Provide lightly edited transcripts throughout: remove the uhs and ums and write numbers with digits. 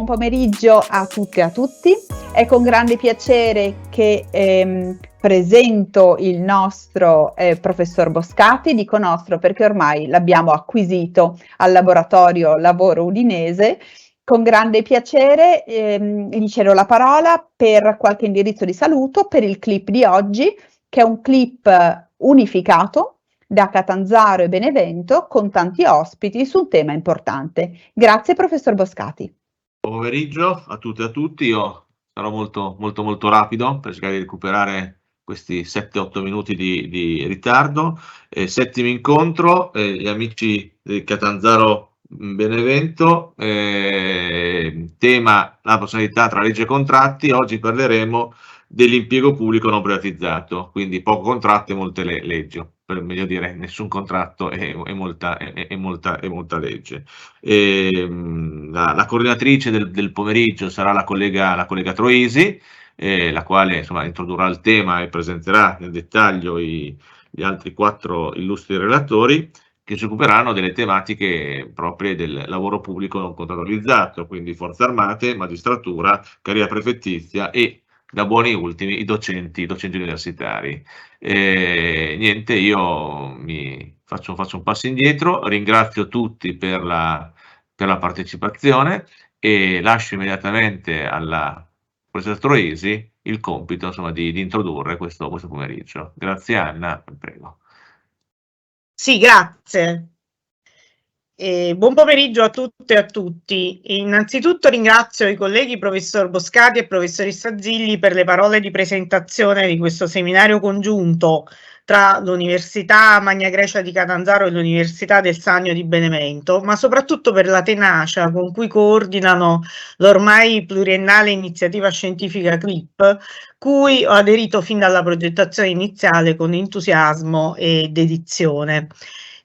buon pomeriggio a tutte e a tutti. È con grande piacere che presento il nostro professor Boscati. Dico nostro perché ormai l'abbiamo acquisito al laboratorio Lavoro Udinese. Con grande piacere gli cedo la parola per qualche indirizzo di saluto per il clip di oggi, che è un clip unificato da Catanzaro e Benevento con tanti ospiti su un tema importante. Grazie professor Boscati. Buon pomeriggio a tutte e a tutti. Io sarò molto rapido per cercare di recuperare questi 7-8 minuti di ritardo. Settimo incontro, gli amici di Catanzaro Benevento, tema la possibilità tra legge e contratti. Oggi parleremo dell'impiego pubblico non privatizzato, quindi poco contratto e molte leggi, per meglio dire nessun contratto e molta legge. La coordinatrice del pomeriggio sarà la collega Troisi, la quale insomma introdurrà il tema e presenterà nel dettaglio gli altri 4 illustri relatori, che si occuperanno delle tematiche proprie del lavoro pubblico non contrattualizzato, quindi forze armate, magistratura, carriera prefettizia e, da buoni ultimi, i docenti universitari. Niente, io mi faccio un passo indietro, ringrazio tutti per la partecipazione e lascio immediatamente alla professoressa Troisi il compito, insomma, di introdurre questo pomeriggio. Grazie Anna, prego. Sì, grazie. Buon pomeriggio a tutte e a tutti. Innanzitutto ringrazio i colleghi professor Boscati e professoressa Zilli per le parole di presentazione di questo seminario congiunto tra l'Università Magna Grecia di Catanzaro e l'Università del Sannio di Benevento, ma soprattutto per la tenacia con cui coordinano l'ormai pluriennale iniziativa scientifica CLIP, cui ho aderito fin dalla progettazione iniziale con entusiasmo e dedizione.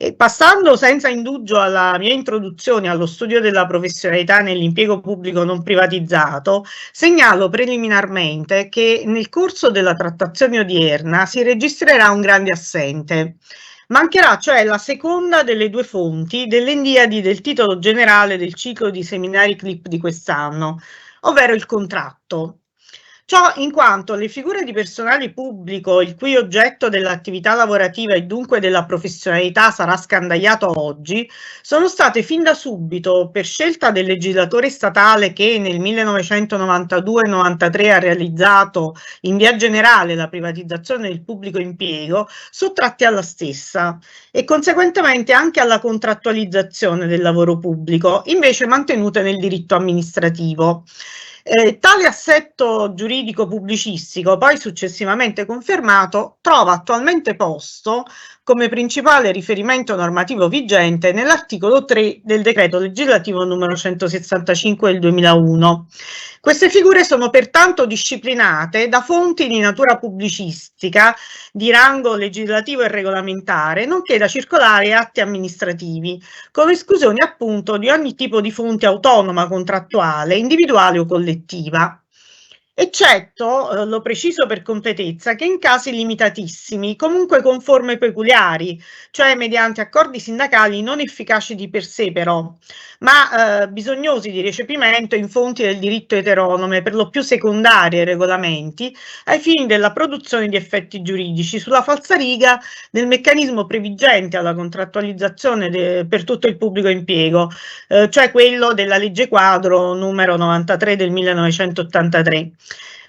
E passando senza indugio alla mia introduzione allo studio della professionalità nell'impiego pubblico non privatizzato, segnalo preliminarmente che nel corso della trattazione odierna si registrerà un grande assente. Mancherà cioè la seconda delle 2 fonti delle Endiadi del titolo generale del ciclo di seminari CLIP di quest'anno, ovvero il contratto. Ciò in quanto le figure di personale pubblico, il cui oggetto dell'attività lavorativa e dunque della professionalità sarà scandagliato oggi, sono state fin da subito, per scelta del legislatore statale che nel 1992-93 ha realizzato in via generale la privatizzazione del pubblico impiego, sottratte alla stessa e conseguentemente anche alla contrattualizzazione del lavoro pubblico, invece mantenute nel diritto amministrativo. Tale assetto giuridico pubblicistico, poi successivamente confermato, trova attualmente posto come principale riferimento normativo vigente nell'articolo 3 del decreto legislativo numero 165 del 2001. Queste figure sono pertanto disciplinate da fonti di natura pubblicistica di rango legislativo e regolamentare, nonché da circolari e atti amministrativi, con esclusione appunto di ogni tipo di fonte autonoma contrattuale, individuale o collettiva. Eccetto, lo preciso per completezza, che in casi limitatissimi, comunque con forme peculiari, cioè mediante accordi sindacali non efficaci di per sé però, ma bisognosi di recepimento in fonti del diritto eteronome, per lo più secondarie regolamenti, ai fini della produzione di effetti giuridici sulla falsariga del meccanismo previgente alla contrattualizzazione per tutto il pubblico impiego, cioè quello della legge quadro numero 93 del 1983.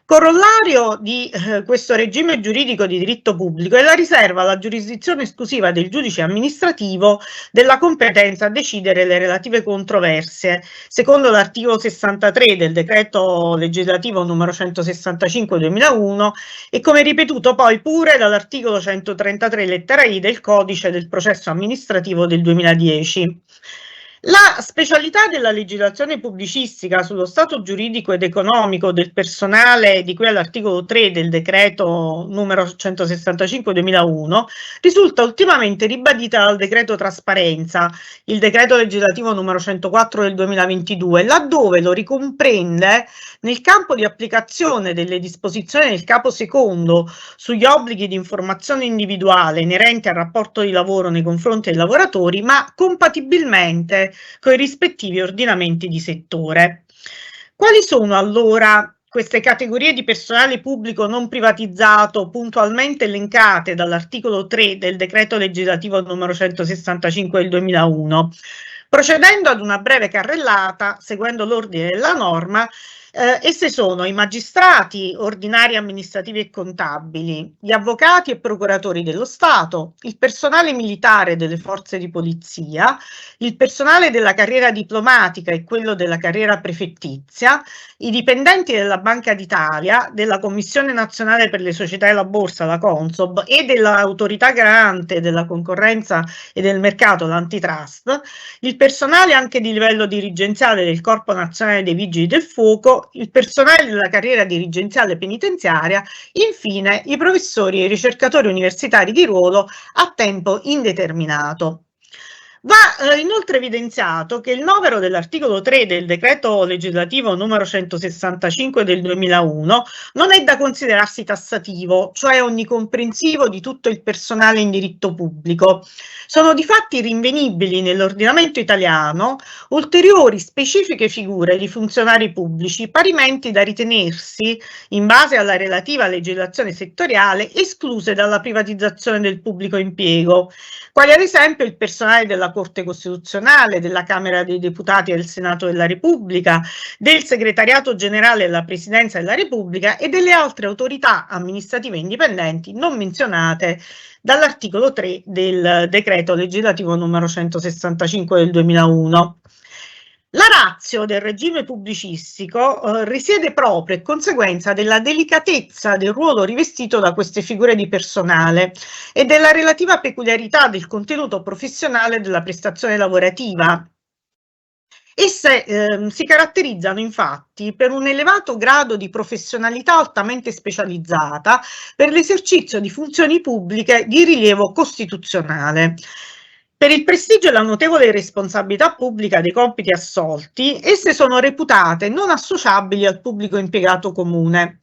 Corollario di questo regime giuridico di diritto pubblico è la riserva alla giurisdizione esclusiva del giudice amministrativo della competenza a decidere le relative controversie, secondo l'articolo 63 del decreto legislativo numero 165 2001 e come ripetuto poi pure dall'articolo 133 lettera I del codice del processo amministrativo del 2010. La specialità della legislazione pubblicistica sullo stato giuridico ed economico del personale di cui all'articolo 3 del decreto numero 165/2001 risulta ultimamente ribadita dal decreto trasparenza, il decreto legislativo numero 104 del 2022, laddove lo ricomprende nel campo di applicazione delle disposizioni del capo secondo sugli obblighi di informazione individuale inerenti al rapporto di lavoro nei confronti dei lavoratori, ma compatibilmente con i rispettivi ordinamenti di settore. Quali sono allora queste categorie di personale pubblico non privatizzato puntualmente elencate dall'articolo 3 del decreto legislativo numero 165 del 2001? Procedendo ad una breve carrellata, seguendo l'ordine della norma, esse sono i magistrati ordinari amministrativi e contabili, gli avvocati e procuratori dello Stato, il personale militare delle forze di polizia, il personale della carriera diplomatica e quello della carriera prefettizia, i dipendenti della Banca d'Italia, della Commissione Nazionale per le Società e la Borsa, la Consob, e dell'Autorità Garante della Concorrenza e del Mercato, l'Antitrust, il personale anche di livello dirigenziale del Corpo Nazionale dei Vigili del Fuoco, il personale della carriera dirigenziale penitenziaria, infine i professori e i ricercatori universitari di ruolo a tempo indeterminato. Va inoltre evidenziato che il novero dell'articolo 3 del decreto legislativo numero 165 del 2001 non è da considerarsi tassativo, cioè onnicomprensivo di tutto il personale in diritto pubblico. Sono difatti rinvenibili nell'ordinamento italiano ulteriori specifiche figure di funzionari pubblici parimenti da ritenersi, in base alla relativa legislazione settoriale, escluse dalla privatizzazione del pubblico impiego, quali ad esempio il personale della Corte Costituzionale, della Camera dei Deputati e del Senato della Repubblica, del Segretariato Generale della Presidenza della Repubblica e delle altre autorità amministrative indipendenti non menzionate dall'articolo 3 del decreto legislativo numero 165 del 2001. La ratio del regime pubblicistico risiede proprio e conseguenza della delicatezza del ruolo rivestito da queste figure di personale e della relativa peculiarità del contenuto professionale della prestazione lavorativa. Esse si caratterizzano infatti per un elevato grado di professionalità altamente specializzata per l'esercizio di funzioni pubbliche di rilievo costituzionale. Per il prestigio e la notevole responsabilità pubblica dei compiti assolti, esse sono reputate non associabili al pubblico impiegato comune.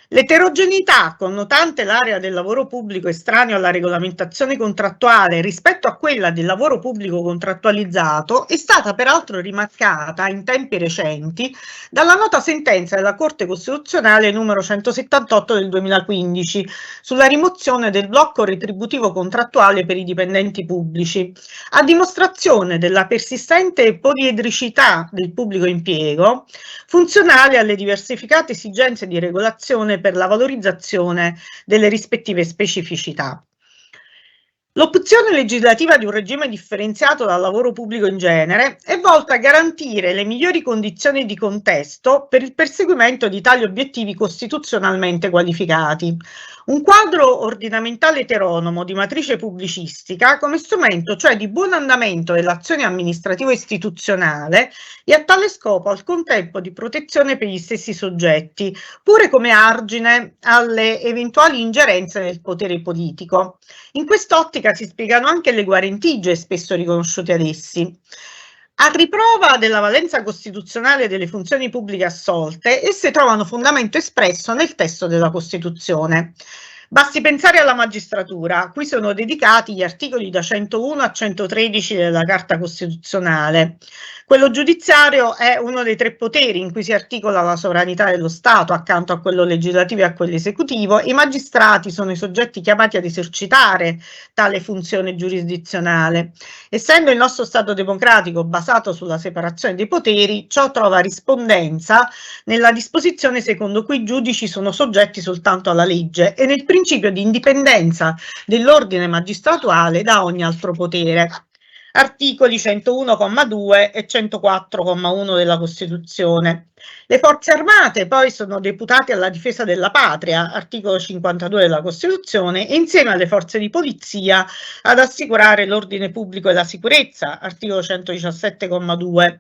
L'eterogeneità connotante l'area del lavoro pubblico estraneo alla regolamentazione contrattuale rispetto a quella del lavoro pubblico contrattualizzato è stata peraltro rimarcata in tempi recenti dalla nota sentenza della Corte Costituzionale numero 178 del 2015 sulla rimozione del blocco retributivo contrattuale per i dipendenti pubblici, a dimostrazione della persistente poliedricità del pubblico impiego, funzionale alle diversificate esigenze di regolazione per la valorizzazione delle rispettive specificità. L'opzione legislativa di un regime differenziato dal lavoro pubblico in genere è volta a garantire le migliori condizioni di contesto per il perseguimento di tali obiettivi costituzionalmente qualificati. Un quadro ordinamentale eteronomo di matrice pubblicistica come strumento cioè di buon andamento dell'azione amministrativo-istituzionale e a tale scopo al contempo di protezione per gli stessi soggetti, pure come argine alle eventuali ingerenze del potere politico. In quest'ottica si spiegano anche le guarentigie spesso riconosciute ad essi. A riprova della valenza costituzionale delle funzioni pubbliche assolte, esse trovano fondamento espresso nel testo della Costituzione. Basti pensare alla magistratura, a cui sono dedicati gli articoli da 101 a 113 della Carta Costituzionale. Quello giudiziario è uno dei tre poteri in cui si articola la sovranità dello Stato accanto a quello legislativo e a quello esecutivo. I magistrati sono i soggetti chiamati ad esercitare tale funzione giurisdizionale. Essendo il nostro Stato democratico basato sulla separazione dei poteri, ciò trova rispondenza nella disposizione secondo cui i giudici sono soggetti soltanto alla legge e nel principio di indipendenza dell'ordine magistratuale da ogni altro potere. Articoli 101,2 e 104,1 della Costituzione. Le forze armate poi sono deputate alla difesa della patria, articolo 52 della Costituzione, e insieme alle forze di polizia ad assicurare l'ordine pubblico e la sicurezza, articolo 117,2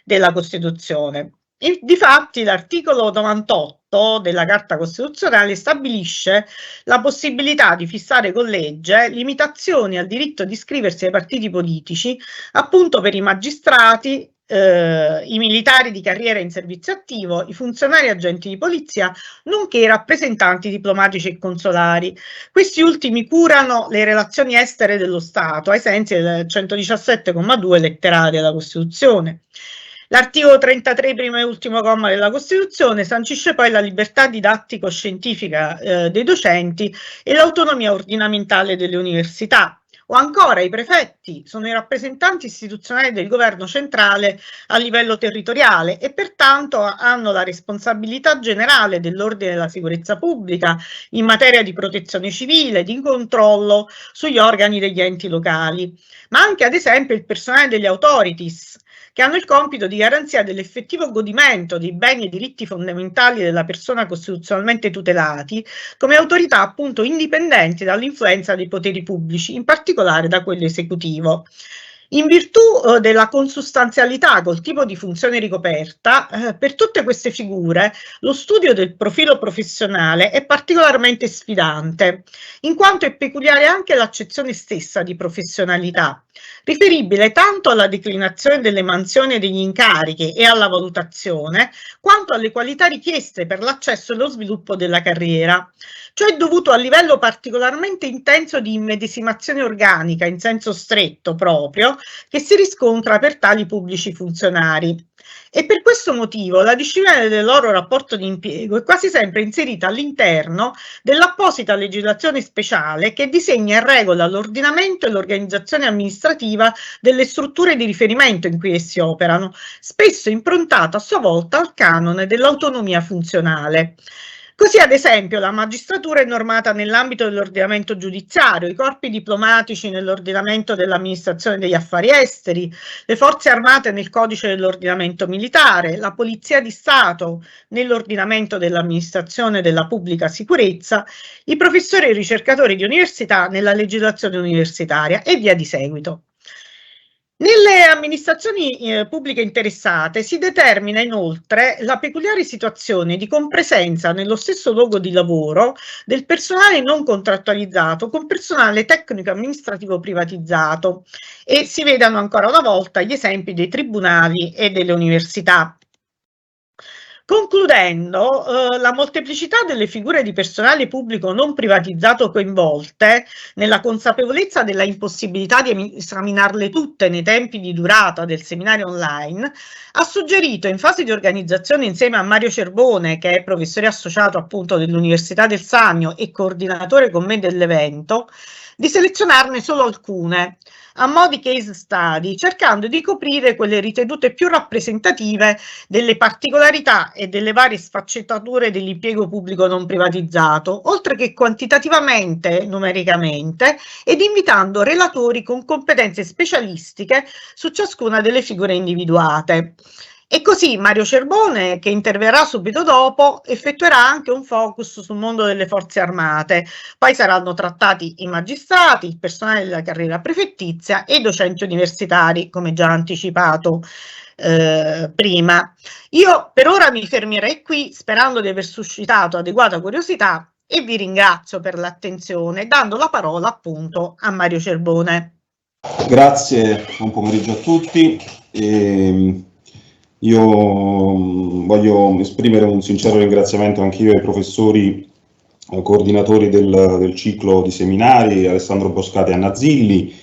della Costituzione. Difatti l'articolo 98 della Carta Costituzionale stabilisce la possibilità di fissare con legge limitazioni al diritto di iscriversi ai partiti politici appunto per i magistrati, i militari di carriera in servizio attivo, i funzionari agenti di polizia, nonché i rappresentanti diplomatici e consolari. Questi ultimi curano le relazioni estere dello Stato ai sensi del 117,2 lettera A della Costituzione. L'articolo 33, primo e ultimo comma della Costituzione, sancisce poi la libertà didattico-scientifica dei docenti e l'autonomia ordinamentale delle università. O ancora, i prefetti sono i rappresentanti istituzionali del governo centrale a livello territoriale e pertanto hanno la responsabilità generale dell'ordine e della sicurezza pubblica in materia di protezione civile, di controllo sugli organi degli enti locali, ma anche ad esempio il personale degli authorities, che hanno il compito di garanzia dell'effettivo godimento dei beni e diritti fondamentali della persona costituzionalmente tutelati come autorità appunto indipendenti dall'influenza dei poteri pubblici, in particolare da quello esecutivo. In virtù della consustanzialità col tipo di funzione ricoperta, per tutte queste figure lo studio del profilo professionale è particolarmente sfidante, in quanto è peculiare anche l'accezione stessa di professionalità, riferibile tanto alla declinazione delle mansioni e degli incarichi e alla valutazione, quanto alle qualità richieste per l'accesso e lo sviluppo della carriera. Ciò è dovuto al livello particolarmente intenso di immedesimazione organica in senso stretto proprio che si riscontra per tali pubblici funzionari. E per questo motivo la disciplina del loro rapporto di impiego è quasi sempre inserita all'interno dell'apposita legislazione speciale che disegna e regola l'ordinamento e l'organizzazione amministrativa delle strutture di riferimento in cui essi operano, spesso improntata a sua volta al canone dell'autonomia funzionale. Così, ad esempio, la magistratura è normata nell'ambito dell'ordinamento giudiziario, i corpi diplomatici nell'ordinamento dell'amministrazione degli affari esteri, le forze armate nel codice dell'ordinamento militare, la polizia di Stato nell'ordinamento dell'amministrazione della pubblica sicurezza, i professori e i ricercatori di università nella legislazione universitaria e via di seguito. Nelle amministrazioni pubbliche interessate si determina inoltre la peculiare situazione di compresenza nello stesso luogo di lavoro del personale non contrattualizzato con personale tecnico amministrativo privatizzato e si vedano ancora una volta gli esempi dei tribunali e delle università. Concludendo, la molteplicità delle figure di personale pubblico non privatizzato coinvolte, nella consapevolezza della impossibilità di esaminarle tutte nei tempi di durata del seminario online, ha suggerito in fase di organizzazione insieme a Mario Cerbone, che è professore associato appunto dell'Università del Sannio e coordinatore con me dell'evento, di selezionarne solo alcune, a mo' di case study, cercando di coprire quelle ritenute più rappresentative delle particolarità e delle varie sfaccettature dell'impiego pubblico non privatizzato, oltre che quantitativamente, numericamente, ed invitando relatori con competenze specialistiche su ciascuna delle figure individuate. E così Mario Cerbone, che interverrà subito dopo, effettuerà anche un focus sul mondo delle forze armate. Poi saranno trattati i magistrati, il personale della carriera prefettizia e i docenti universitari, come già anticipato prima. Io per ora mi fermerei qui, sperando di aver suscitato adeguata curiosità, e vi ringrazio per l'attenzione, dando la parola appunto a Mario Cerbone. Grazie, buon pomeriggio a tutti. Io voglio esprimere un sincero ringraziamento anch'io ai professori coordinatori del ciclo di seminari, Alessandro Boscati e Anna Zilli,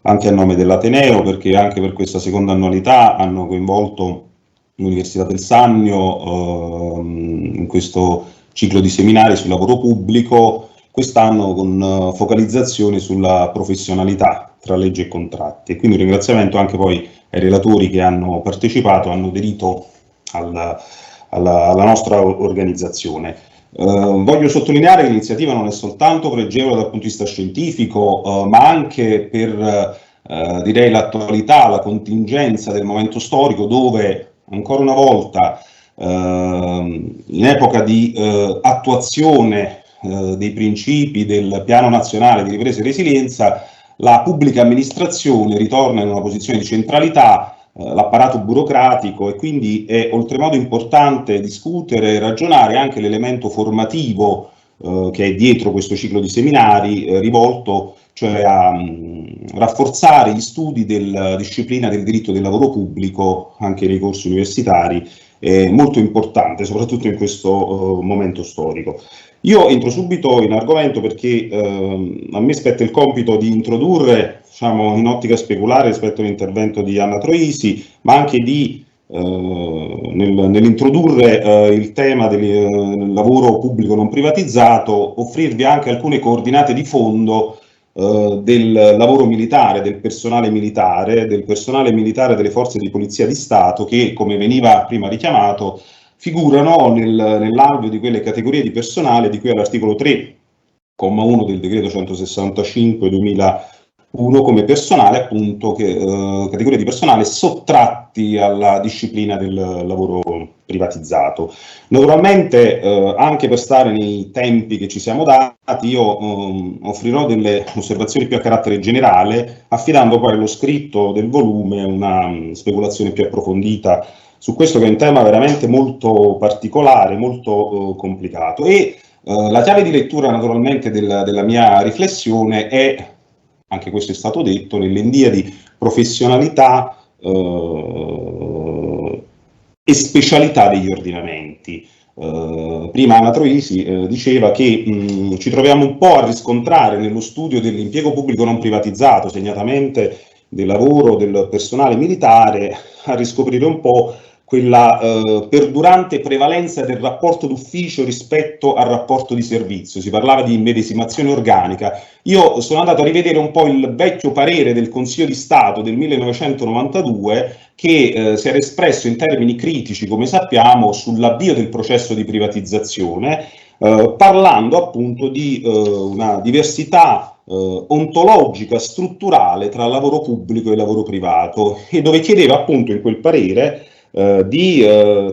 anche a nome dell'Ateneo, perché anche per questa seconda annualità hanno coinvolto l'Università del Sannio in questo ciclo di seminari sul lavoro pubblico, quest'anno con focalizzazione sulla professionalità tra legge e contratti. E quindi un ringraziamento anche poi ai relatori che hanno partecipato, hanno aderito alla nostra organizzazione. Voglio sottolineare che l'iniziativa non è soltanto pregevole dal punto di vista scientifico, ma anche per direi l'attualità, la contingenza del momento storico, dove ancora una volta in epoca di attuazione dei principi del Piano Nazionale di Ripresa e Resilienza, la pubblica amministrazione ritorna in una posizione di centralità, l'apparato burocratico, e quindi è oltremodo importante discutere e ragionare anche l'elemento formativo che è dietro questo ciclo di seminari, rivolto cioè a rafforzare gli studi della disciplina del diritto del lavoro pubblico anche nei corsi universitari, molto importante soprattutto in questo momento storico. Io entro subito in argomento perché a me spetta il compito di introdurre, diciamo, in ottica speculare rispetto all'intervento di Anna Troisi, ma anche di nell'introdurre il tema del lavoro pubblico non privatizzato, offrirvi anche alcune coordinate di fondo del lavoro militare, del personale militare delle forze di polizia di Stato che, come veniva prima richiamato, figurano nell'alveo di quelle categorie di personale di cui all'articolo 3,1 del decreto 165/2001 come personale, appunto, categorie di personale sottratti alla disciplina del lavoro privatizzato. Naturalmente, anche per stare nei tempi che ci siamo dati, io offrirò delle osservazioni più a carattere generale, affidando poi allo scritto del volume una speculazione più approfondita su questo, che è un tema veramente molto particolare, molto complicato. E la chiave di lettura naturalmente della mia riflessione è, anche questo è stato detto, nell'endia di professionalità e specialità degli ordinamenti. Prima Anna Troisi diceva che ci troviamo un po' a riscontrare nello studio dell'impiego pubblico non privatizzato, segnatamente del lavoro del personale militare, a riscoprire un po' quella perdurante prevalenza del rapporto d'ufficio rispetto al rapporto di servizio. Si parlava di immedesimazione organica. Io sono andato a rivedere un po' il vecchio parere del Consiglio di Stato del 1992, che si era espresso in termini critici, come sappiamo, sull'avvio del processo di privatizzazione, parlando appunto di una diversità ontologica, strutturale tra lavoro pubblico e lavoro privato, e dove chiedeva appunto in quel parere di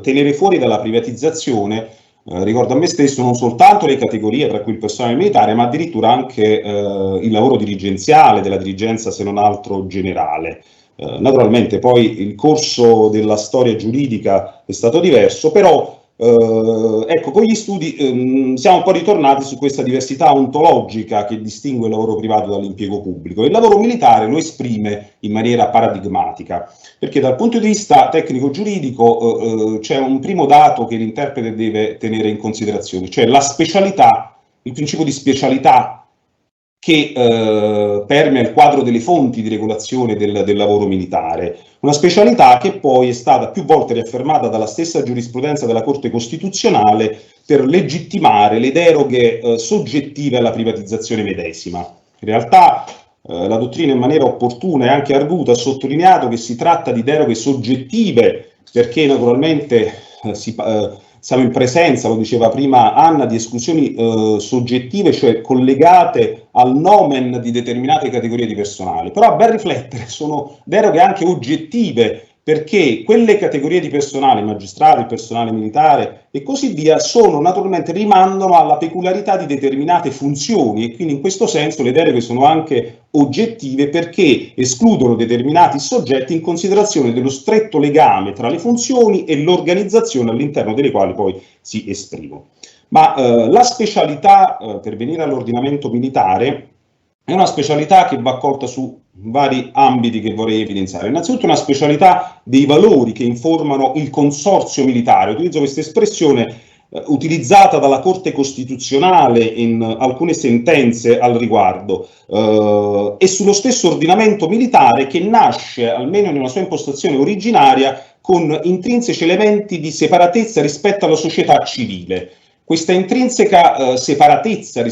tenere fuori dalla privatizzazione, ricordo a me stesso, non soltanto le categorie tra cui il personale militare, ma addirittura anche il lavoro dirigenziale, della dirigenza se non altro generale. Naturalmente poi il corso della storia giuridica è stato diverso, però ecco, con gli studi siamo un po' ritornati su questa diversità ontologica che distingue il lavoro privato dall'impiego pubblico. Il lavoro militare lo esprime in maniera paradigmatica, perché dal punto di vista tecnico-giuridico c'è un primo dato che l'interprete deve tenere in considerazione, cioè la specialità, il principio di specialità che permea il quadro delle fonti di regolazione del lavoro militare. Una specialità che poi è stata più volte riaffermata dalla stessa giurisprudenza della Corte Costituzionale per legittimare le deroghe soggettive alla privatizzazione medesima. In realtà la dottrina in maniera opportuna e anche arguta ha sottolineato che si tratta di deroghe soggettive, perché naturalmente siamo in presenza, lo diceva prima Anna, di esclusioni soggettive, cioè collegate al nomen di determinate categorie di personale. Però a ben riflettere sono deroghe anche oggettive, perché quelle categorie di personale, magistrati, il personale militare e così via, rimandano alla peculiarità di determinate funzioni, e quindi in questo senso le deroghe sono anche oggettive, perché escludono determinati soggetti in considerazione dello stretto legame tra le funzioni e l'organizzazione all'interno delle quali poi si esprimono. Ma la specialità, per venire all'ordinamento militare, è una specialità che va colta su vari ambiti che vorrei evidenziare. Innanzitutto una specialità dei valori che informano il consorzio militare. Utilizzo questa espressione utilizzata dalla Corte Costituzionale in alcune sentenze al riguardo, e sullo stesso ordinamento militare, che nasce, almeno nella sua impostazione originaria, con intrinseci elementi di separatezza rispetto alla società civile. Questa intrinseca separatezza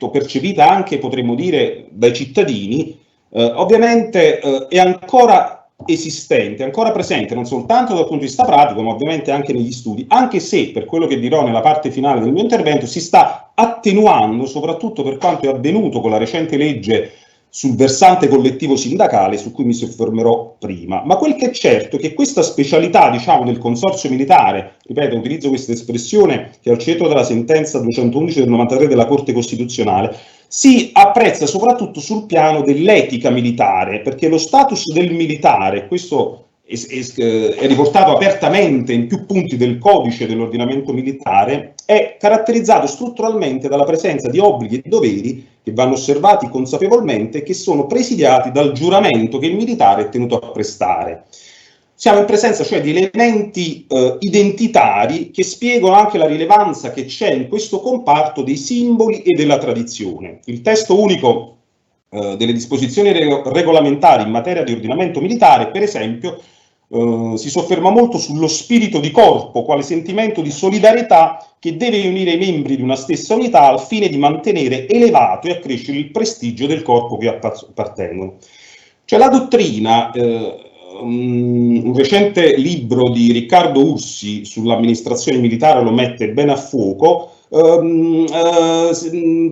percepita anche, potremmo dire, dai cittadini, ovviamente è ancora esistente, ancora presente, non soltanto dal punto di vista pratico, ma ovviamente anche negli studi, anche se, per quello che dirò nella parte finale del mio intervento, si sta attenuando, soprattutto per quanto è avvenuto con la recente legge sul versante collettivo sindacale, su cui mi soffermerò prima. Ma quel che è certo è che questa specialità, diciamo, del consorzio militare, ripeto, utilizzo questa espressione che è al centro della sentenza 211 del 93 della Corte Costituzionale, si apprezza soprattutto sul piano dell'etica militare, perché lo status del militare, questo è riportato apertamente in più punti del codice dell'ordinamento militare, è caratterizzato strutturalmente dalla presenza di obblighi e doveri che vanno osservati consapevolmente e che sono presidiati dal giuramento che il militare è tenuto a prestare. Siamo in presenza cioè di elementi identitari che spiegano anche la rilevanza che c'è in questo comparto dei simboli e della tradizione. Il testo unico delle disposizioni regolamentari in materia di ordinamento militare, per esempio, si sofferma molto sullo spirito di corpo, quale sentimento di solidarietà che deve unire i membri di una stessa unità al fine di mantenere elevato e accrescere il prestigio del corpo che appartengono. Cioè la dottrina, un recente libro di Riccardo Ursi sull'amministrazione militare lo mette bene a fuoco,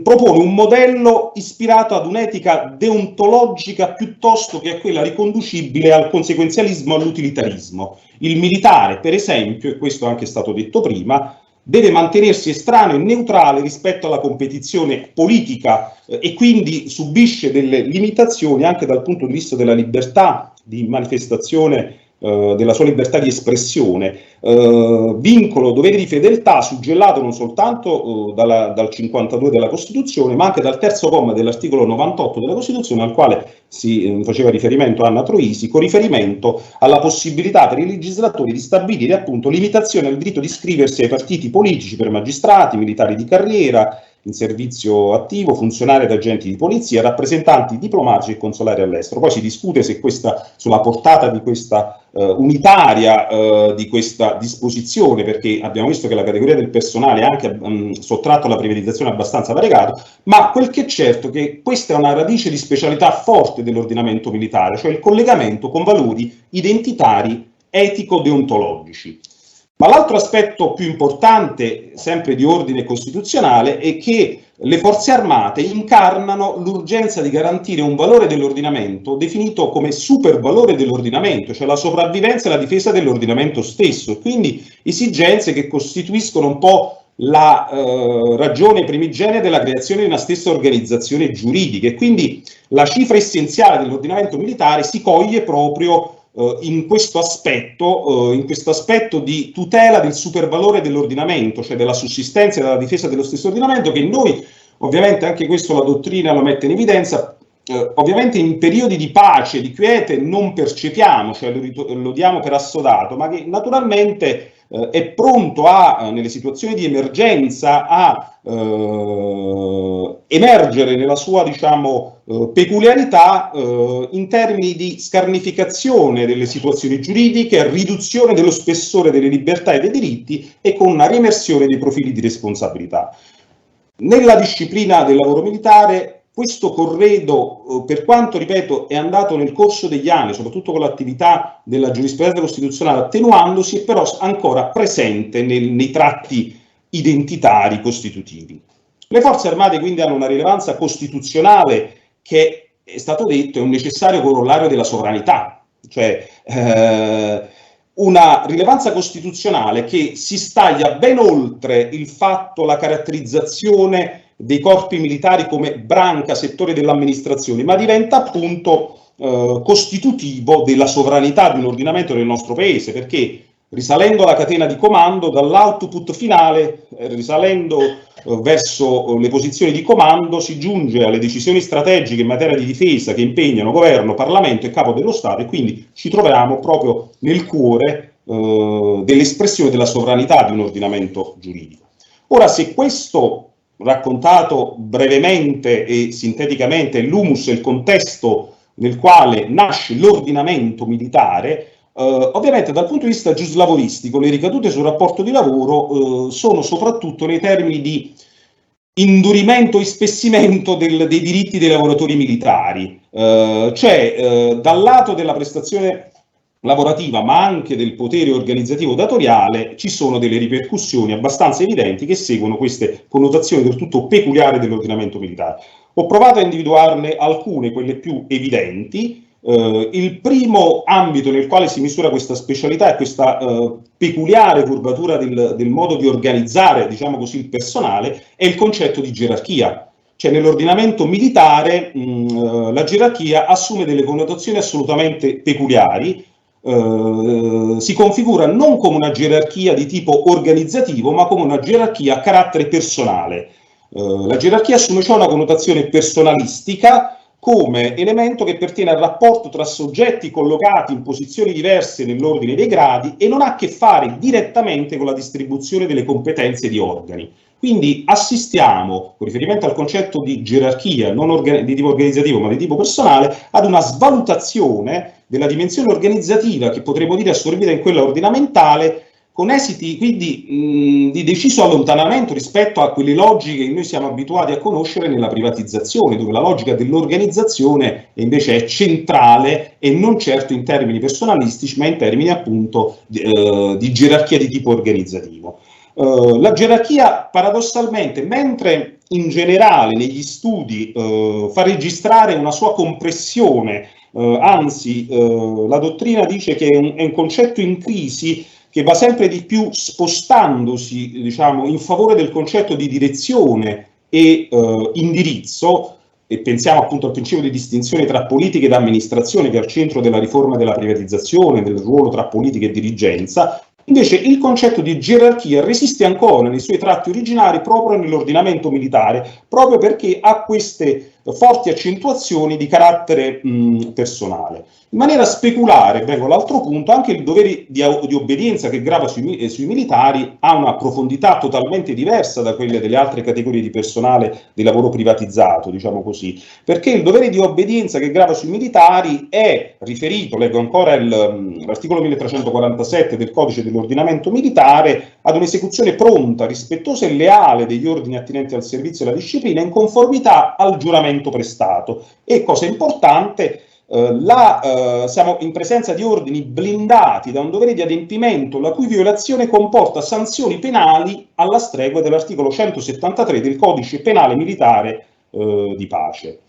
propone un modello ispirato ad un'etica deontologica piuttosto che a quella riconducibile al conseguenzialismo e all'utilitarismo. Il militare, per esempio, e questo è anche stato detto prima, deve mantenersi estraneo e neutrale rispetto alla competizione politica e quindi subisce delle limitazioni anche dal punto di vista della libertà di manifestazione, della sua libertà di espressione, vincolo, dovere di fedeltà suggellato non soltanto dal 52 della Costituzione, ma anche dal terzo comma dell'articolo 98 della Costituzione, al quale si faceva riferimento Anna Troisi, con riferimento alla possibilità per i legislatori di stabilire appunto limitazioni al diritto di iscriversi ai partiti politici per magistrati, militari di carriera, in servizio attivo, funzionari ed agenti di polizia, rappresentanti diplomatici e consolari all'estero. Poi si discute se sulla portata di questa unitaria di questa disposizione, perché abbiamo visto che la categoria del personale è anche sottratto alla privatizzazione abbastanza variegato, ma quel che è certo è che questa è una radice di specialità forte dell'ordinamento militare, cioè il collegamento con valori identitari etico-deontologici. Ma l'altro aspetto più importante, sempre di ordine costituzionale, è che le forze armate incarnano l'urgenza di garantire un valore dell'ordinamento definito come supervalore dell'ordinamento, cioè la sopravvivenza e la difesa dell'ordinamento stesso, quindi esigenze che costituiscono un po' la ragione primigenia della creazione di una stessa organizzazione giuridica, e quindi la cifra essenziale dell'ordinamento militare si coglie proprio in questo aspetto di tutela del supervalore dell'ordinamento, cioè della sussistenza e della difesa dello stesso ordinamento, che noi, ovviamente anche questo la dottrina lo mette in evidenza, ovviamente in periodi di pace, di quiete non percepiamo, cioè lo diamo per assodato, ma che naturalmente è pronto nelle situazioni di emergenza a emergere nella sua, diciamo, peculiarità in termini di scarnificazione delle situazioni giuridiche, riduzione dello spessore delle libertà e dei diritti e con una riemersione dei profili di responsabilità. Nella disciplina del lavoro militare questo corredo, per quanto, ripeto, è andato nel corso degli anni, soprattutto con l'attività della giurisprudenza costituzionale, attenuandosi, è però ancora presente nei tratti identitari costitutivi. Le forze armate quindi hanno una rilevanza costituzionale che, è stato detto, è un necessario corollario della sovranità, cioè una rilevanza costituzionale che si staglia ben oltre il fatto, la caratterizzazione dei corpi militari come branca, settore dell'amministrazione, ma diventa appunto costitutivo della sovranità di un ordinamento del nostro paese, perché risalendo alla catena di comando, dall'output finale, risalendo verso le posizioni di comando, si giunge alle decisioni strategiche in materia di difesa che impegnano governo, Parlamento e capo dello Stato, e quindi ci troviamo proprio nel cuore dell'espressione della sovranità di un ordinamento giuridico. Ora, se questo raccontato brevemente e sinteticamente l'humus e il contesto nel quale nasce l'ordinamento militare, ovviamente dal punto di vista giuslavoristico le ricadute sul rapporto di lavoro sono soprattutto nei termini di indurimento e ispessimento dei diritti dei lavoratori militari, dal lato della prestazione lavorativa ma anche del potere organizzativo datoriale ci sono delle ripercussioni abbastanza evidenti che seguono queste connotazioni del tutto peculiari dell'ordinamento militare. Ho provato a individuarne alcune, quelle più evidenti. Il primo ambito nel quale si misura questa specialità e questa peculiare curvatura del modo di organizzare, diciamo così, il personale è il concetto di gerarchia. Cioè nell'ordinamento militare la gerarchia assume delle connotazioni assolutamente peculiari, si configura non come una gerarchia di tipo organizzativo, ma come una gerarchia a carattere personale. La gerarchia assume cioè una connotazione personalistica come elemento che pertiene al rapporto tra soggetti collocati in posizioni diverse nell'ordine dei gradi e non ha a che fare direttamente con la distribuzione delle competenze di organi. Quindi assistiamo, con riferimento al concetto di gerarchia, non di tipo organizzativo ma di tipo personale, ad una svalutazione della dimensione organizzativa, che potremmo dire assorbita in quella ordinamentale, con esiti quindi di deciso allontanamento rispetto a quelle logiche che noi siamo abituati a conoscere nella privatizzazione, dove la logica dell'organizzazione invece è centrale e non certo in termini personalistici, ma in termini appunto di gerarchia di tipo organizzativo. La gerarchia, paradossalmente, mentre in generale negli studi fa registrare una sua compressione, anzi la dottrina dice che è un concetto in crisi, che va sempre di più spostandosi, diciamo, in favore del concetto di direzione e indirizzo, e pensiamo appunto al principio di distinzione tra politica ed amministrazione, che è al centro della riforma della privatizzazione, del ruolo tra politica e dirigenza. Invece il concetto di gerarchia resiste ancora nei suoi tratti originari proprio nell'ordinamento militare, proprio perché ha queste forti accentuazioni di carattere personale. In maniera speculare, vengo all'altro punto, anche il dovere di obbedienza che grava sui militari ha una profondità totalmente diversa da quelle delle altre categorie di personale di lavoro privatizzato, diciamo così, perché il dovere di obbedienza che grava sui militari è riferito, leggo ancora l'articolo 1347 del Codice dell'Ordinamento Militare, ad un'esecuzione pronta, rispettosa e leale degli ordini attinenti al servizio e alla disciplina, in conformità al giuramento prestato. E, cosa importante, siamo in presenza di ordini blindati da un dovere di adempimento, la cui violazione comporta sanzioni penali alla stregua dell'articolo 173 del Codice Penale Militare di pace.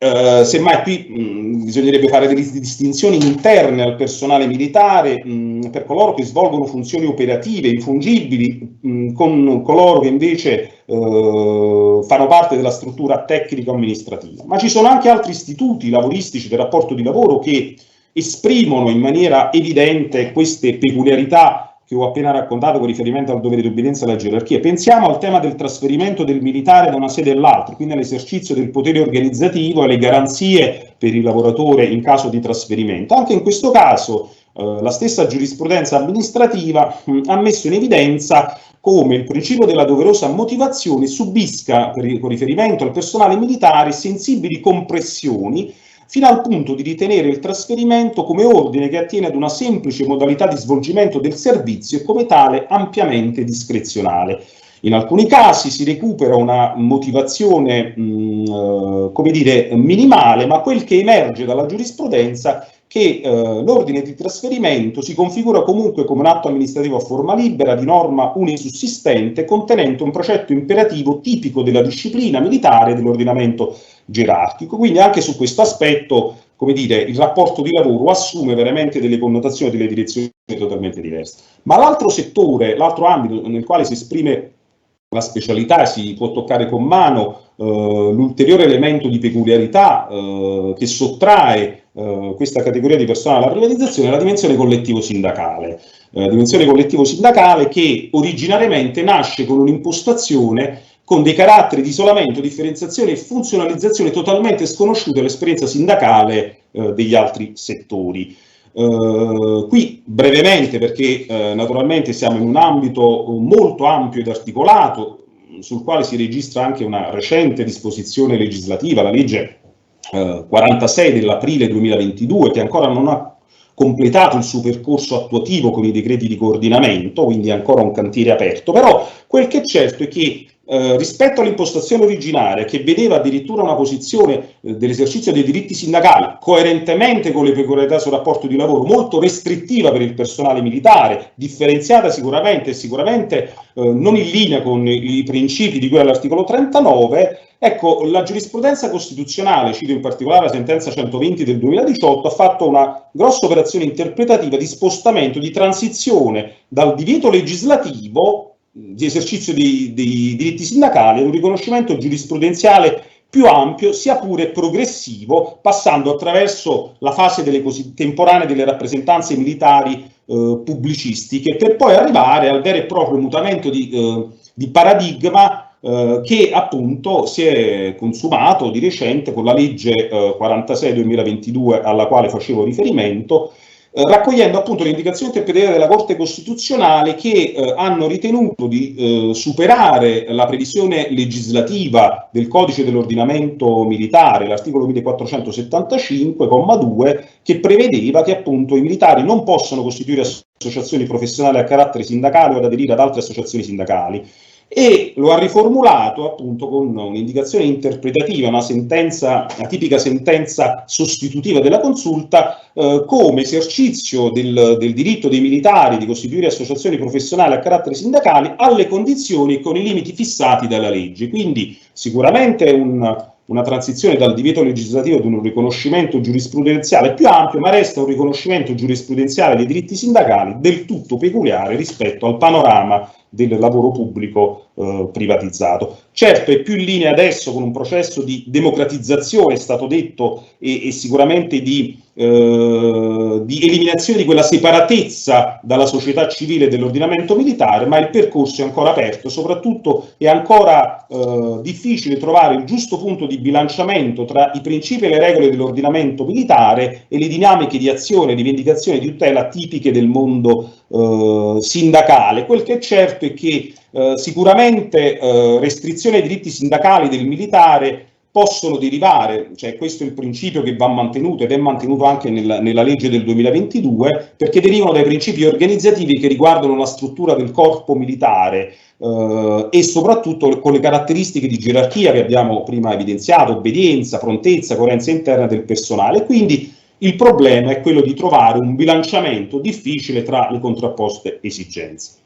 Semmai qui bisognerebbe fare delle distinzioni interne al personale militare per coloro che svolgono funzioni operative infungibili con coloro che invece fanno parte della struttura tecnico-amministrativa. Ma ci sono anche altri istituti lavoristici del rapporto di lavoro che esprimono in maniera evidente queste peculiarità che ho appena raccontato con riferimento al dovere di obbedienza alla gerarchia. Pensiamo al tema del trasferimento del militare da una sede all'altra, quindi all'esercizio del potere organizzativo e alle garanzie per il lavoratore in caso di trasferimento. Anche in questo caso la stessa giurisprudenza amministrativa ha messo in evidenza come il principio della doverosa motivazione subisca, con riferimento al personale militare, sensibili compressioni, fino al punto di ritenere il trasferimento come ordine che attiene ad una semplice modalità di svolgimento del servizio e come tale ampiamente discrezionale. In alcuni casi si recupera una motivazione, come dire, minimale, ma quel che emerge dalla giurisprudenza è che l'ordine di trasferimento si configura comunque come un atto amministrativo a forma libera, di norma unisussistente, contenente un precetto imperativo tipico della disciplina militare e dell'ordinamento gerarchico. Quindi anche su questo aspetto, come dire, il rapporto di lavoro assume veramente delle connotazioni e delle direzioni totalmente diverse. Ma l'altro settore, l'altro ambito nel quale si esprime la specialità, si può toccare con mano l'ulteriore elemento di peculiarità che sottrae questa categoria di personale alla privatizzazione, è la dimensione collettivo-sindacale. Dimensione collettivo-sindacale che originariamente nasce con un'impostazione con dei caratteri di isolamento, differenziazione e funzionalizzazione totalmente sconosciute all'esperienza sindacale degli altri settori. Qui brevemente, perché naturalmente siamo in un ambito molto ampio ed articolato, sul quale si registra anche una recente disposizione legislativa, la legge 46 dell'aprile 2022, che ancora non ha completato il suo percorso attuativo con i decreti di coordinamento, quindi è ancora un cantiere aperto. Però quel che è certo è che rispetto all'impostazione originaria, che vedeva addirittura una posizione dell'esercizio dei diritti sindacali coerentemente con le peculiarità sul rapporto di lavoro molto restrittiva per il personale militare, differenziata sicuramente non in linea con i principi di cui all'articolo 39, ecco, la giurisprudenza costituzionale, cito in particolare la sentenza 120 del 2018, ha fatto una grossa operazione interpretativa di spostamento, di transizione dal divieto legislativo di esercizio dei diritti sindacali ad un riconoscimento giurisprudenziale più ampio, sia pure progressivo, passando attraverso la fase temporanee delle rappresentanze militari pubblicistiche, per poi arrivare al vero e proprio mutamento di paradigma che appunto si è consumato di recente con la legge 46 2022 alla quale facevo riferimento, raccogliendo appunto le indicazioni interpretative della Corte Costituzionale che hanno ritenuto di superare la previsione legislativa del Codice dell'Ordinamento Militare, l'articolo 1475,2, che prevedeva che appunto i militari non possono costituire associazioni professionali a carattere sindacale o ad aderire ad altre associazioni sindacali. E lo ha riformulato appunto con un'indicazione interpretativa, una tipica sentenza sostitutiva della Consulta, come esercizio del diritto dei militari di costituire associazioni professionali a carattere sindacale alle condizioni e con i limiti fissati dalla legge. Quindi sicuramente una transizione dal divieto legislativo ad un riconoscimento giurisprudenziale più ampio, ma resta un riconoscimento giurisprudenziale dei diritti sindacali del tutto peculiare rispetto al panorama del lavoro pubblico privatizzato. Certo, è più in linea adesso con un processo di democratizzazione, è stato detto, e sicuramente di eliminazione di quella separatezza dalla società civile dell'ordinamento militare, ma il percorso è ancora aperto, soprattutto è ancora difficile trovare il giusto punto di bilanciamento tra i principi e le regole dell'ordinamento militare e le dinamiche di azione, rivendicazione e di tutela tipiche del mondo sindacale. Quel che è certo è che sicuramente restrizioni ai diritti sindacali del militare possono derivare, cioè questo è il principio che va mantenuto ed è mantenuto anche nella legge del 2022, perché derivano dai principi organizzativi che riguardano la struttura del corpo militare e soprattutto con le caratteristiche di gerarchia che abbiamo prima evidenziato, obbedienza, prontezza, coerenza interna del personale. Quindi il problema è quello di trovare un bilanciamento difficile tra le contrapposte esigenze.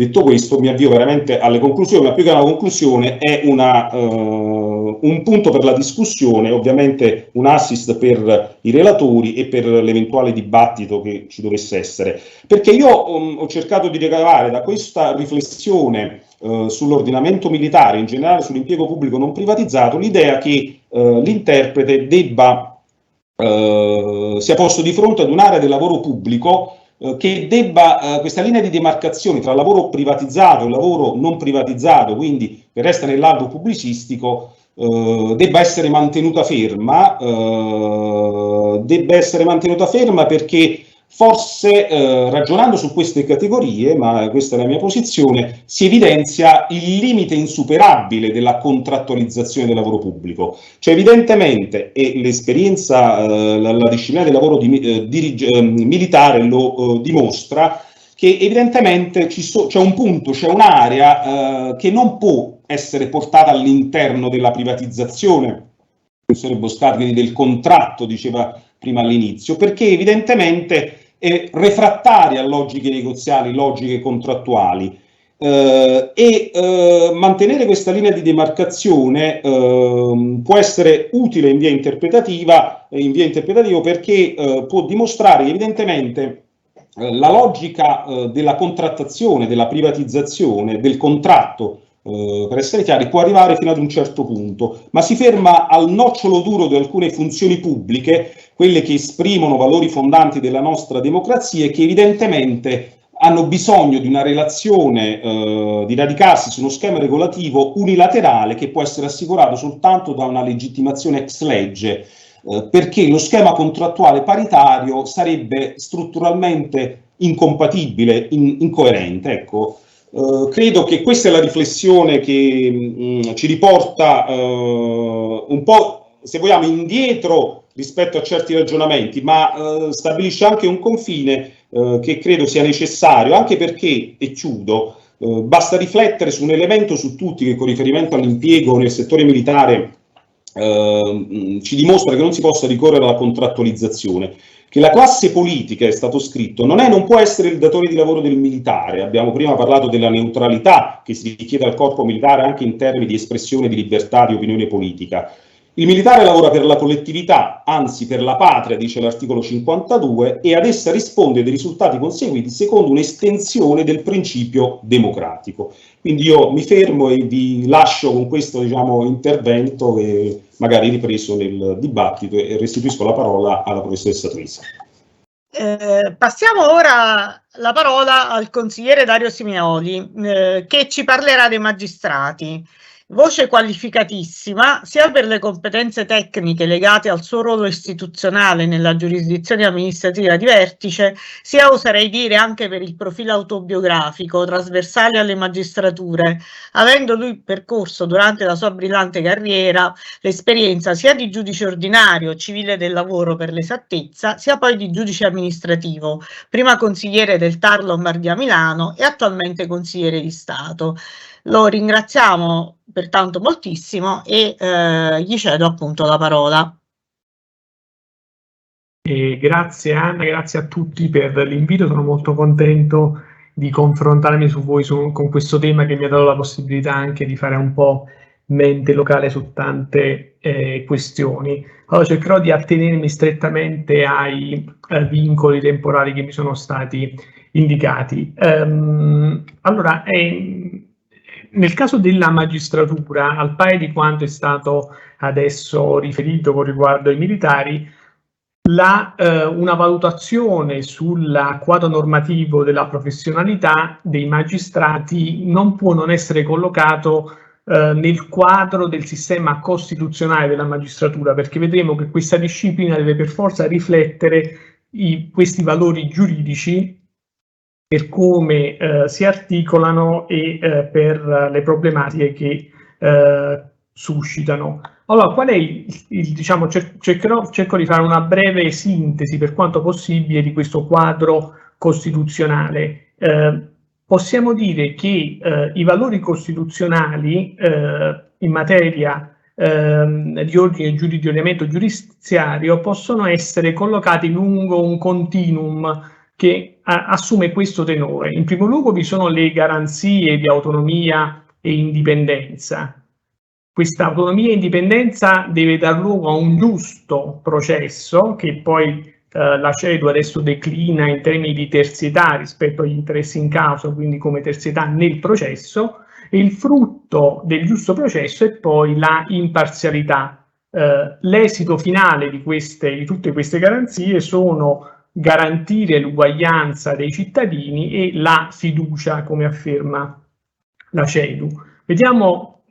Detto questo, mi avvio veramente alle conclusioni, ma più che una conclusione è un punto per la discussione, ovviamente un assist per i relatori e per l'eventuale dibattito che ci dovesse essere. Perché io ho cercato di ricavare da questa riflessione sull'ordinamento militare, in generale sull'impiego pubblico non privatizzato, l'idea che l'interprete sia posto di fronte ad un'area del lavoro pubblico che debba, questa linea di demarcazione tra lavoro privatizzato e lavoro non privatizzato, quindi che resta nell'alveo pubblicistico, debba essere mantenuta ferma, perché forse ragionando su queste categorie, ma questa è la mia posizione, si evidenzia il limite insuperabile della contrattualizzazione del lavoro pubblico. Cioè evidentemente, e l'esperienza, la disciplina del lavoro militare lo dimostra, che evidentemente c'è un punto, c'è un'area che non può essere portata all'interno della privatizzazione, il professore Boscati, del contratto, diceva prima all'inizio, perché evidentemente è refrattaria a logiche negoziali, logiche contrattuali, mantenere questa linea di demarcazione può essere utile in via interpretativa perché può dimostrare che evidentemente la logica della contrattazione, della privatizzazione, del contratto, per essere chiari, può arrivare fino ad un certo punto, ma si ferma al nocciolo duro di alcune funzioni pubbliche, quelle che esprimono valori fondanti della nostra democrazia e che evidentemente hanno bisogno di una relazione, di radicarsi su uno schema regolativo unilaterale che può essere assicurato soltanto da una legittimazione ex legge, perché lo schema contrattuale paritario sarebbe strutturalmente incompatibile, incoerente. Ecco. Credo che questa è la riflessione che ci riporta un po', se vogliamo, indietro rispetto a certi ragionamenti, ma stabilisce anche un confine che credo sia necessario, anche perché, e chiudo, basta riflettere su un elemento su tutti che con riferimento all'impiego nel settore militare ci dimostra che non si possa ricorrere alla contrattualizzazione, che la classe politica, è stato scritto, non può essere il datore di lavoro del militare. Abbiamo prima parlato della neutralità che si richiede al corpo militare anche in termini di espressione di libertà di opinione politica. Il militare lavora per la collettività, anzi per la patria, dice l'articolo 52, e ad essa risponde dei risultati conseguiti secondo un'estensione del principio democratico. Quindi io mi fermo e vi lascio con questo, diciamo, intervento e magari ripreso nel dibattito, e restituisco la parola alla professoressa Truisa. Passiamo ora la parola al consigliere Dario Simeoli, che ci parlerà dei magistrati. Voce qualificatissima sia per le competenze tecniche legate al suo ruolo istituzionale nella giurisdizione amministrativa di vertice, sia oserei dire anche per il profilo autobiografico trasversale alle magistrature, avendo lui percorso durante la sua brillante carriera l'esperienza sia di giudice ordinario, civile del lavoro per l'esattezza, sia poi di giudice amministrativo, prima consigliere del TAR Lombardia Milano e attualmente consigliere di Stato. Lo ringraziamo pertanto moltissimo e gli cedo appunto la parola. Grazie Anna, grazie a tutti per l'invito, sono molto contento di confrontarmi su voi con questo tema che mi ha dato la possibilità anche di fare un po' mente locale su tante questioni. Allora cercherò di attenermi strettamente ai vincoli temporali che mi sono stati indicati. Allora, nel caso della magistratura, al pari di quanto è stato adesso riferito con riguardo ai militari, una valutazione sul quadro normativo della professionalità dei magistrati non può non essere collocato nel quadro del sistema costituzionale della magistratura, perché vedremo che questa disciplina deve per forza riflettere questi valori giuridici per come si articolano e per le problematiche che suscitano. Allora, qual è diciamo, cerco di fare una breve sintesi per quanto possibile di questo quadro costituzionale. Possiamo dire che i valori costituzionali in materia di ordine di ordinamento giudiziario possono essere collocati lungo un continuum che assume questo tenore. In primo luogo vi sono le garanzie di autonomia e indipendenza. Questa autonomia e indipendenza deve dar luogo a un giusto processo che poi la CEDU adesso declina in termini di terzietà rispetto agli interessi in causa, quindi come terzietà nel processo, e il frutto del giusto processo è poi la imparzialità. L'esito finale di tutte queste garanzie sono garantire l'uguaglianza dei cittadini e la fiducia, come afferma la CEDU. Vediamo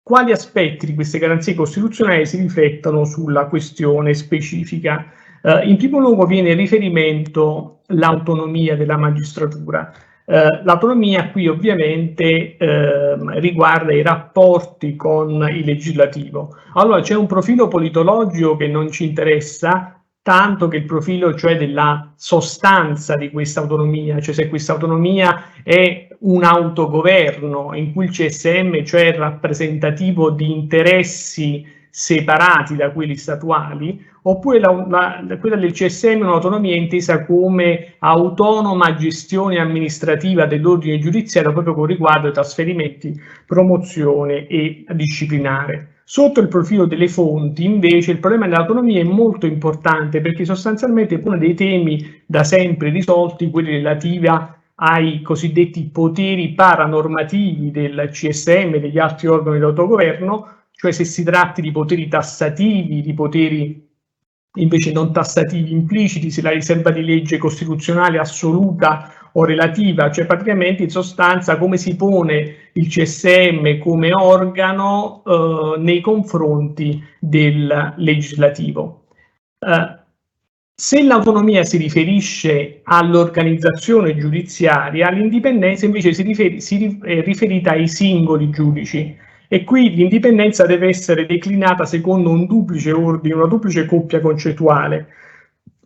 quali aspetti di queste garanzie costituzionali si riflettono sulla questione specifica. In primo luogo viene riferimento all'autonomia della magistratura. L'autonomia qui ovviamente riguarda i rapporti con il legislativo. Allora c'è un profilo politologico che non ci interessa, tanto che il profilo cioè della sostanza di questa autonomia, cioè se questa autonomia è un autogoverno in cui il CSM cioè è rappresentativo di interessi separati da quelli statuali, oppure quella del CSM è un'autonomia intesa come autonoma gestione amministrativa dell'ordine giudiziario proprio con riguardo ai trasferimenti, promozione e disciplinare. Sotto il profilo delle fonti, invece, il problema dell'autonomia è molto importante perché sostanzialmente pone dei temi da sempre risolti, quelli relativi ai cosiddetti poteri paranormativi del CSM e degli altri organi di autogoverno, cioè se si tratti di poteri tassativi, di poteri invece non tassativi impliciti, se la riserva di legge costituzionale assoluta o relativa, cioè praticamente in sostanza come si pone il CSM come organo nei confronti del legislativo. Se l'autonomia si riferisce all'organizzazione giudiziaria, l'indipendenza invece si è riferita ai singoli giudici. E qui l'indipendenza deve essere declinata secondo un duplice ordine, una duplice coppia concettuale.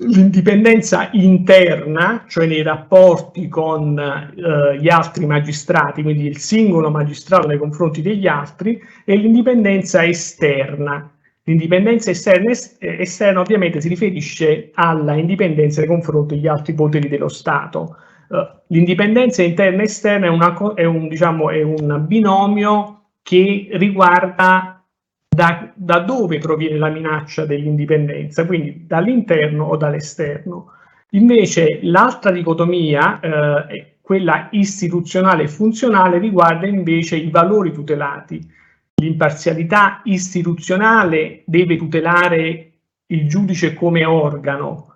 L'indipendenza interna, cioè nei rapporti con gli altri magistrati, quindi il singolo magistrato nei confronti degli altri, e l'indipendenza esterna. L'indipendenza esterna ovviamente si riferisce alla indipendenza nei confronti degli altri poteri dello Stato. L'indipendenza interna e esterna è un binomio che riguarda da dove proviene la minaccia dell'indipendenza, quindi dall'interno o dall'esterno. Invece l'altra dicotomia, quella istituzionale e funzionale, riguarda invece i valori tutelati. L'imparzialità istituzionale deve tutelare il giudice come organo.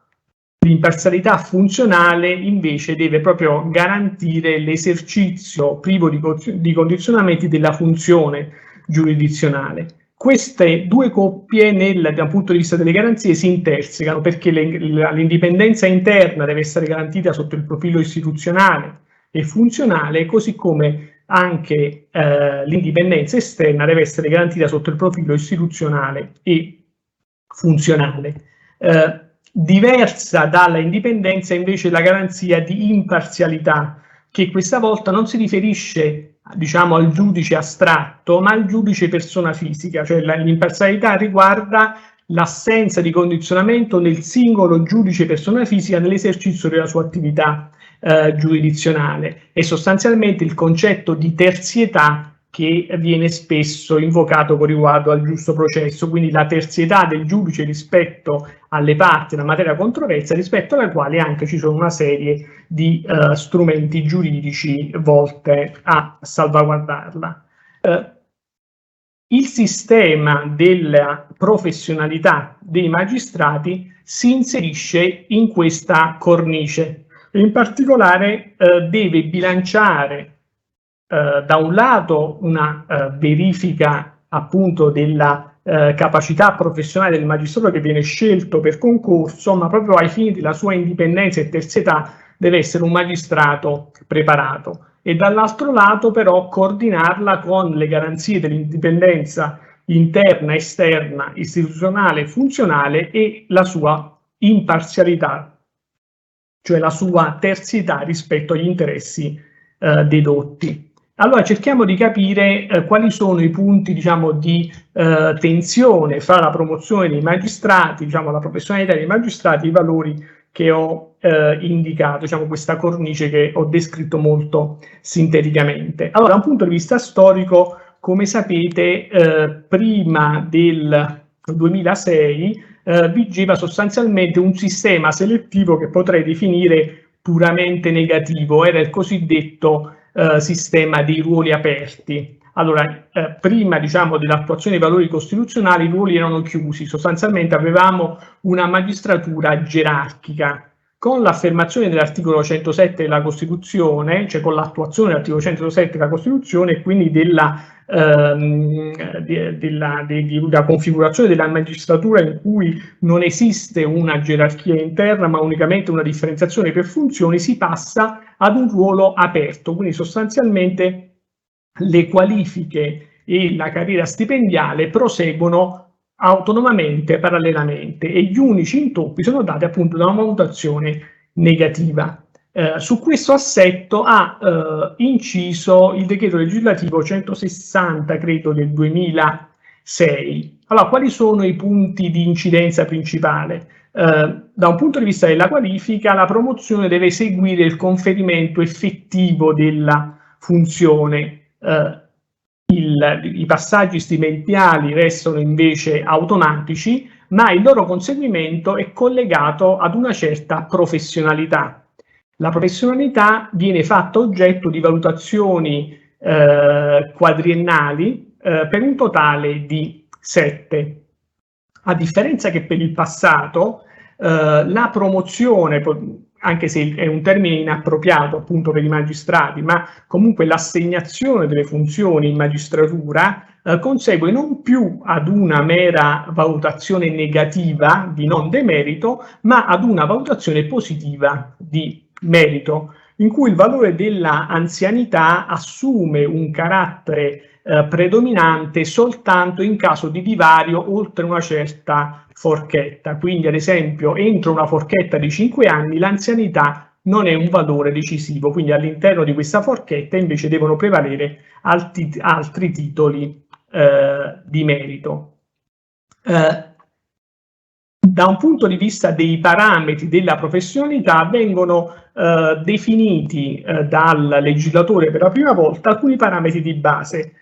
L'imparzialità funzionale invece deve proprio garantire l'esercizio privo di condizionamenti della funzione giurisdizionale. Queste due coppie, dal punto di vista delle garanzie, si intersecano, perché l'indipendenza interna deve essere garantita sotto il profilo istituzionale e funzionale, così come anche l'indipendenza esterna deve essere garantita sotto il profilo istituzionale e funzionale. Diversa dalla indipendenza invece la garanzia di imparzialità, che questa volta non si riferisce, diciamo, al giudice astratto, ma al giudice persona fisica, cioè l'imparzialità riguarda l'assenza di condizionamento nel singolo giudice persona fisica nell'esercizio della sua attività giurisdizionale, e sostanzialmente il concetto di terzietà che viene spesso invocato con riguardo al giusto processo, quindi la terzietà del giudice rispetto alle parti della materia controversa, rispetto alla quale anche ci sono una serie di strumenti giuridici volte a salvaguardarla. Il sistema della professionalità dei magistrati si inserisce in questa cornice. In particolare deve bilanciare da un lato una verifica appunto della capacità professionale del magistrato che viene scelto per concorso, ma proprio ai fini della sua indipendenza e terzietà deve essere un magistrato preparato, e dall'altro lato però coordinarla con le garanzie dell'indipendenza interna, esterna, istituzionale e funzionale, e la sua imparzialità, cioè la sua terzietà rispetto agli interessi dedotti. Allora cerchiamo di capire quali sono i punti, diciamo, di tensione fra la promozione dei magistrati, diciamo, la professionalità dei magistrati, i valori che ho indicato, diciamo, questa cornice che ho descritto molto sinteticamente. Allora, da un punto di vista storico, come sapete, prima del 2006 vigeva sostanzialmente un sistema selettivo che potrei definire puramente negativo, era il cosiddetto sistema dei ruoli aperti. Allora, prima, diciamo, dell'attuazione dei valori costituzionali, i ruoli erano chiusi, sostanzialmente avevamo una magistratura gerarchica. Con l'affermazione dell'articolo 107 della Costituzione, cioè con l'attuazione dell'articolo 107 della Costituzione, e quindi della configurazione della magistratura in cui non esiste una gerarchia interna ma unicamente una differenziazione per funzioni, si passa ad un ruolo aperto, quindi sostanzialmente le qualifiche e la carriera stipendiale proseguono autonomamente, parallelamente, e gli unici intoppi sono dati appunto da una valutazione negativa. Su questo assetto ha inciso il decreto legislativo 160, credo, del 2006. Allora, quali sono i punti di incidenza principale? Da un punto di vista della qualifica, la promozione deve seguire il conferimento effettivo della funzione. I passaggi stipendiali restano invece automatici, ma il loro conseguimento è collegato ad una certa professionalità. La professionalità viene fatta oggetto di valutazioni quadriennali per un totale di 7. A differenza che per il passato, la promozione, anche se è un termine inappropriato appunto per i magistrati, ma comunque l'assegnazione delle funzioni in magistratura consegue non più ad una mera valutazione negativa di non demerito, ma ad una valutazione positiva di merito, in cui il valore della anzianità assume un carattere predominante soltanto in caso di divario oltre una certa forchetta. Quindi, ad esempio, entro una forchetta di 5 anni l'anzianità non è un valore decisivo, quindi all'interno di questa forchetta invece devono prevalere altri titoli di merito. Da un punto di vista dei parametri della professionalità vengono definiti dal legislatore per la prima volta alcuni parametri di base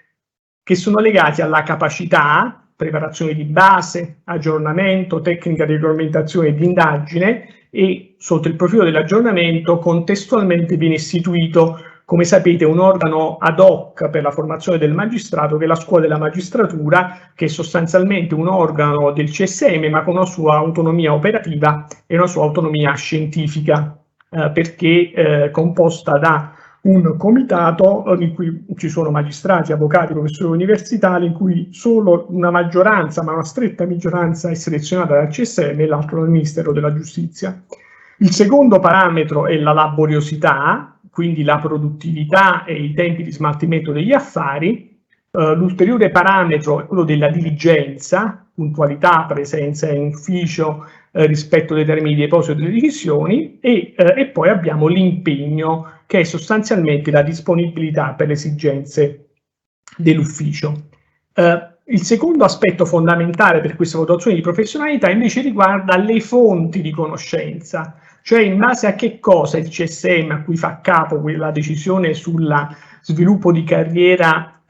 che sono legati alla capacità, preparazione di base, aggiornamento, tecnica di regolamentazione e di indagine, e sotto il profilo dell'aggiornamento contestualmente viene istituito, come sapete, un organo ad hoc per la formazione del magistrato, che è la scuola della magistratura, che è sostanzialmente un organo del CSM ma con una sua autonomia operativa e una sua autonomia scientifica, perché composta da un comitato in cui ci sono magistrati, avvocati, professori universitari, in cui solo una maggioranza, ma una stretta maggioranza, è selezionata dal CSM e l'altro dal Ministero della Giustizia. Il secondo parametro è la laboriosità, quindi la produttività e i tempi di smaltimento degli affari. L'ulteriore parametro è quello della diligenza, puntualità, presenza in ufficio, rispetto dei termini di deposito delle decisioni, e poi abbiamo l'impegno, che è sostanzialmente la disponibilità per le esigenze dell'ufficio. Il secondo aspetto fondamentale per questa valutazione di professionalità invece riguarda le fonti di conoscenza, cioè in base a che cosa il CSM, a cui fa capo la decisione sul sviluppo di carriera,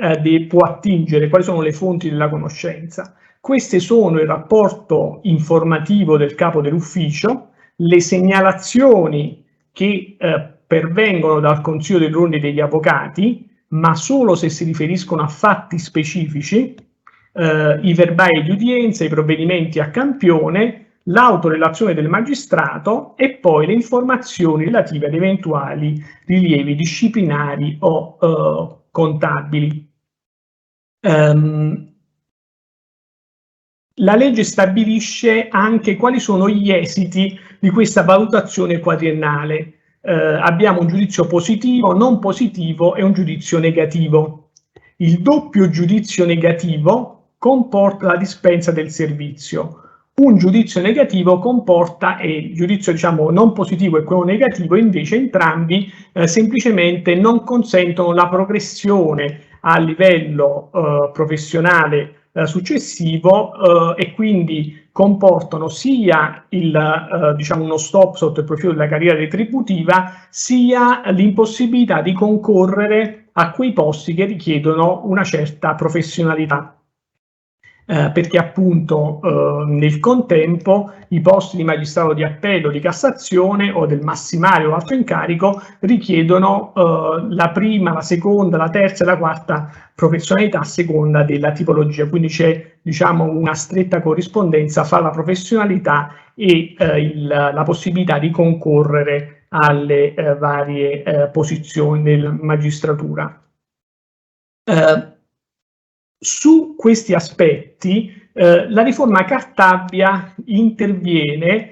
può attingere, quali sono le fonti della conoscenza. Queste sono il rapporto informativo del capo dell'ufficio, le segnalazioni che pervengono dal Consiglio dell'Ordine degli Avvocati, ma solo se si riferiscono a fatti specifici, i verbali di udienza, i provvedimenti a campione, l'autorelazione del magistrato e poi le informazioni relative ad eventuali rilievi disciplinari o contabili. La legge stabilisce anche quali sono gli esiti di questa valutazione quadriennale. Abbiamo un giudizio positivo, non positivo e un giudizio negativo. Il doppio giudizio negativo comporta la dispensa del servizio. Un giudizio negativo comporta, e il giudizio non positivo e quello negativo invece entrambi semplicemente non consentono la progressione a livello professionale successivo e quindi comportano sia uno stop sotto il profilo della carriera retributiva, sia l'impossibilità di concorrere a quei posti che richiedono una certa professionalità. Perché appunto nel contempo i posti di magistrato di appello, di Cassazione o del massimale o altro incarico richiedono la prima, la seconda, la terza e la quarta professionalità a seconda della tipologia, quindi c'è una stretta corrispondenza fra la professionalità e la possibilità di concorrere alle varie posizioni della magistratura. Su questi aspetti la riforma Cartabia interviene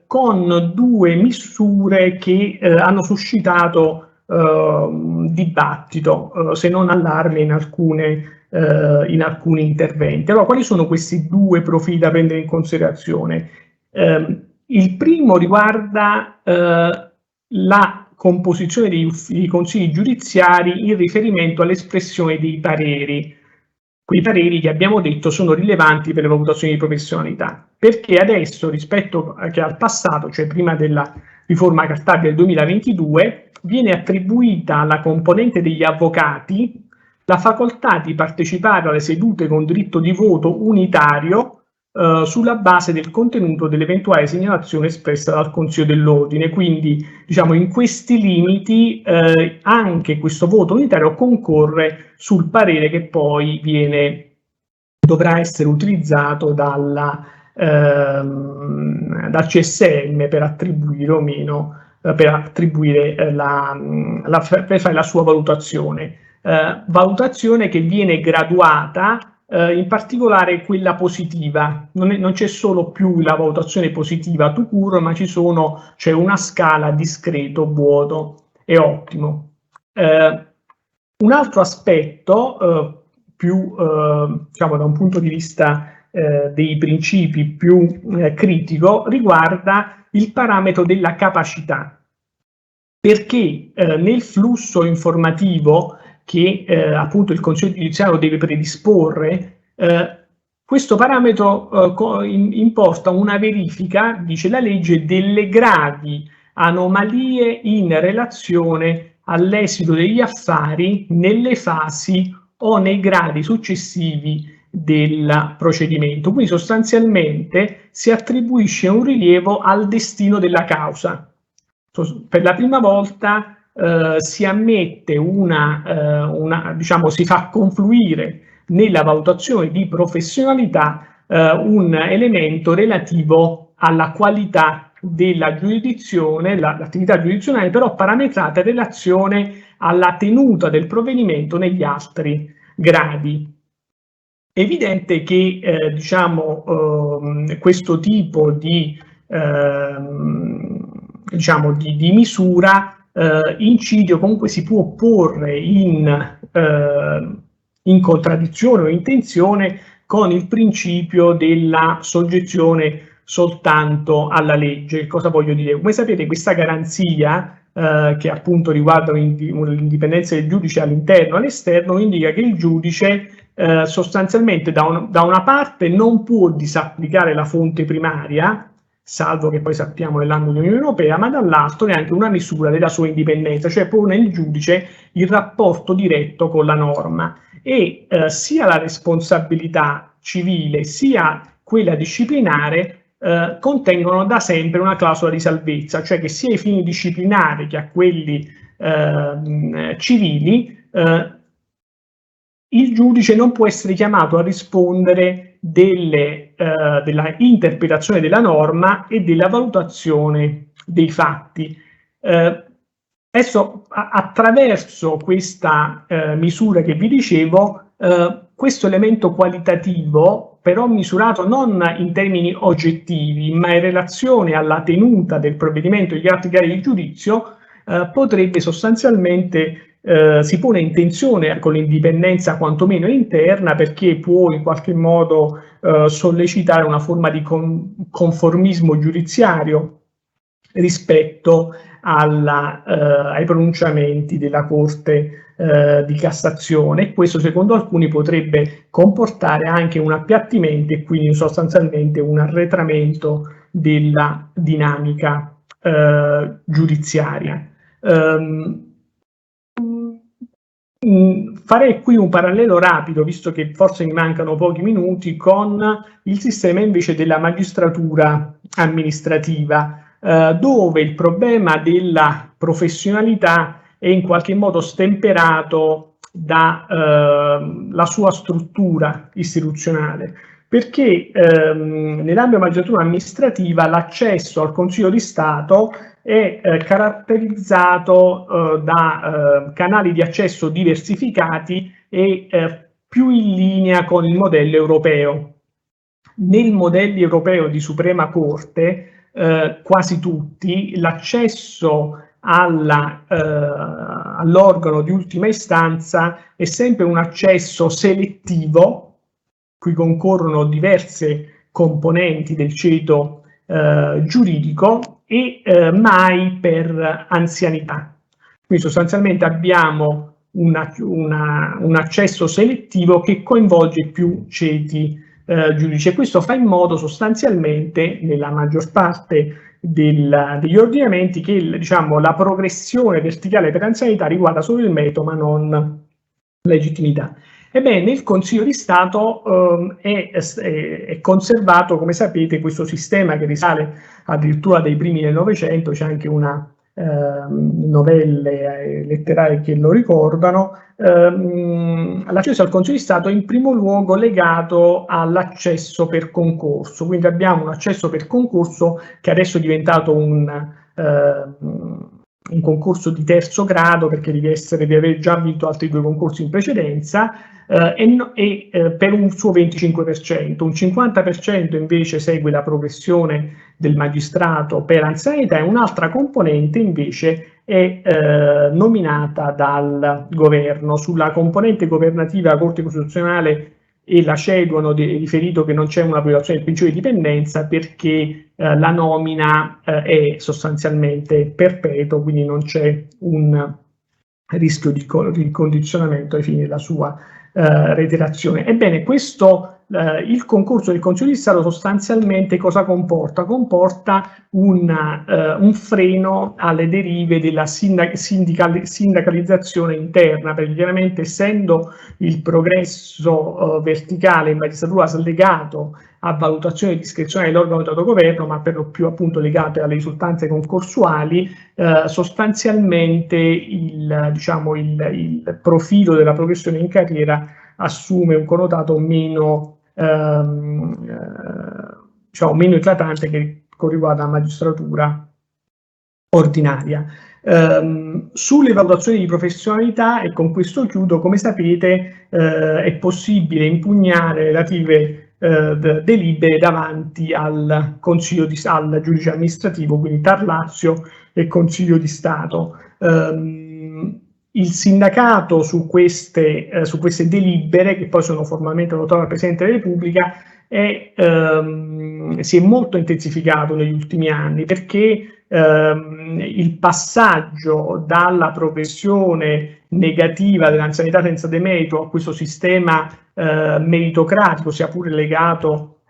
con due misure che hanno suscitato dibattito, se non allarme in alcuni interventi. Allora, quali sono questi due profili da prendere in considerazione? Il primo riguarda la composizione dei consigli giudiziari in riferimento all'espressione dei pareri. Quei pareri che abbiamo detto sono rilevanti per le valutazioni di professionalità, perché adesso rispetto al passato, cioè prima della riforma Cartabia del 2022, viene attribuita alla componente degli avvocati la facoltà di partecipare alle sedute con diritto di voto unitario sulla base del contenuto dell'eventuale segnalazione espressa dal Consiglio dell'Ordine. Quindi, in questi limiti anche questo voto unitario concorre sul parere che poi dovrà essere utilizzato dal CSM per attribuire o meno, per fare la sua valutazione. Valutazione che viene graduata, in particolare quella positiva. Non c'è solo più la valutazione positiva tout court, ma c'è una scala discreto, buono e ottimo. Un altro aspetto più da un punto di vista dei principi più critico riguarda il parametro della capacità, perché nel flusso informativo che appunto il Consiglio giudiziario deve predisporre, questo parametro importa una verifica, dice la legge, delle gravi anomalie in relazione all'esito degli affari nelle fasi o nei gradi successivi del procedimento. Quindi sostanzialmente si attribuisce un rilievo al destino della causa. Per la prima volta si ammette si fa confluire nella valutazione di professionalità un elemento relativo alla qualità della giurisdizione, l'attività giurisdizionale, però parametrata in relazione alla tenuta del provvedimento negli altri gradi. È evidente che questo tipo di misura incide o comunque si può porre in contraddizione o in tensione con il principio della soggezione soltanto alla legge. Cosa voglio dire? Come sapete, questa garanzia che appunto riguarda l'indipendenza del giudice all'interno e all'esterno indica che il giudice sostanzialmente da una parte non può disapplicare la fonte primaria, salvo che poi sappiamo nell'ambito dell'Unione Europea, ma dall'altro è anche una misura della sua indipendenza, cioè pone il giudice il rapporto diretto con la norma, e sia la responsabilità civile sia quella disciplinare contengono da sempre una clausola di salvezza, cioè che sia ai fini disciplinari che a quelli civili il giudice non può essere chiamato a rispondere della interpretazione della norma e della valutazione dei fatti. Adesso, attraverso questa misura che vi dicevo, questo elemento qualitativo, però misurato non in termini oggettivi, ma in relazione alla tenuta del provvedimento e degli altri gradi di giudizio, potrebbe sostanzialmente si pone in tensione con l'indipendenza quantomeno interna, perché può in qualche modo sollecitare una forma di conformismo giudiziario rispetto ai pronunciamenti della Corte di Cassazione, e questo secondo alcuni potrebbe comportare anche un appiattimento e quindi sostanzialmente un arretramento della dinamica giudiziaria. Farei qui un parallelo rapido, visto che forse mi mancano pochi minuti, con il sistema invece della magistratura amministrativa, dove il problema della professionalità è in qualche modo stemperato dalla sua struttura istituzionale, perché nell'ambito della magistratura amministrativa l'accesso al Consiglio di Stato è caratterizzato da canali di accesso diversificati e più in linea con il modello europeo. Nel modello europeo di Suprema Corte, quasi tutti, l'accesso all'organo di ultima istanza è sempre un accesso selettivo, cui concorrono diverse componenti del ceto giuridico, e mai per anzianità. Quindi sostanzialmente abbiamo un accesso selettivo che coinvolge più ceti giudici, e questo fa in modo sostanzialmente, nella maggior parte degli ordinamenti, che la progressione verticale per anzianità riguarda solo il metodo ma non la legittimità. Ebbene, nel Consiglio di Stato è conservato, come sapete, questo sistema che risale addirittura dai primi del Novecento. C'è anche una novelle letterarie che lo ricordano. L'accesso al Consiglio di Stato è in primo luogo legato all'accesso per concorso, quindi abbiamo un accesso per concorso che adesso è diventato un concorso di terzo grado, perché devi aver già vinto altri 2 concorsi in precedenza, per un suo 25%, un 50% invece segue la progressione del magistrato per anzianità, e un'altra componente invece è nominata dal governo. Sulla componente governativa la Corte Costituzionale e la CEDU hanno riferito che non c'è una violazione del principio di dipendenza, perché la nomina è sostanzialmente perpetua, quindi non c'è un rischio di condizionamento ai fini della sua reiterazione. Ebbene, il concorso del Consiglio di Stato sostanzialmente cosa comporta? Comporta un freno alle derive della sindacalizzazione interna, perché chiaramente, essendo il progresso verticale in magistratura legato a valutazioni discrezionali dell'organo dato governo, ma per lo più appunto legate alle risultanze concorsuali, sostanzialmente il profilo della progressione in carriera assume un connotato meno diciamo, meno eclatante che con riguardo alla magistratura ordinaria. Sulle valutazioni di professionalità, e con questo chiudo, come sapete è possibile impugnare relative delibere davanti al Consiglio al giudice amministrativo, quindi TAR Lazio e Consiglio di Stato. Il sindacato su queste delibere, che poi sono formalmente votate dal Presidente della Repubblica, si è molto intensificato negli ultimi anni, perché il passaggio dalla progressione negativa dell'anzianità senza demerito a questo sistema meritocratico, sia pure legato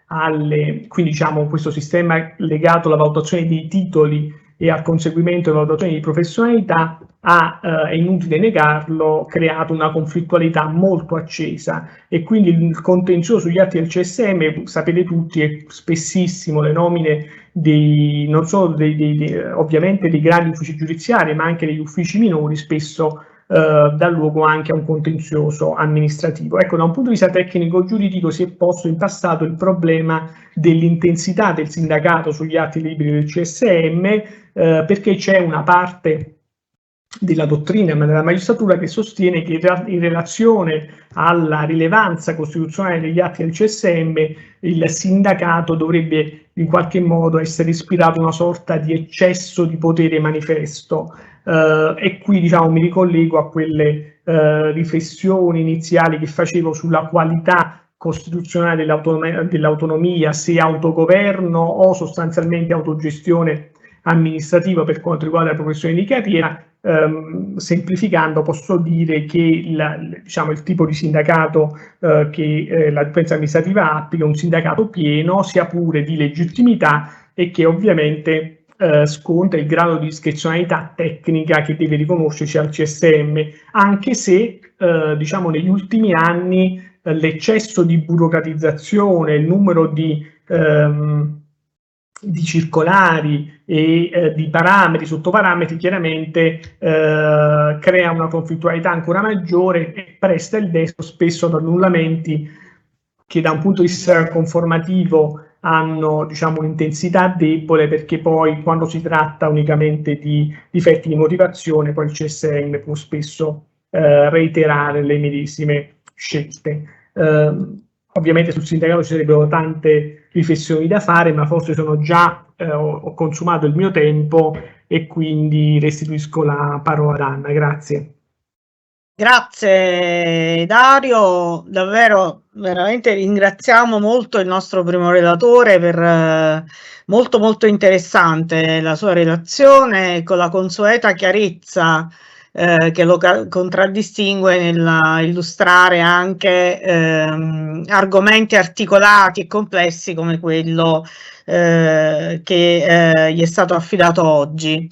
quindi diciamo questo sistema legato alla valutazione dei titoli e al conseguimento della valutazione di professionalità, è inutile negarlo, creato una conflittualità molto accesa, e quindi il contenzioso sugli atti del CSM, sapete tutti, è spessissimo le nomine non solo ovviamente dei grandi uffici giudiziari, ma anche degli uffici minori, spesso dà luogo anche a un contenzioso amministrativo. Ecco, da un punto di vista tecnico-giuridico si è posto in passato il problema dell'intensità del sindacato sugli atti liberi del CSM, perché c'è una parte della dottrina ma della magistratura che sostiene che in relazione alla rilevanza costituzionale degli atti del CSM il sindacato dovrebbe in qualche modo essere ispirato a una sorta di eccesso di potere manifesto, e qui diciamo mi ricollego a quelle riflessioni iniziali che facevo sulla qualità costituzionale dell'autonomia, se autogoverno o sostanzialmente autogestione amministrativa per quanto riguarda la professione di carriera. Semplificando posso dire che il tipo di sindacato che la dipendenza amministrativa applica è un sindacato pieno, sia pure di legittimità, e che ovviamente sconta il grado di discrezionalità tecnica che deve riconoscersi al CSM, anche se diciamo negli ultimi anni l'eccesso di burocratizzazione, il numero di circolari e di parametri, sottoparametri, chiaramente crea una conflittualità ancora maggiore e presta il destro spesso ad annullamenti che da un punto di vista conformativo hanno diciamo un'intensità debole, perché poi quando si tratta unicamente di difetti di motivazione poi il CSM può spesso reiterare le medesime scelte. Ovviamente sul sindacato ci sarebbero tante riflessioni da fare, ma forse sono già ho consumato il mio tempo e quindi restituisco la parola ad Anna. Grazie. Grazie Dario, davvero veramente ringraziamo molto il nostro primo relatore per molto interessante la sua relazione, con la consueta chiarezza che lo contraddistingue nell'illustrare anche argomenti articolati e complessi come quello che gli è stato affidato oggi.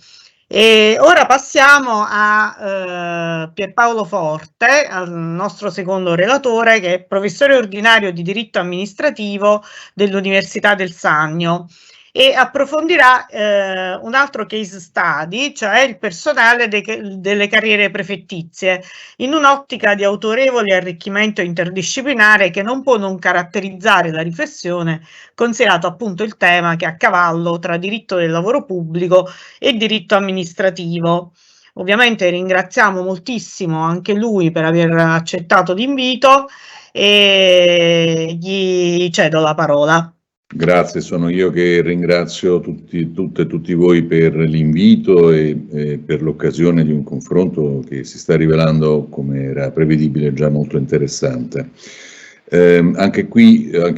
E ora passiamo a Pierpaolo Forte, al nostro secondo relatore, che è professore ordinario di diritto amministrativo dell'Università del Sannio, e approfondirà un altro case study, cioè il personale delle carriere prefettizie, in un'ottica di autorevole arricchimento interdisciplinare che non può non caratterizzare la riflessione, considerato appunto il tema che è a cavallo tra diritto del lavoro pubblico e diritto amministrativo. Ovviamente ringraziamo moltissimo anche lui per aver accettato l'invito e gli cedo la parola. Grazie, sono io che ringrazio tutte e tutti voi per l'invito e per l'occasione di un confronto che si sta rivelando, come era prevedibile, già molto interessante. Anche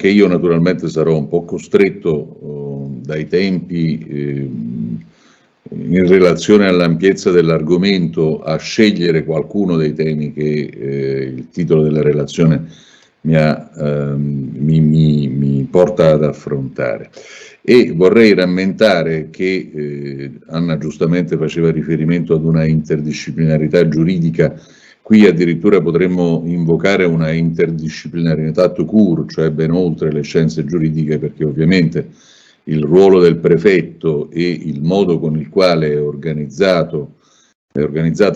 io naturalmente sarò un po' costretto dai tempi in relazione all'ampiezza dell'argomento a scegliere qualcuno dei temi che il titolo della relazione mi porta ad affrontare, e vorrei rammentare che Anna giustamente faceva riferimento ad una interdisciplinarità giuridica. Qui addirittura potremmo invocare una interdisciplinarità tout court, cioè ben oltre le scienze giuridiche, perché ovviamente il ruolo del prefetto e il modo con il quale è organizzata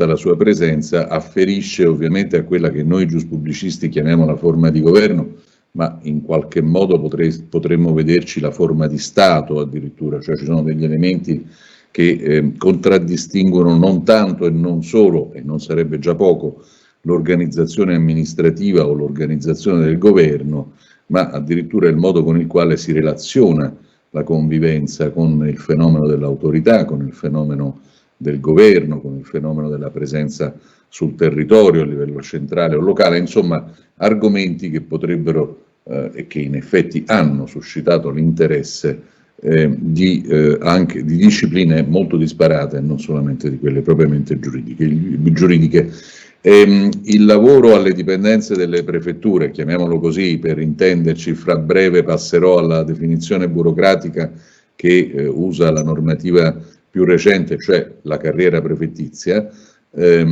la sua presenza afferisce ovviamente a quella che noi giuspubblicisti chiamiamo la forma di governo, ma in qualche modo potremmo vederci la forma di Stato addirittura, cioè ci sono degli elementi che contraddistinguono non tanto e non solo, e non sarebbe già poco, l'organizzazione amministrativa o l'organizzazione del governo, ma addirittura il modo con il quale si relaziona la convivenza con il fenomeno dell'autorità, con il fenomeno del governo, con il fenomeno della presenza sul territorio a livello centrale o locale, insomma argomenti che potrebbero e che in effetti hanno suscitato l'interesse anche di discipline molto disparate, non solamente di quelle propriamente giuridiche. Il lavoro alle dipendenze delle prefetture, chiamiamolo così per intenderci, fra breve passerò alla definizione burocratica che usa la normativa più recente, cioè la carriera prefettizia, è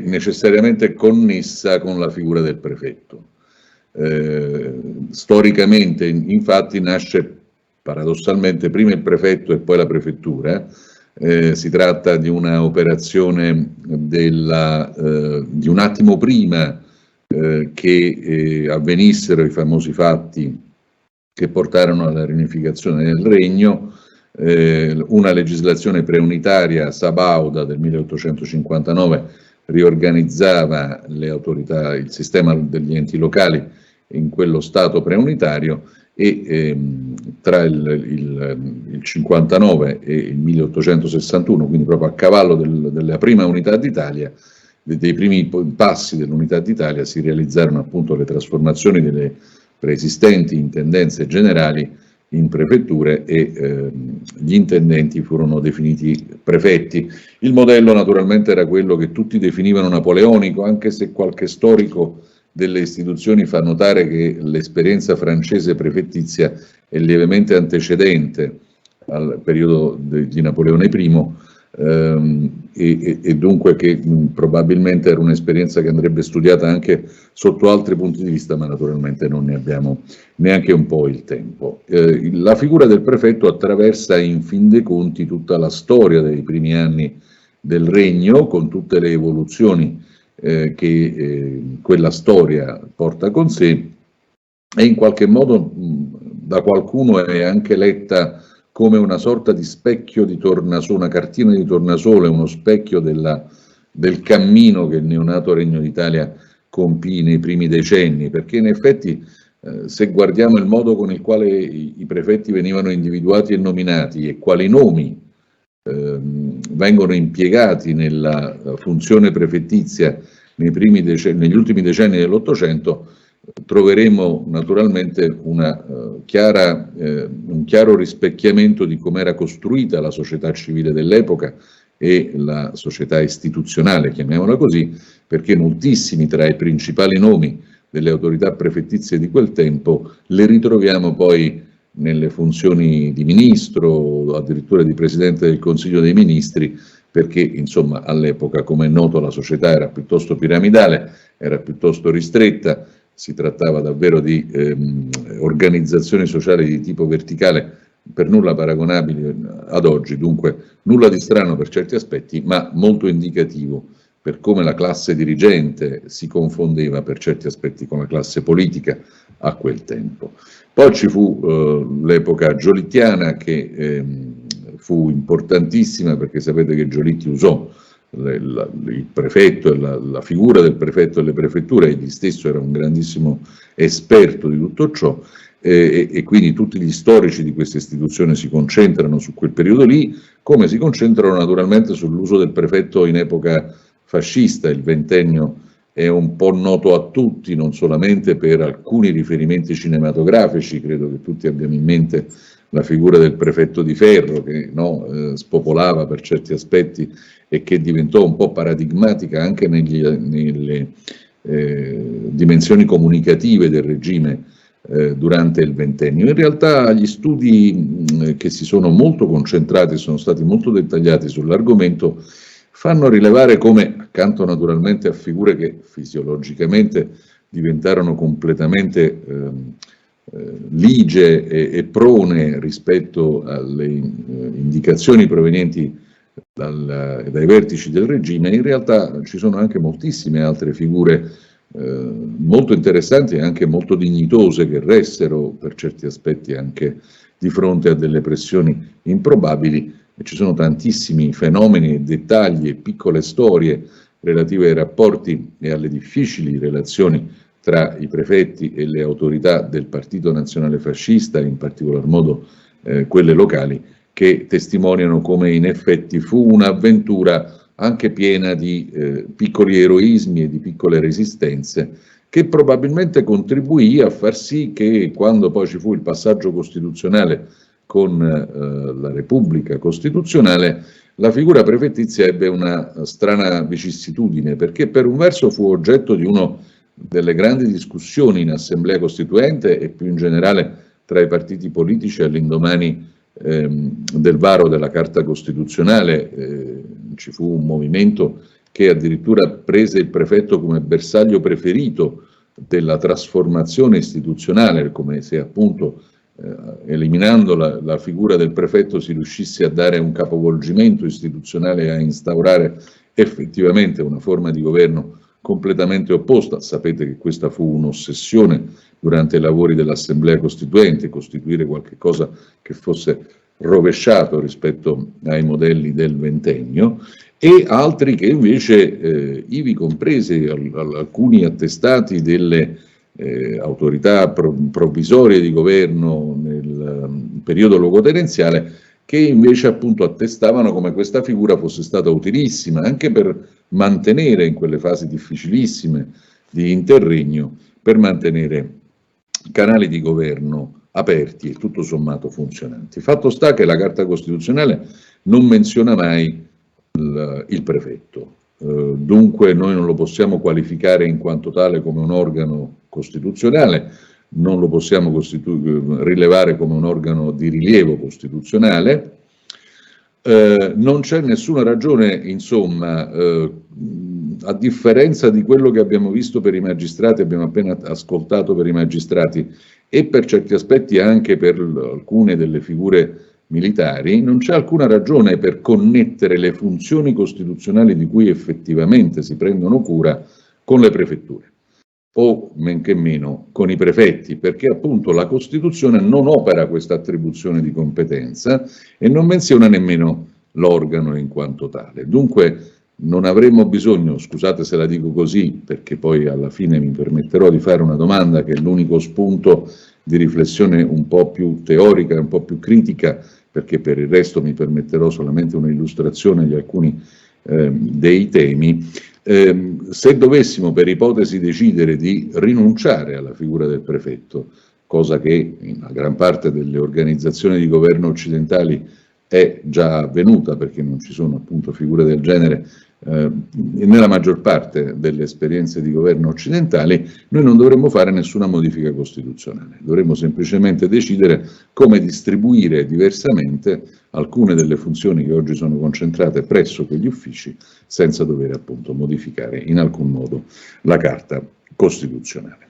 necessariamente connessa con la figura del prefetto. Storicamente, infatti, nasce paradossalmente prima il prefetto e poi la prefettura. Si tratta di una operazione di un attimo prima che avvenissero i famosi fatti che portarono alla riunificazione del regno. Una legislazione preunitaria sabauda del 1859 riorganizzava le autorità, il sistema degli enti locali in quello stato preunitario, e tra il 59 e il 1861, quindi proprio a cavallo della prima unità d'Italia, dei primi passi dell'unità d'Italia, si realizzarono appunto le trasformazioni delle preesistenti intendenze generali in prefetture e gli intendenti furono definiti prefetti. Il modello naturalmente era quello che tutti definivano napoleonico, anche se qualche storico delle istituzioni fa notare che l'esperienza francese prefettizia è lievemente antecedente al periodo di Napoleone I, e dunque che probabilmente era un'esperienza che andrebbe studiata anche sotto altri punti di vista, ma naturalmente non ne abbiamo neanche un po' il tempo. La figura del prefetto attraversa in fin dei conti tutta la storia dei primi anni del regno, con tutte le evoluzioni che quella storia porta con sé, e in qualche modo da qualcuno è anche letta come una sorta di specchio di tornasole, una cartina di tornasole, uno specchio del cammino che il neonato Regno d'Italia compì nei primi decenni, perché in effetti se guardiamo il modo con il quale i prefetti venivano individuati e nominati e quali nomi vengono impiegati nella funzione prefettizia negli ultimi decenni dell'Ottocento, troveremo naturalmente un chiaro rispecchiamento di come era costruita la società civile dell'epoca e la società istituzionale, chiamiamola così, perché moltissimi tra i principali nomi delle autorità prefettizie di quel tempo le ritroviamo poi nelle funzioni di ministro o addirittura di presidente del Consiglio dei Ministri, perché insomma all'epoca, come è noto, la società era piuttosto piramidale, era piuttosto ristretta, si trattava davvero di organizzazioni sociali di tipo verticale, per nulla paragonabili ad oggi, dunque nulla di strano per certi aspetti, ma molto indicativo per come la classe dirigente si confondeva per certi aspetti con la classe politica a quel tempo. Poi ci fu l'epoca giolittiana, che fu importantissima, perché sapete che Giolitti usò il prefetto e la figura del prefetto e le prefetture, egli stesso era un grandissimo esperto di tutto ciò, e quindi tutti gli storici di questa istituzione si concentrano su quel periodo lì, come si concentrano naturalmente sull'uso del prefetto in epoca fascista. Il ventennio è un po' noto a tutti, non solamente per alcuni riferimenti cinematografici, credo che tutti abbiamo in mente la figura del prefetto di ferro, che spopolava per certi aspetti e che diventò un po' paradigmatica anche nelle dimensioni comunicative del regime durante il ventennio. In realtà gli studi che si sono molto concentrati, sono stati molto dettagliati sull'argomento, fanno rilevare come, accanto naturalmente a figure che fisiologicamente diventarono completamente ligie e prone rispetto alle indicazioni provenienti dai vertici del regime, in realtà ci sono anche moltissime altre figure molto interessanti e anche molto dignitose, che restero per certi aspetti anche di fronte a delle pressioni improbabili, e ci sono tantissimi fenomeni, dettagli e piccole storie relative ai rapporti e alle difficili relazioni tra i prefetti e le autorità del Partito Nazionale Fascista, in particolar modo quelle locali, che testimoniano come in effetti fu un'avventura anche piena di piccoli eroismi e di piccole resistenze, che probabilmente contribuì a far sì che, quando poi ci fu il passaggio costituzionale con la Repubblica Costituzionale, la figura prefettizia ebbe una strana vicissitudine, perché per un verso fu oggetto di una delle grandi discussioni in Assemblea Costituente e più in generale tra i partiti politici all'indomani del varo della Carta Costituzionale. Ci fu un movimento che addirittura prese il prefetto come bersaglio preferito della trasformazione istituzionale, come se appunto eliminando la figura del prefetto si riuscisse a dare un capovolgimento istituzionale e a instaurare effettivamente una forma di governo completamente opposta. Sapete che questa fu un'ossessione durante i lavori dell'Assemblea Costituente, costituire qualche cosa che fosse rovesciato rispetto ai modelli del ventennio, e altri che invece, ivi compresi alcuni attestati delle autorità provvisorie di governo nel periodo logotenenziale, che invece appunto attestavano come questa figura fosse stata utilissima anche per mantenere in quelle fasi difficilissime di interregno, per mantenere canali di governo aperti e tutto sommato funzionanti. Fatto sta che la Carta Costituzionale non menziona mai il prefetto, dunque noi non lo possiamo qualificare in quanto tale come un organo costituzionale, non lo possiamo rilevare come un organo di rilievo costituzionale. Non c'è nessuna ragione, insomma, a differenza di quello che abbiamo visto per i magistrati, abbiamo appena ascoltato per i magistrati, e per certi aspetti anche per alcune delle figure militari, non c'è alcuna ragione per connettere le funzioni costituzionali di cui effettivamente si prendono cura con le prefetture, o men che meno con i prefetti, perché appunto la Costituzione non opera questa attribuzione di competenza e non menziona nemmeno l'organo in quanto tale. Dunque non avremmo bisogno, scusate se la dico così, perché poi alla fine mi permetterò di fare una domanda che è l'unico spunto di riflessione un po' più teorica e un po' più critica, perché per il resto mi permetterò solamente un'illustrazione di alcuni dei temi. Se dovessimo per ipotesi decidere di rinunciare alla figura del prefetto, cosa che in una gran parte delle organizzazioni di governo occidentali è già avvenuta, perché non ci sono appunto figure del genere nella maggior parte delle esperienze di governo occidentali, noi non dovremmo fare nessuna modifica costituzionale, dovremmo semplicemente decidere come distribuire diversamente alcune delle funzioni che oggi sono concentrate presso quegli uffici, senza dover appunto modificare in alcun modo la Carta Costituzionale.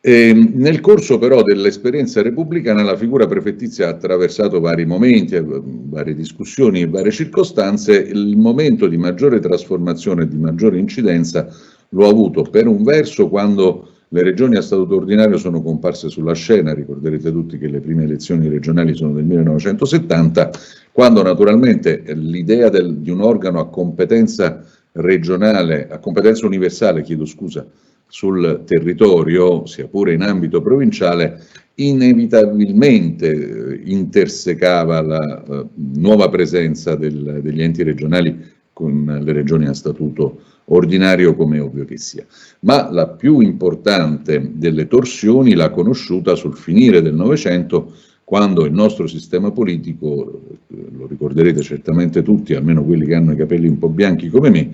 Nel corso però dell'esperienza repubblicana la figura prefettizia ha attraversato vari momenti, varie discussioni e varie circostanze. Il momento di maggiore trasformazione e di maggiore incidenza lo ha avuto per un verso quando le regioni a statuto ordinario sono comparse sulla scena. Ricorderete tutti che le prime elezioni regionali sono del 1970, quando naturalmente l'idea di un organo a competenza regionale, a competenza universale, chiedo scusa, sul territorio, sia pure in ambito provinciale, inevitabilmente intersecava la nuova presenza degli enti regionali con le regioni a statuto ordinario, come è ovvio che sia. Ma la più importante delle torsioni l'ha conosciuta sul finire del Novecento, quando il nostro sistema politico, lo ricorderete certamente tutti, almeno quelli che hanno i capelli un po' bianchi come me,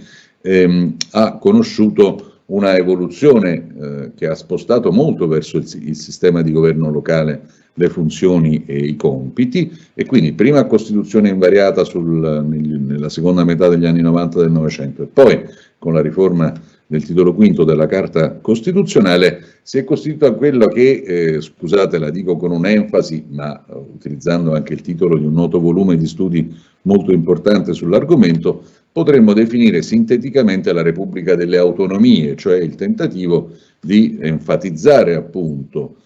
ha conosciuto una evoluzione che ha spostato molto verso il sistema di governo locale le funzioni e i compiti, e quindi prima a Costituzione invariata nella seconda metà degli anni 90 del Novecento, e poi con la riforma del titolo quinto della Carta Costituzionale si è costituito quello che, scusate la dico con un'enfasi, ma utilizzando anche il titolo di un noto volume di studi molto importante sull'argomento, potremmo definire sinteticamente la Repubblica delle Autonomie, cioè il tentativo di enfatizzare appunto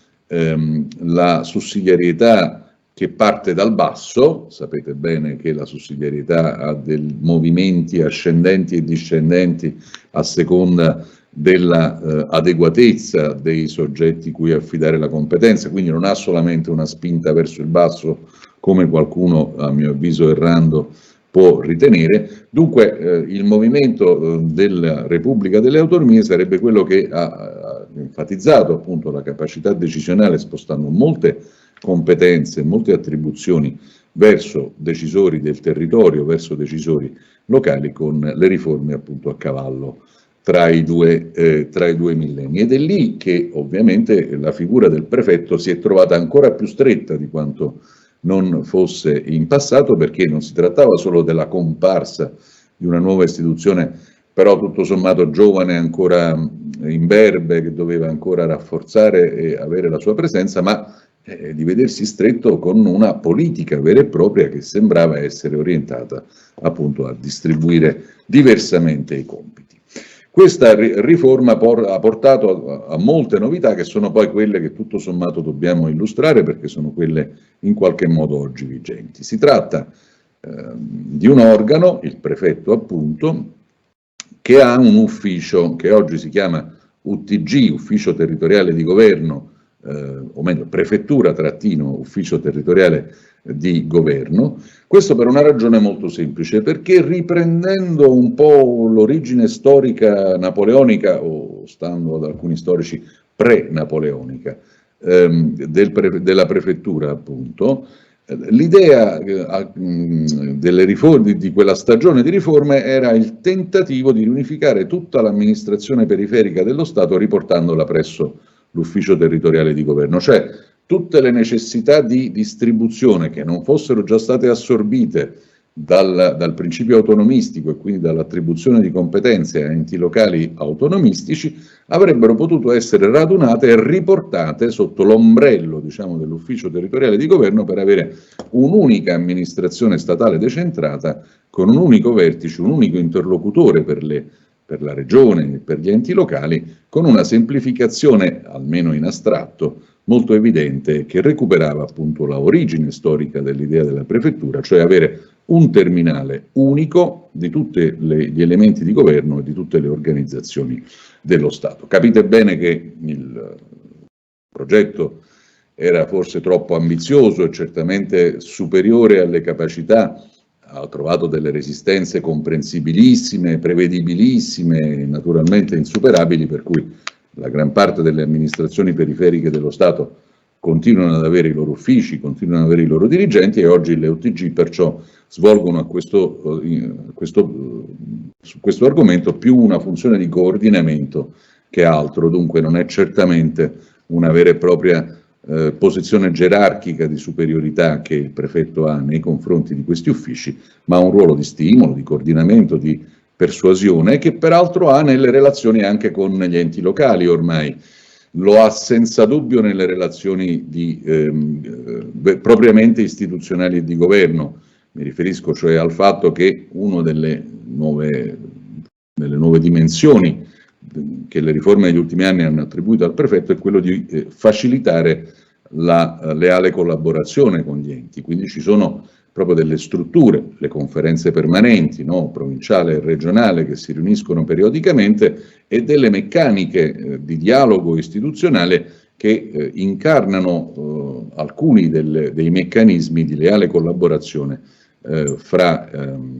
la sussidiarietà che parte dal basso. Sapete bene che la sussidiarietà ha dei movimenti ascendenti e discendenti a seconda della adeguatezza dei soggetti cui affidare la competenza, quindi non ha solamente una spinta verso il basso come qualcuno, a mio avviso errando, può ritenere. Dunque il movimento della Repubblica delle Autonomie sarebbe quello che ha enfatizzato appunto la capacità decisionale, spostando molte competenze, molte attribuzioni verso decisori del territorio, verso decisori locali, con le riforme appunto a cavallo tra i due millenni. Ed è lì che ovviamente la figura del prefetto si è trovata ancora più stretta di quanto non fosse in passato, perché non si trattava solo della comparsa di una nuova istituzione, però tutto sommato giovane, ancora imberbe, che doveva ancora rafforzare e avere la sua presenza, ma di vedersi stretto con una politica vera e propria che sembrava essere orientata appunto a distribuire diversamente i compiti. Questa riforma ha portato a molte novità, che sono poi quelle che tutto sommato dobbiamo illustrare, perché sono quelle in qualche modo oggi vigenti. Si tratta di un organo, il prefetto appunto, che ha un ufficio che oggi si chiama UTG, Ufficio Territoriale di Governo, o meglio prefettura-ufficio territoriale di governo. Questo per una ragione molto semplice, perché riprendendo un po' l'origine storica napoleonica, o stando ad alcuni storici pre-napoleonica, della prefettura appunto, l'idea delle riforme, di quella stagione di riforme, era il tentativo di riunificare tutta l'amministrazione periferica dello Stato riportandola presso l'ufficio territoriale di governo, cioè tutte le necessità di distribuzione che non fossero già state assorbite dal principio autonomistico e quindi dall'attribuzione di competenze a enti locali autonomistici avrebbero potuto essere radunate e riportate sotto l'ombrello, diciamo, dell'ufficio territoriale di governo, per avere un'unica amministrazione statale decentrata con un unico vertice, un unico interlocutore per la regione e per gli enti locali, con una semplificazione, almeno in astratto, molto evidente, che recuperava appunto la origine storica dell'idea della prefettura, cioè avere un terminale unico di tutti gli elementi di governo e di tutte le organizzazioni dello Stato. Capite bene che il progetto era forse troppo ambizioso e certamente superiore alle capacità, ha trovato delle resistenze comprensibilissime, prevedibilissime, naturalmente insuperabili, per cui la gran parte delle amministrazioni periferiche dello Stato continuano ad avere i loro uffici, continuano ad avere i loro dirigenti, e oggi le UTG perciò svolgono su questo argomento più una funzione di coordinamento che altro. Dunque non è certamente una vera e propria posizione gerarchica di superiorità che il prefetto ha nei confronti di questi uffici, ma un ruolo di stimolo, di coordinamento, di persuasione, che peraltro ha nelle relazioni anche con gli enti locali ormai. Lo ha senza dubbio nelle relazioni propriamente istituzionali e di governo. Mi riferisco cioè al fatto che una delle nuove dimensioni che le riforme degli ultimi anni hanno attribuito al prefetto è quello di facilitare la leale collaborazione con gli enti. Quindi ci sono proprio delle strutture, le conferenze permanenti, no, provinciale e regionale, che si riuniscono periodicamente, e delle meccaniche di dialogo istituzionale che incarnano alcuni dei meccanismi di leale collaborazione fra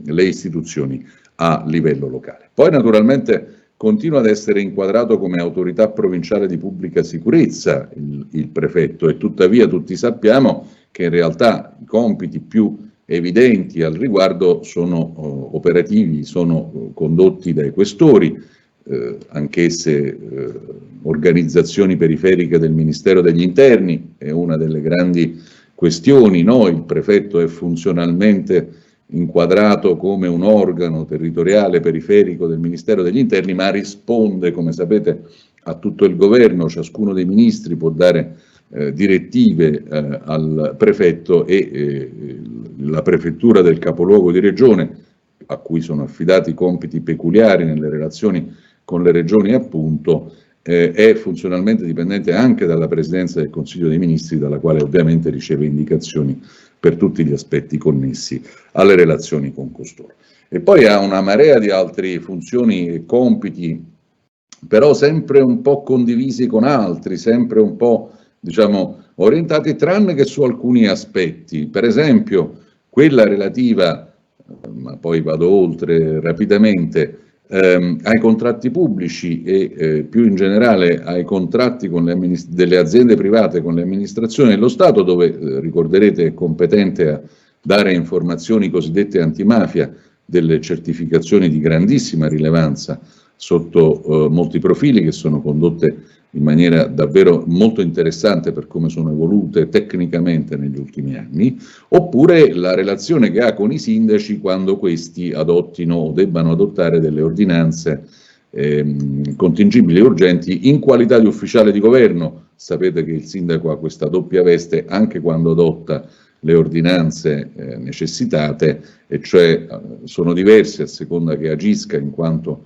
le istituzioni a livello locale. Poi naturalmente continua ad essere inquadrato come autorità provinciale di pubblica sicurezza il prefetto, e tuttavia tutti sappiamo che in realtà i compiti più evidenti al riguardo sono operativi, sono condotti dai questori, anch'esse organizzazioni periferiche del Ministero degli Interni. È una delle grandi questioni, no? Il prefetto è funzionalmente inquadrato come un organo territoriale periferico del Ministero degli Interni, ma risponde, come sapete, a tutto il governo. Ciascuno dei ministri può dare direttive al prefetto, e la prefettura del capoluogo di regione a cui sono affidati compiti peculiari nelle relazioni con le regioni, appunto, è funzionalmente dipendente anche dalla Presidenza del Consiglio dei Ministri, dalla quale ovviamente riceve indicazioni per tutti gli aspetti connessi alle relazioni con costoro. E poi ha una marea di altre funzioni e compiti, però sempre un po' condivisi con altri, sempre un po', diciamo, orientati, tranne che su alcuni aspetti. Per esempio, quella relativa, ma poi vado oltre rapidamente, ai contratti pubblici e più in generale ai contratti con delle aziende private con le amministrazioni dello Stato, dove ricorderete è competente a dare informazioni cosiddette antimafia, delle certificazioni di grandissima rilevanza sotto molti profili, che sono condotte in maniera davvero molto interessante per come sono evolute tecnicamente negli ultimi anni, oppure la relazione che ha con i sindaci quando questi adottino o debbano adottare delle ordinanze contingibili e urgenti in qualità di ufficiale di governo. Sapete che il sindaco ha questa doppia veste anche quando adotta le ordinanze necessitate, e cioè sono diverse a seconda che agisca in quanto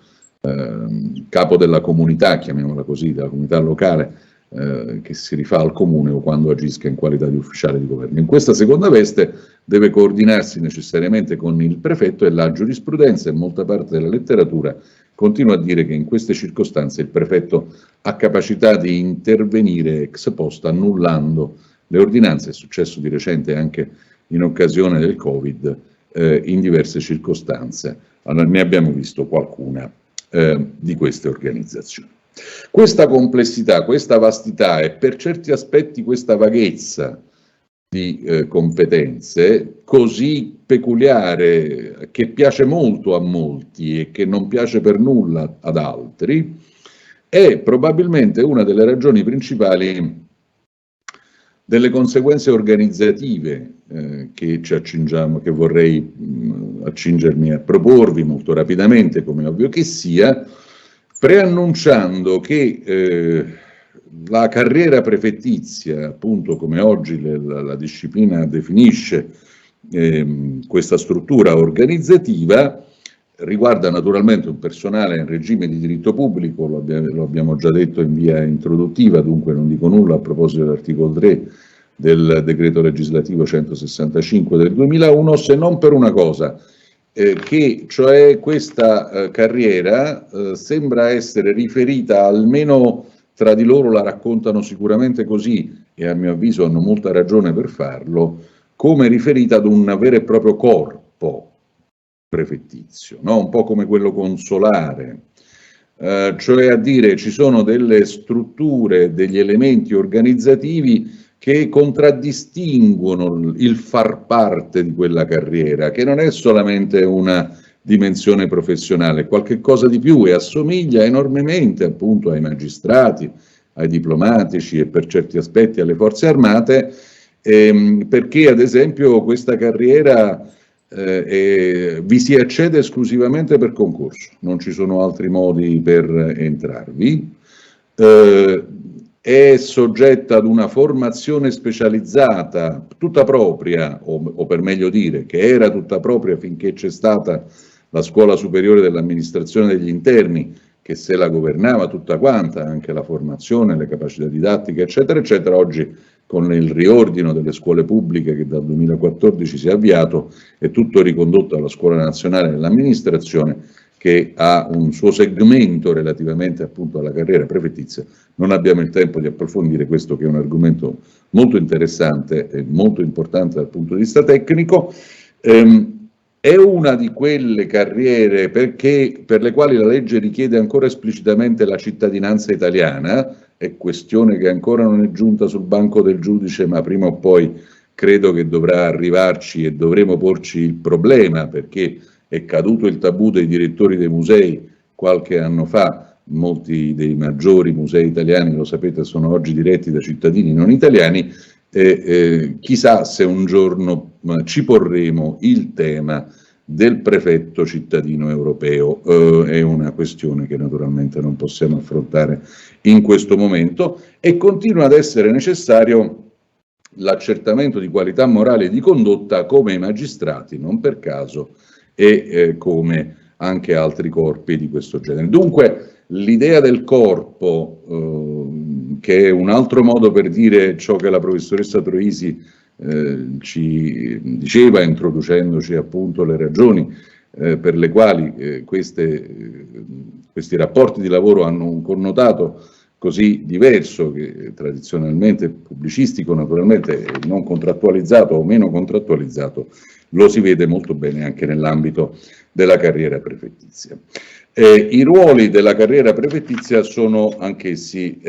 capo della comunità, chiamiamola così, della comunità locale che si rifà al comune, o quando agisca in qualità di ufficiale di governo. In questa seconda veste deve coordinarsi necessariamente con il prefetto, e la giurisprudenza e molta parte della letteratura continua a dire che in queste circostanze il prefetto ha capacità di intervenire ex post annullando le ordinanze. È successo di recente anche in occasione del Covid in diverse circostanze. Allora, ne abbiamo visto qualcuna di queste organizzazioni. Questa complessità, questa vastità e per certi aspetti questa vaghezza di competenze così peculiare, che piace molto a molti e che non piace per nulla ad altri, è probabilmente una delle ragioni principali delle conseguenze organizzative che ci accingiamo, che vorrei accingermi a proporvi molto rapidamente, come ovvio che sia, preannunciando che la carriera prefettizia, appunto come oggi la disciplina definisce questa struttura organizzativa, riguarda naturalmente un personale in regime di diritto pubblico, lo abbiamo già detto in via introduttiva, dunque non dico nulla a proposito dell'articolo 3 del decreto legislativo 165 del 2001, se non per una cosa, che cioè questa carriera sembra essere riferita, almeno tra di loro la raccontano sicuramente così, e a mio avviso hanno molta ragione per farlo, come riferita ad un vero e proprio corpo prefettizio, no? Un po' come quello consolare, cioè a dire ci sono delle strutture, degli elementi organizzativi che contraddistinguono il far parte di quella carriera, che non è solamente una dimensione professionale, qualche cosa di più, e assomiglia enormemente appunto ai magistrati, ai diplomatici e per certi aspetti alle forze armate, perché ad esempio questa carriera vi si accede esclusivamente per concorso, non ci sono altri modi per entrarvi, è soggetta ad una formazione specializzata tutta propria, o per meglio dire che era tutta propria finché c'è stata la Scuola Superiore dell'Amministrazione degli Interni, che se la governava tutta quanta, anche la formazione, le capacità didattiche, eccetera, eccetera. Oggi, con il riordino delle scuole pubbliche che dal 2014 si è avviato, è tutto ricondotto alla Scuola Nazionale dell'Amministrazione, che ha un suo segmento relativamente appunto alla carriera prefettizia. Non abbiamo il tempo di approfondire questo, che è un argomento molto interessante e molto importante dal punto di vista tecnico. È una di quelle carriere per le quali la legge richiede ancora esplicitamente la cittadinanza italiana, è questione che ancora non è giunta sul banco del giudice, ma prima o poi credo che dovrà arrivarci e dovremo porci il problema, perché è caduto il tabù dei direttori dei musei qualche anno fa. Molti dei maggiori musei italiani, lo sapete, sono oggi diretti da cittadini non italiani, chissà se un giorno ci porremo il tema del prefetto cittadino europeo. È una questione che naturalmente non possiamo affrontare in questo momento, e continua ad essere necessario l'accertamento di qualità morale e di condotta come i magistrati, non per caso, e come anche altri corpi di questo genere. Dunque l'idea del corpo, che è un altro modo per dire ciò che la professoressa Troisi ci diceva, introducendoci appunto le ragioni per le quali questi rapporti di lavoro hanno un connotato così diverso, che tradizionalmente pubblicistico, naturalmente non contrattualizzato o meno contrattualizzato, lo si vede molto bene anche nell'ambito della carriera prefettizia. I ruoli della carriera prefettizia sono anch'essi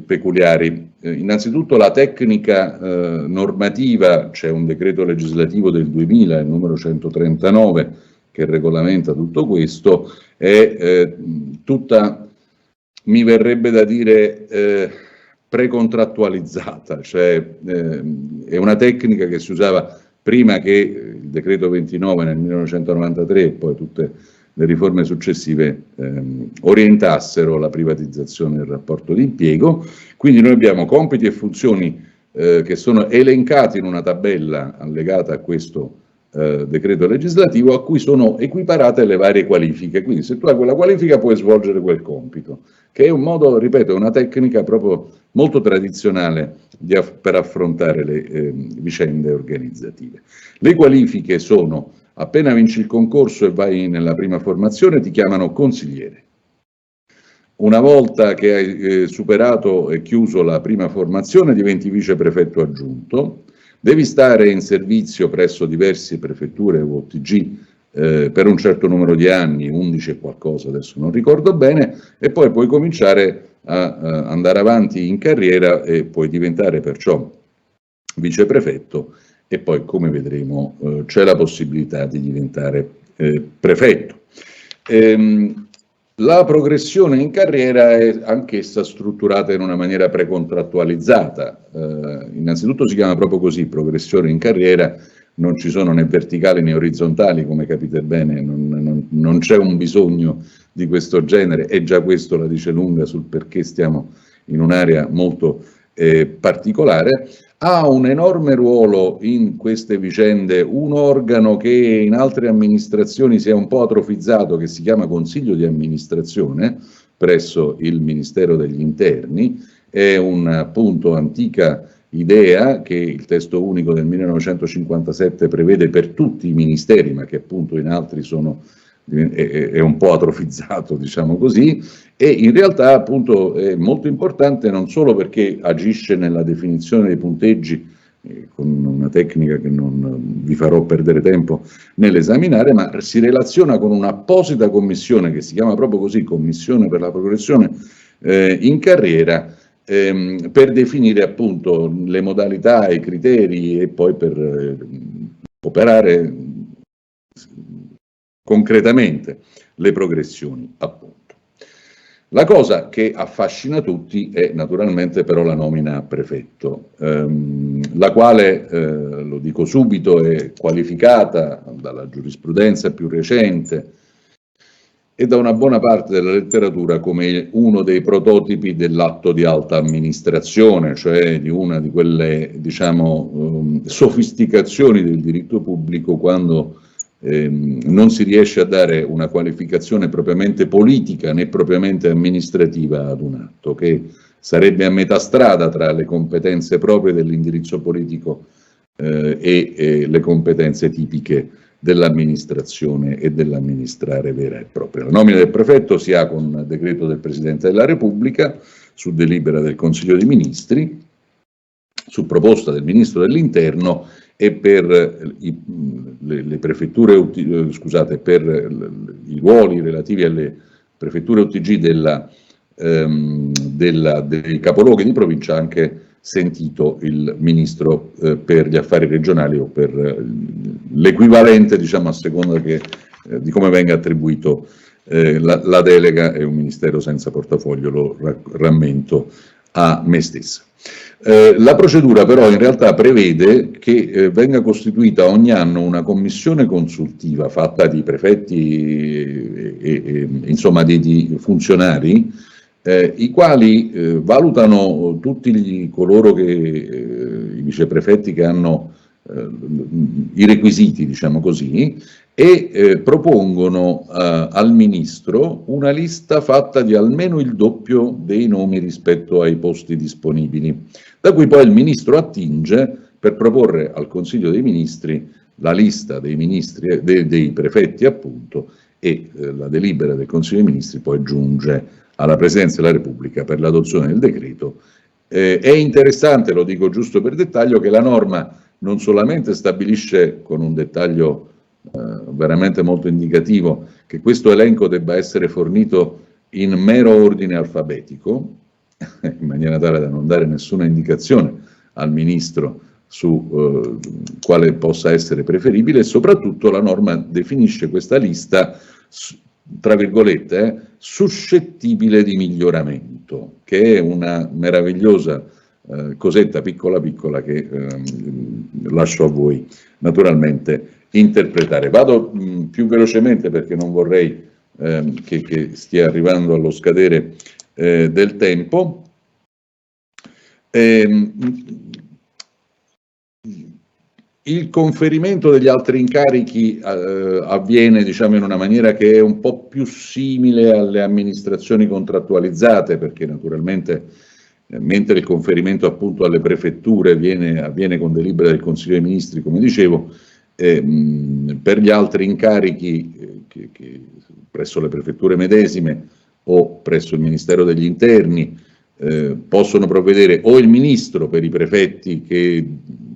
peculiari. Innanzitutto la tecnica normativa, c'è un decreto legislativo del 2000, il numero 139, che regolamenta tutto questo, è tutta, mi verrebbe da dire, precontrattualizzata, cioè è una tecnica che si usava prima che il decreto 29 nel 1993 e poi tutte le riforme successive orientassero la privatizzazione del rapporto di impiego. Quindi noi abbiamo compiti e funzioni che sono elencati in una tabella allegata a questo decreto legislativo, a cui sono equiparate le varie qualifiche. Quindi se tu hai quella qualifica puoi svolgere quel compito, che è un modo, ripeto, una tecnica proprio molto tradizionale per affrontare le vicende organizzative. Le qualifiche sono: appena vinci il concorso e vai nella prima formazione ti chiamano consigliere. Una volta che hai superato e chiuso la prima formazione diventi viceprefetto aggiunto, devi stare in servizio presso diverse prefetture o OTG per un certo numero di anni, 11 e qualcosa, adesso non ricordo bene, e poi puoi cominciare a andare avanti in carriera e puoi diventare perciò viceprefetto e poi, come vedremo, c'è la possibilità di diventare prefetto. La progressione in carriera è anch'essa strutturata in una maniera precontrattualizzata. Innanzitutto si chiama proprio così, progressione in carriera, non ci sono né verticali né orizzontali, come capite bene, non c'è un bisogno di questo genere, e già questo la dice lunga sul perché stiamo in un'area molto particolare. Ha un enorme ruolo in queste vicende un organo che in altre amministrazioni si è un po' atrofizzato, che si chiama Consiglio di amministrazione presso il Ministero degli Interni. È una appunto antica idea che il testo unico del 1957 prevede per tutti i ministeri, ma che appunto in altri è un po' atrofizzato, diciamo così, e in realtà appunto è molto importante non solo perché agisce nella definizione dei punteggi con una tecnica che non vi farò perdere tempo nell'esaminare, ma si relaziona con un'apposita commissione che si chiama proprio così, Commissione per la progressione in carriera, per definire appunto le modalità e i criteri e poi per operare concretamente le progressioni, appunto. La cosa che affascina tutti è naturalmente però la nomina a prefetto, la quale, lo dico subito, è qualificata dalla giurisprudenza più recente e da una buona parte della letteratura come uno dei prototipi dell'atto di alta amministrazione, cioè di una di quelle, diciamo, sofisticazioni del diritto pubblico quando non si riesce a dare una qualificazione propriamente politica né propriamente amministrativa ad un atto, che sarebbe a metà strada tra le competenze proprie dell'indirizzo politico e le competenze tipiche dell'amministrazione e dell'amministrare vera e propria. La nomina del prefetto si ha con decreto del Presidente della Repubblica, su delibera del Consiglio dei Ministri, su proposta del Ministro dell'Interno, e per le prefetture, scusate, per i ruoli relativi alle prefetture OTG dei capoluoghi di provincia, anche sentito il Ministro per gli affari regionali o per l'equivalente, diciamo, a seconda di come venga attribuito la delega. È un Ministero senza portafoglio, lo rammento a me stesso. La procedura però in realtà prevede che venga costituita ogni anno una commissione consultiva fatta di prefetti e insomma di funzionari, i quali valutano tutti coloro che i viceprefetti che hanno i requisiti, diciamo così, e propongono al Ministro una lista fatta di almeno il doppio dei nomi rispetto ai posti disponibili, da cui poi il Ministro attinge per proporre al Consiglio dei Ministri la lista dei ministri, dei prefetti appunto, e la delibera del Consiglio dei Ministri poi giunge alla Presidenza della Repubblica per l'adozione del decreto. È interessante, lo dico giusto per dettaglio, che la norma non solamente stabilisce con un dettaglio veramente molto indicativo che questo elenco debba essere fornito in mero ordine alfabetico, in maniera tale da non dare nessuna indicazione al Ministro su quale possa essere preferibile, e soprattutto la norma definisce questa lista, tra virgolette, suscettibile di miglioramento, che è una meravigliosa cosetta piccola piccola che lascio a voi naturalmente interpretare. Vado più velocemente perché non vorrei che stia arrivando allo scadere del tempo. Il conferimento degli altri incarichi avviene, diciamo, in una maniera che è un po' più simile alle amministrazioni contrattualizzate, perché naturalmente mentre il conferimento appunto alle prefetture avviene con delibera del Consiglio dei Ministri, come dicevo, per gli altri incarichi che presso le prefetture medesime o presso il Ministero degli Interni possono provvedere o il Ministro per i prefetti che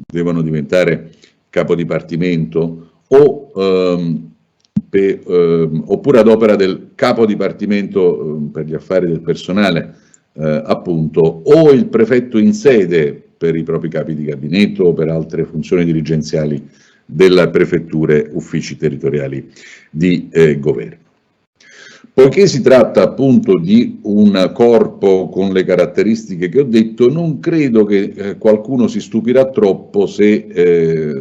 devono diventare capodipartimento oppure ad opera del capodipartimento per gli affari del personale appunto, o il prefetto in sede per i propri capi di gabinetto o per altre funzioni dirigenziali delle prefetture, uffici territoriali di governo. Poiché si tratta appunto di un corpo con le caratteristiche che ho detto, non credo che qualcuno si stupirà troppo se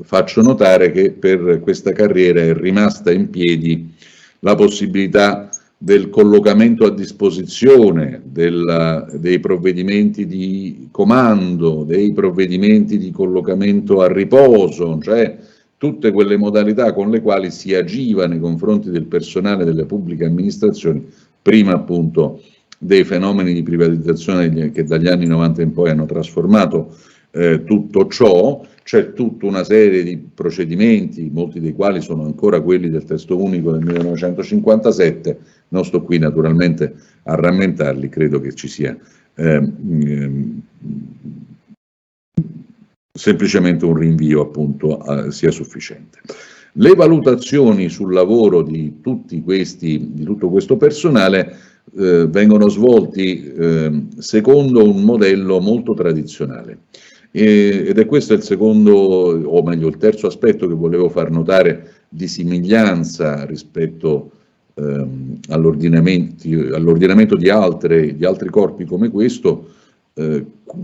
faccio notare che per questa carriera è rimasta in piedi la possibilità del collocamento a disposizione dei provvedimenti di comando, dei provvedimenti di collocamento a riposo, cioè tutte quelle modalità con le quali si agiva nei confronti del personale delle pubbliche amministrazioni, prima appunto dei fenomeni di privatizzazione che dagli anni 90 in poi hanno trasformato tutto ciò. C'è tutta una serie di procedimenti, molti dei quali sono ancora quelli del testo unico del 1957, non sto qui naturalmente a rammentarli, credo che ci sia semplicemente un rinvio appunto sia sufficiente. Le valutazioni sul lavoro di tutto questo personale vengono svolti secondo un modello molto tradizionale. Ed è questo il secondo, o meglio il terzo aspetto che volevo far notare di somiglianza rispetto all'ordinamento di altri corpi come questo.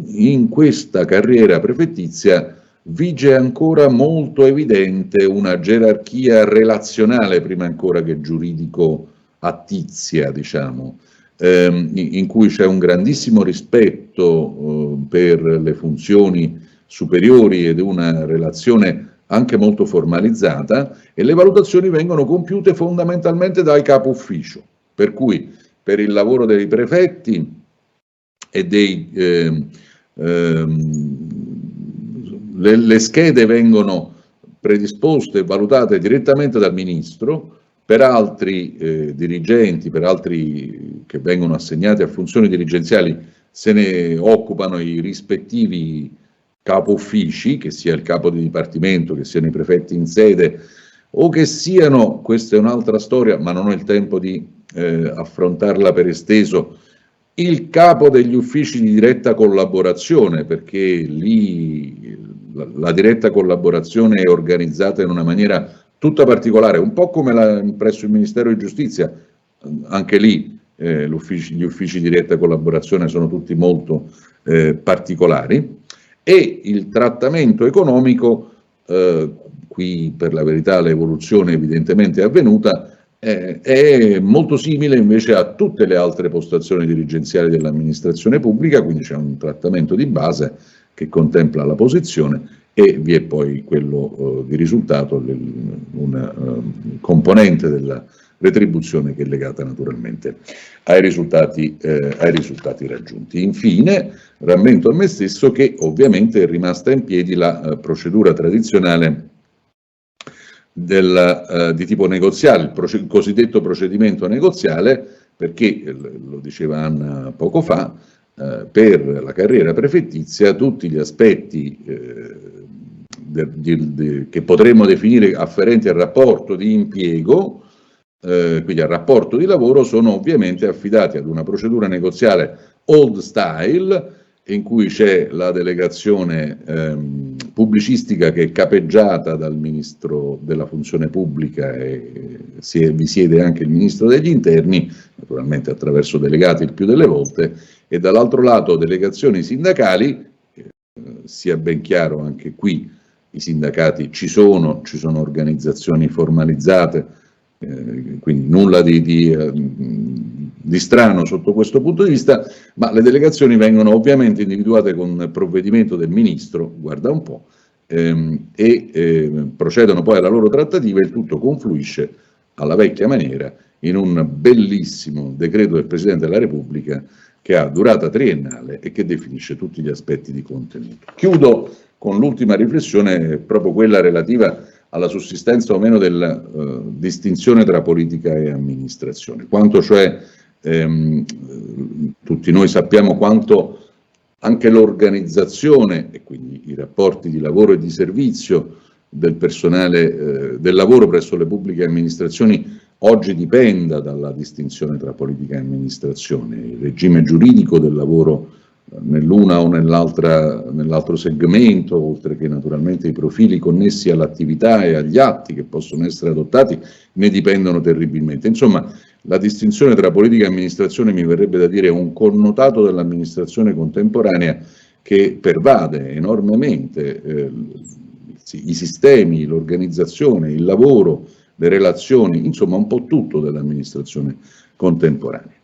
In questa carriera prefettizia vige ancora molto evidente una gerarchia relazionale, prima ancora che giuridico-attizia, diciamo, in cui c'è un grandissimo rispetto per le funzioni superiori ed una relazione anche molto formalizzata, e le valutazioni vengono compiute fondamentalmente dai capo ufficio, per cui per il lavoro dei prefetti e le schede vengono predisposte e valutate direttamente dal Ministro. Per altri dirigenti, per altri che vengono assegnati a funzioni dirigenziali, se ne occupano i rispettivi capo uffici, che sia il capo di dipartimento, che siano i prefetti in sede, o che siano, questa è un'altra storia, ma non ho il tempo di affrontarla per esteso, il capo degli uffici di diretta collaborazione, perché lì la diretta collaborazione è organizzata in una maniera tutta particolare, un po' come presso il Ministero di Giustizia. Anche lì gli uffici di diretta collaborazione sono tutti molto particolari, e il trattamento economico, qui per la verità l'evoluzione evidentemente è avvenuta, è molto simile invece a tutte le altre postazioni dirigenziali dell'amministrazione pubblica, quindi c'è un trattamento di base che contempla la posizione e vi è poi quello di risultato, una componente della retribuzione che è legata naturalmente ai risultati raggiunti. Infine, rammento a me stesso che ovviamente è rimasta in piedi la procedura tradizionale di tipo negoziale, il cosiddetto procedimento negoziale, perché, lo diceva Anna poco fa, per la carriera prefettizia tutti gli aspetti che potremmo definire afferenti al rapporto di impiego, quindi al rapporto di lavoro, sono ovviamente affidati ad una procedura negoziale old style, in cui c'è la delegazione pubblicistica che è capeggiata dal Ministro della Funzione Pubblica e vi siede anche il Ministro degli Interni, naturalmente attraverso delegati il più delle volte, e dall'altro lato delegazioni sindacali, sia ben chiaro anche qui i sindacati ci sono organizzazioni formalizzate, quindi nulla di strano sotto questo punto di vista, ma le delegazioni vengono ovviamente individuate con provvedimento del Ministro, guarda un po', procedono poi alla loro trattativa e il tutto confluisce alla vecchia maniera in un bellissimo decreto del Presidente della Repubblica che ha durata triennale e che definisce tutti gli aspetti di contenuto. Chiudo con l'ultima riflessione, proprio quella relativa alla sussistenza o meno della distinzione tra politica e amministrazione, quanto cioè tutti noi sappiamo quanto anche l'organizzazione e quindi i rapporti di lavoro e di servizio del personale del lavoro presso le pubbliche amministrazioni oggi dipenda dalla distinzione tra politica e amministrazione. Il regime giuridico del lavoro nell'una o nell'altro segmento, oltre che naturalmente i profili connessi all'attività e agli atti che possono essere adottati, ne dipendono terribilmente. Insomma, la distinzione tra politica e amministrazione, mi verrebbe da dire, è un connotato dell'amministrazione contemporanea che pervade enormemente i sistemi, l'organizzazione, il lavoro, le relazioni, insomma un po' tutto dell'amministrazione contemporanea.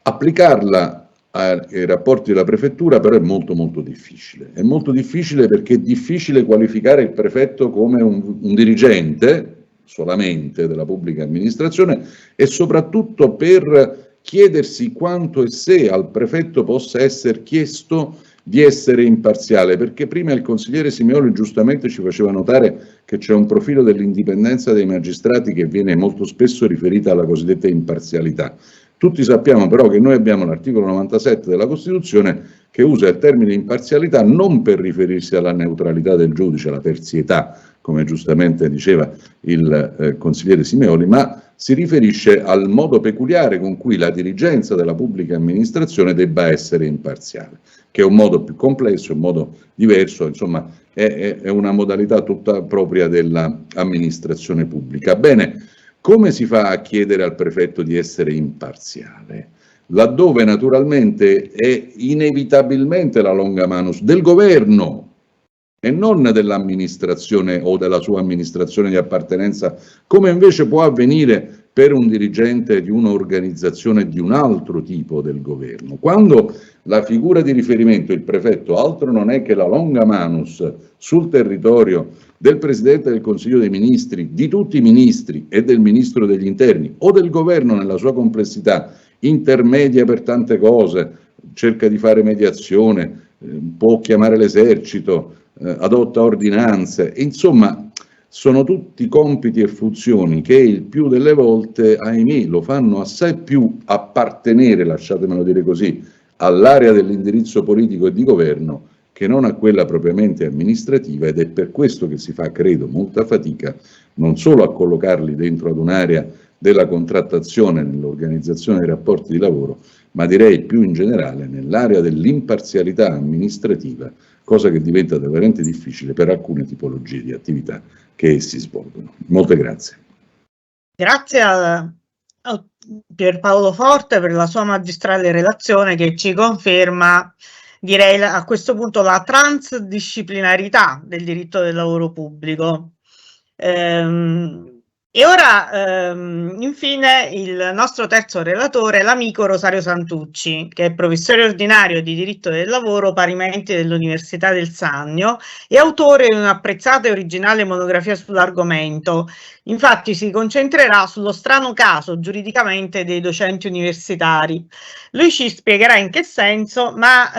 Applicarla ai rapporti della prefettura però è molto molto difficile. È molto difficile perché è difficile qualificare il prefetto come un dirigente solamente della pubblica amministrazione e soprattutto per chiedersi quanto e se al prefetto possa essere chiesto di essere imparziale, perché prima il consigliere Simeoli giustamente ci faceva notare che c'è un profilo dell'indipendenza dei magistrati che viene molto spesso riferita alla cosiddetta imparzialità. Tutti sappiamo però che noi abbiamo l'articolo 97 della Costituzione che usa il termine imparzialità non per riferirsi alla neutralità del giudice, alla terzietà, come giustamente diceva il consigliere Simeoli, ma si riferisce al modo peculiare con cui la dirigenza della pubblica amministrazione debba essere imparziale, che è un modo più complesso, un modo diverso, insomma è una modalità tutta propria dell'amministrazione pubblica. Bene, come si fa a chiedere al prefetto di essere imparziale? Laddove naturalmente è inevitabilmente la longa manus del governo e non dell'amministrazione o della sua amministrazione di appartenenza, come invece può avvenire per un dirigente di un'organizzazione di un altro tipo del governo. Quando la figura di riferimento, il prefetto, altro non è che la longa manus sul territorio del Presidente del Consiglio dei Ministri, di tutti i ministri e del Ministro degli Interni o del governo nella sua complessità, intermedia per tante cose, cerca di fare mediazione, può chiamare l'esercito, adotta ordinanze, insomma sono tutti compiti e funzioni che il più delle volte, ahimè, lo fanno assai più appartenere, lasciatemelo dire così, all'area dell'indirizzo politico e di governo che non a quella propriamente amministrativa, ed è per questo che si fa, credo, molta fatica non solo a collocarli dentro ad un'area della contrattazione nell'organizzazione dei rapporti di lavoro, ma direi più in generale nell'area dell'imparzialità amministrativa, cosa che diventa veramente difficile per alcune tipologie di attività che essi svolgono. Molte grazie. Grazie a Pierpaolo Forte per la sua magistrale relazione che ci conferma, direi a questo punto, la transdisciplinarità del diritto del lavoro pubblico. E ora, infine, il nostro terzo relatore, l'amico Rosario Santucci, che è professore ordinario di diritto del lavoro parimenti dell'Università del Sannio e autore di un'apprezzata e originale monografia sull'argomento. Infatti si concentrerà sullo strano caso giuridicamente dei docenti universitari. Lui ci spiegherà in che senso, ma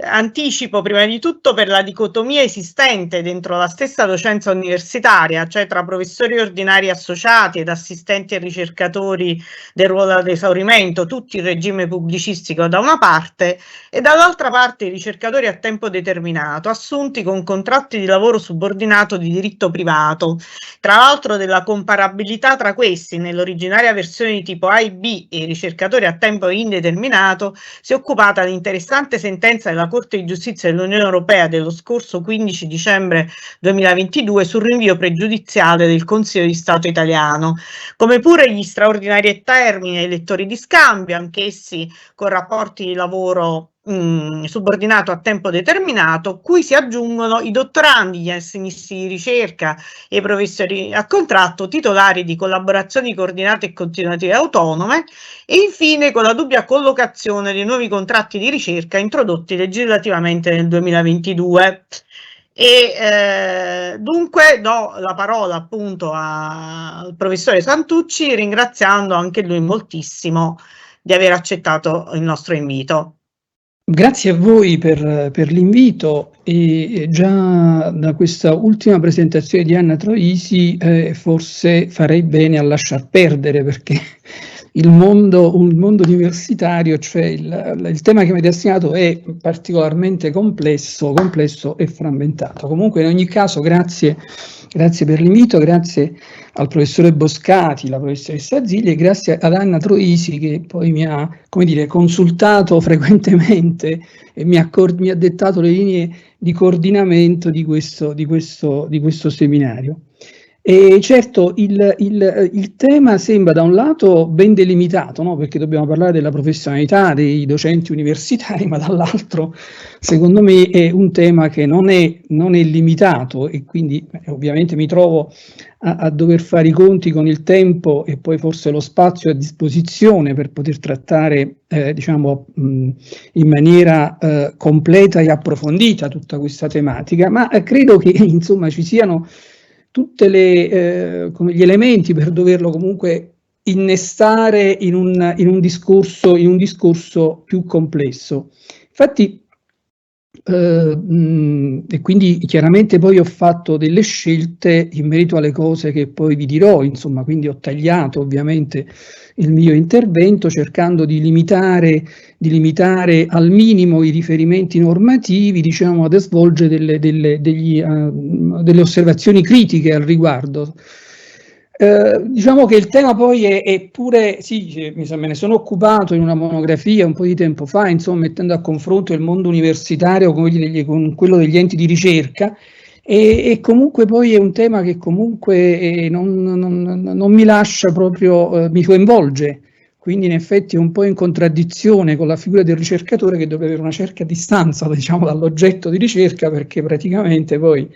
anticipo prima di tutto per la dicotomia esistente dentro la stessa docenza universitaria, cioè tra professori ordinari associati ed assistenti e ricercatori del ruolo ad esaurimento, tutti in regime pubblicistico da una parte, e dall'altra parte i ricercatori a tempo determinato, assunti con contratti di lavoro subordinato di diritto privato. Tra l'altro della comparabilità tra questi, nell'originaria versione di tipo A e B e i ricercatori a tempo indeterminato, si è occupata l'interessante sentenza della Corte di Giustizia dell'Unione Europea dello scorso 15 dicembre 2022 sul rinvio pregiudiziale del Consiglio di Stato italiano, come pure gli straordinari a termine e i lettori di scambio, anch'essi con rapporti di lavoro subordinato a tempo determinato, cui si aggiungono i dottorandi, gli assegnisti di ricerca e i professori a contratto titolari di collaborazioni coordinate e continuative autonome, e infine con la dubbia collocazione dei nuovi contratti di ricerca introdotti legislativamente nel 2022. E dunque do la parola appunto al professore Santucci, ringraziando anche lui moltissimo di aver accettato il nostro invito. Grazie a voi per l'invito, e già da questa ultima presentazione di Anna Troisi forse farei bene a lasciar perdere, perché il mondo universitario, cioè il tema che mi avete assegnato, è particolarmente complesso e frammentato. Comunque in ogni caso grazie per l'invito, grazie al professore Boscati, la professoressa Zilli, e grazie ad Anna Troisi, che poi mi ha, come dire, consultato frequentemente e mi ha dettato le linee di coordinamento di questo seminario. E certo il tema sembra da un lato ben delimitato, no? Perché dobbiamo parlare della professionalità dei docenti universitari, ma dall'altro secondo me è un tema che non è limitato, e quindi ovviamente mi trovo a dover fare i conti con il tempo e poi forse lo spazio a disposizione per poter trattare diciamo in maniera completa e approfondita tutta questa tematica, ma credo che insomma ci siano tutti gli elementi per doverlo comunque innestare in un discorso più complesso. Infatti, e quindi chiaramente poi ho fatto delle scelte in merito alle cose che poi vi dirò, insomma, quindi ho tagliato ovviamente il mio intervento cercando di limitare al minimo i riferimenti normativi, diciamo, ad svolgere delle osservazioni critiche al riguardo. Diciamo che il tema poi è pure, sì, me ne sono occupato in una monografia un po' di tempo fa, insomma, mettendo a confronto il mondo universitario con quello degli enti di ricerca, e comunque poi è un tema che comunque non mi lascia proprio, mi coinvolge, quindi in effetti è un po' in contraddizione con la figura del ricercatore, che deve avere una certa distanza, diciamo, dall'oggetto di ricerca, perché praticamente poi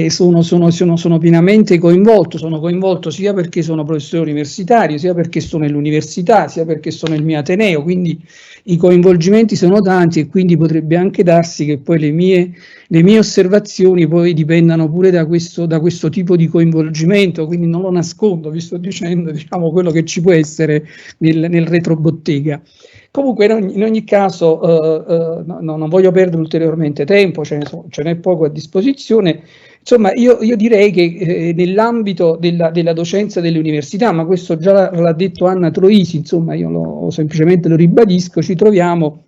sono pienamente coinvolto, sono coinvolto sia perché sono professore universitario, sia perché sono nell'università, sia perché sono nel mio ateneo, quindi i coinvolgimenti sono tanti, e quindi potrebbe anche darsi che poi le mie osservazioni poi dipendano pure da questo tipo di coinvolgimento, quindi non lo nascondo, vi sto dicendo, diciamo, quello che ci può essere nel retrobottega. Comunque in ogni caso non voglio perdere ulteriormente tempo, ce n'è poco a disposizione. Insomma, io direi che nell'ambito della docenza delle università, ma questo già l'ha detto Anna Troisi, insomma io semplicemente lo ribadisco, ci troviamo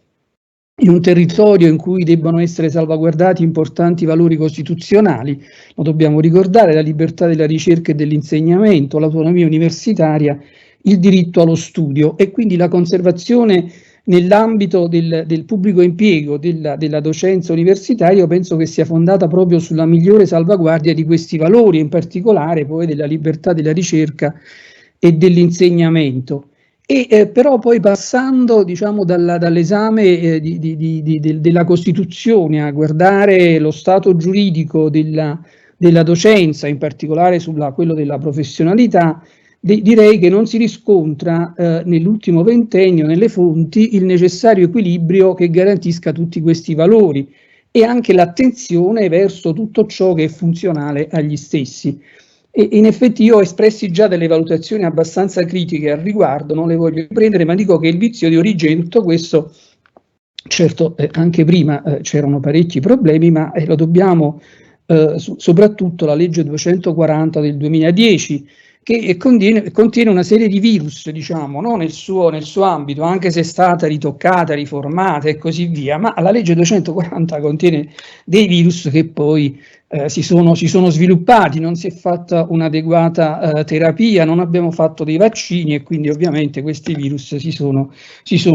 in un territorio in cui debbano essere salvaguardati importanti valori costituzionali, lo dobbiamo ricordare: la libertà della ricerca e dell'insegnamento, l'autonomia universitaria, il diritto allo studio, e quindi la conservazione nell'ambito del pubblico impiego della docenza universitaria. Penso che sia fondata proprio sulla migliore salvaguardia di questi valori, in particolare poi della libertà della ricerca e dell'insegnamento. Però poi passando, diciamo, dall'esame della Costituzione a guardare lo stato giuridico del della docenza, in particolare quello della professionalità, direi che non si riscontra nell'ultimo ventennio nelle fonti il necessario equilibrio che garantisca tutti questi valori e anche l'attenzione verso tutto ciò che è funzionale agli stessi. E in effetti io ho espressi già delle valutazioni abbastanza critiche al riguardo, non le voglio prendere, ma dico che il vizio di origine di tutto questo, certo anche prima c'erano parecchi problemi, ma lo dobbiamo soprattutto alla legge 240 del 2010, che contiene una serie di virus, diciamo, no? nel suo ambito, anche se è stata ritoccata, riformata e così via, ma la legge 240 contiene dei virus che poi si sono sviluppati, non si è fatta un'adeguata terapia, non abbiamo fatto dei vaccini e quindi ovviamente questi virus si sono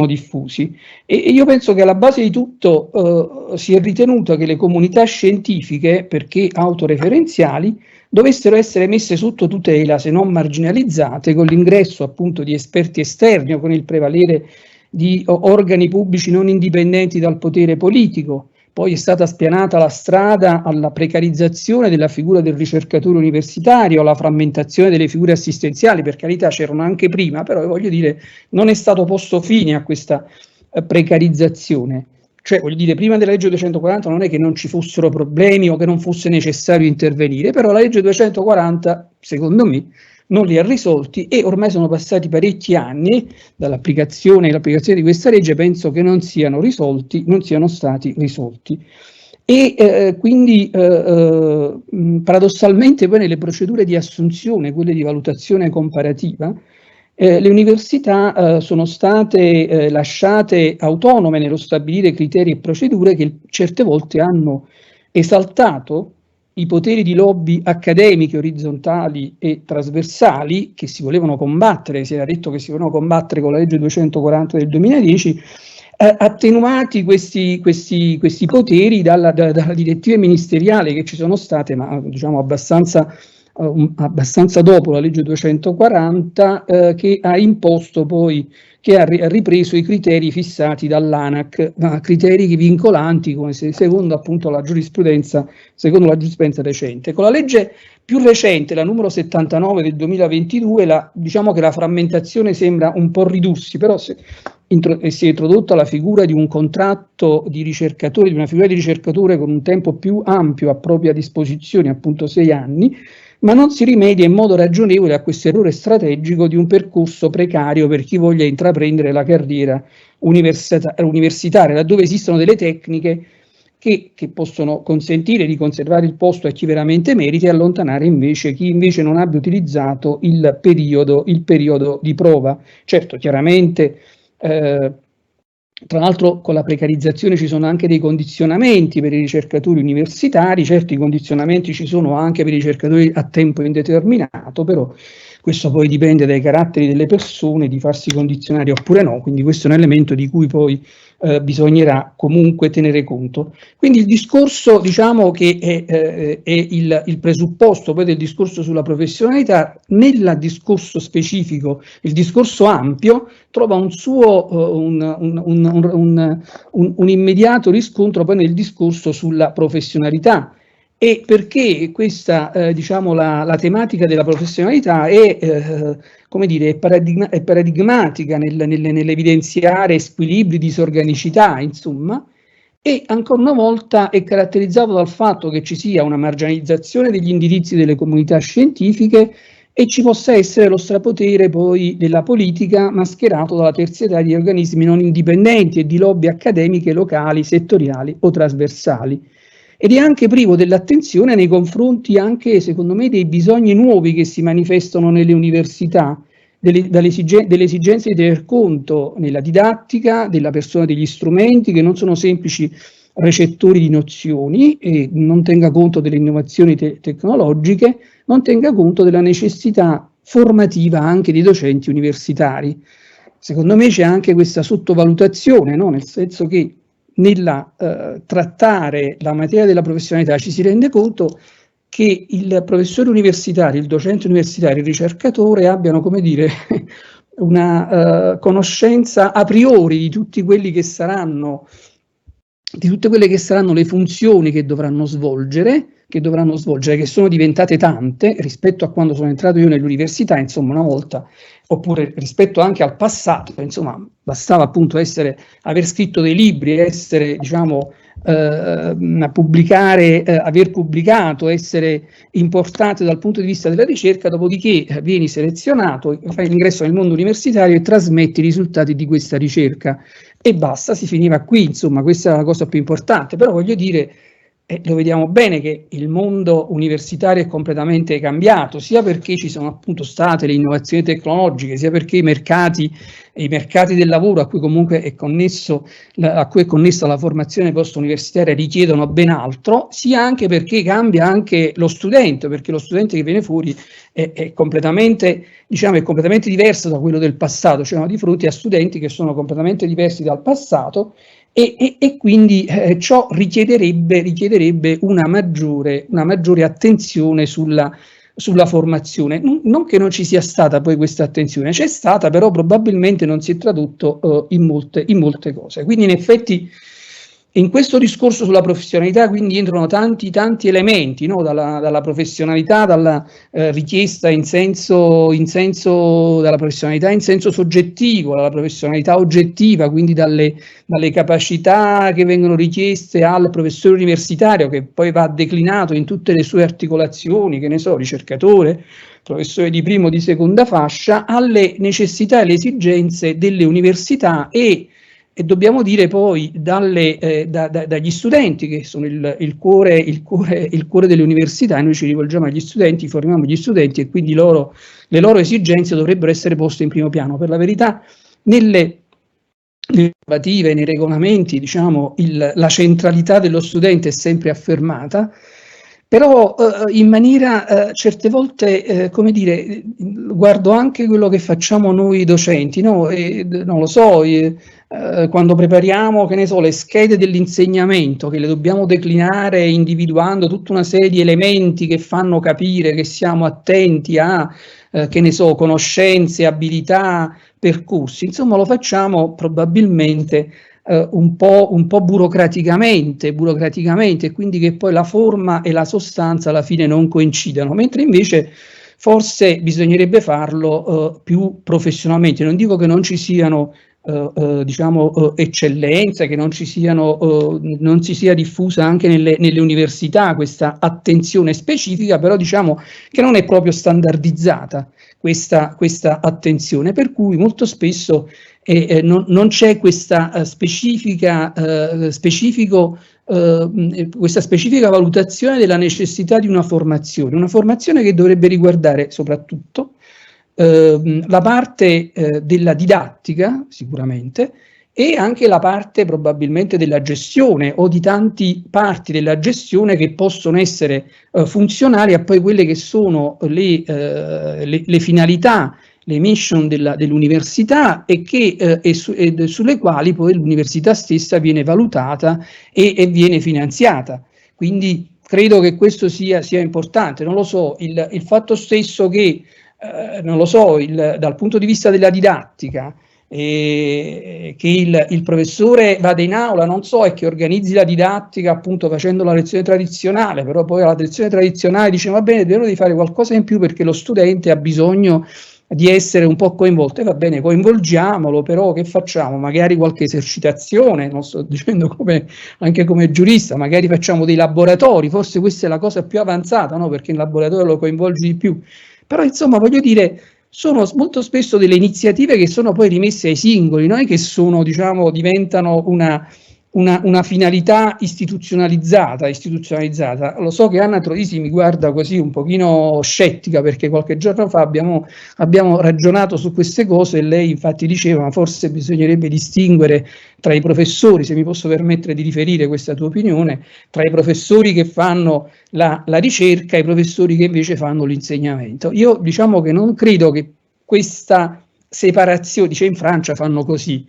diffusi. E io penso che alla base di tutto si è ritenuto che le comunità scientifiche, perché autoreferenziali, dovessero essere messe sotto tutela, se non marginalizzate, con l'ingresso appunto di esperti esterni o con il prevalere di organi pubblici non indipendenti dal potere politico. Poi è stata spianata la strada alla precarizzazione della figura del ricercatore universitario, alla frammentazione delle figure assistenziali, per carità c'erano anche prima, però voglio dire non è stato posto fine a questa precarizzazione. Cioè, voglio dire, prima della legge 240 non è che non ci fossero problemi o che non fosse necessario intervenire, però la legge 240, secondo me, non li ha risolti e ormai sono passati parecchi anni dall'applicazione di questa legge, penso che non siano stati risolti. E quindi paradossalmente poi nelle procedure di assunzione, quelle di valutazione comparativa, le università sono state lasciate autonome nello stabilire criteri e procedure che certe volte hanno esaltato i poteri di lobby accademiche orizzontali e trasversali che si volevano combattere, si era detto che si volevano combattere con la legge 240 del 2010, attenuati questi poteri dalla direttiva ministeriale che ci sono state, ma diciamo abbastanza dopo la legge 240, che ha imposto poi, che ha ripreso i criteri fissati dall'ANAC, criteri vincolanti come secondo appunto la giurisprudenza recente. Con la legge più recente, la numero 79 del 2022, diciamo che la frammentazione sembra un po' ridursi, però si è introdotta la figura di un contratto di ricercatore, di una figura di ricercatore con un tempo più ampio a propria disposizione, appunto 6 anni, ma non si rimedia in modo ragionevole a questo errore strategico di un percorso precario per chi voglia intraprendere la carriera universitaria, laddove esistono delle tecniche che possono consentire di conservare il posto a chi veramente merita e allontanare invece chi invece non abbia utilizzato il periodo di prova. Certo, chiaramente tra l'altro con la precarizzazione ci sono anche dei condizionamenti per i ricercatori universitari, certo i condizionamenti ci sono anche per i ricercatori a tempo indeterminato, però questo poi dipende dai caratteri delle persone, di farsi condizionare oppure no, quindi questo è un elemento di cui poi bisognerà comunque tenere conto. Quindi il discorso, diciamo che è il presupposto poi del discorso sulla professionalità, nel discorso specifico, il discorso ampio, trova un suo un immediato riscontro poi nel discorso sulla professionalità. E perché questa, diciamo, la tematica della professionalità è, come dire, è paradigmatica nell'evidenziare squilibri, disorganicità, insomma, e ancora una volta è caratterizzato dal fatto che ci sia una marginalizzazione degli indirizzi delle comunità scientifiche e ci possa essere lo strapotere poi della politica mascherato dalla terzietà di organismi non indipendenti e di lobby accademiche locali, settoriali o trasversali. Ed è anche privo dell'attenzione nei confronti anche, secondo me, dei bisogni nuovi che si manifestano nelle università, delle esigenze di tener conto nella didattica della persona degli strumenti che non sono semplici recettori di nozioni e non tenga conto delle innovazioni tecnologiche, non tenga conto della necessità formativa anche dei docenti universitari. Secondo me c'è anche questa sottovalutazione, no? Nel senso che nella trattare la materia della professionalità ci si rende conto che il professore universitario, il docente universitario, il ricercatore abbiano, come dire, una conoscenza a priori di tutti quelli che saranno di tutte quelle che saranno le funzioni che dovranno svolgere, che sono diventate tante rispetto a quando sono entrato io nell'università, insomma, una volta, oppure rispetto anche al passato, insomma, bastava appunto aver scritto dei libri, essere, diciamo, aver pubblicato, essere importante dal punto di vista della ricerca, dopodiché vieni selezionato, fai l'ingresso nel mondo universitario e trasmetti i risultati di questa ricerca e basta, si finiva qui, insomma, questa è la cosa più importante. Però voglio dire, lo vediamo bene che il mondo universitario è completamente cambiato, sia perché ci sono appunto state le innovazioni tecnologiche, sia perché i mercati del lavoro a cui comunque è connessa la formazione post-universitaria richiedono ben altro, sia anche perché cambia anche lo studente, perché lo studente che viene fuori è completamente diverso da quello del passato, cioè di fronte a studenti che sono completamente diversi dal passato. E quindi ciò richiederebbe una maggiore attenzione sulla formazione. Non che non ci sia stata poi questa attenzione, c'è stata, però probabilmente non si è tradotto in molte cose. Quindi in effetti in questo discorso sulla professionalità quindi entrano tanti elementi, no? Dalla professionalità, dalla richiesta dalla professionalità in senso soggettivo, dalla professionalità oggettiva, quindi dalle capacità che vengono richieste al professore universitario, che poi va declinato in tutte le sue articolazioni, che ne so, ricercatore, professore di prima o di seconda fascia, alle necessità e le esigenze delle università e dobbiamo dire poi dagli studenti, che sono il cuore delle università. Noi ci rivolgiamo agli studenti, formiamo gli studenti e quindi le loro esigenze dovrebbero essere poste in primo piano. Per la verità, nelle normative, nei regolamenti, diciamo, la centralità dello studente è sempre affermata, però in maniera certe volte, come dire, guardo anche quello che facciamo noi docenti, no? Non lo so, quando prepariamo, che ne so, le schede dell'insegnamento, che le dobbiamo declinare individuando tutta una serie di elementi che fanno capire che siamo attenti a, che ne so, conoscenze, abilità, percorsi, insomma lo facciamo probabilmente un po' burocraticamente, e quindi che poi la forma e la sostanza alla fine non coincidano, mentre invece forse bisognerebbe farlo più professionalmente. Non dico che non ci siano eccellenze, che non si sia diffusa anche nelle università questa attenzione specifica, però diciamo che non è proprio standardizzata questa attenzione, per cui molto spesso non c'è questa questa specifica valutazione della necessità di una formazione che dovrebbe riguardare soprattutto la parte della didattica, sicuramente, e anche la parte probabilmente della gestione o di tanti parti della gestione che possono essere funzionali a poi quelle che sono le finalità, le mission dell'università e sulle quali poi l'università stessa viene valutata e viene finanziata. Quindi credo che questo sia importante. Non lo so, il fatto stesso che non lo so, dal punto di vista della didattica, che il professore vada in aula, non so, e che organizzi la didattica appunto facendo la lezione tradizionale, però poi alla lezione tradizionale dice va bene, devo di fare qualcosa in più perché lo studente ha bisogno di essere un po' coinvolto, e va bene, coinvolgiamolo, però che facciamo? Magari qualche esercitazione, non sto dicendo anche come giurista, magari facciamo dei laboratori, forse questa è la cosa più avanzata, no? Perché in laboratorio lo coinvolgi di più. Però insomma voglio dire, sono molto spesso delle iniziative che sono poi rimesse ai singoli, non è che diventano una finalità istituzionalizzata. Lo so che Anna Troisi mi guarda così un pochino scettica, perché qualche giorno fa abbiamo ragionato su queste cose e lei infatti diceva ma forse bisognerebbe distinguere tra i professori, se mi posso permettere di riferire questa tua opinione, tra i professori che fanno la ricerca e i professori che invece fanno l'insegnamento. Io diciamo che non credo che questa separazione, in Francia fanno così,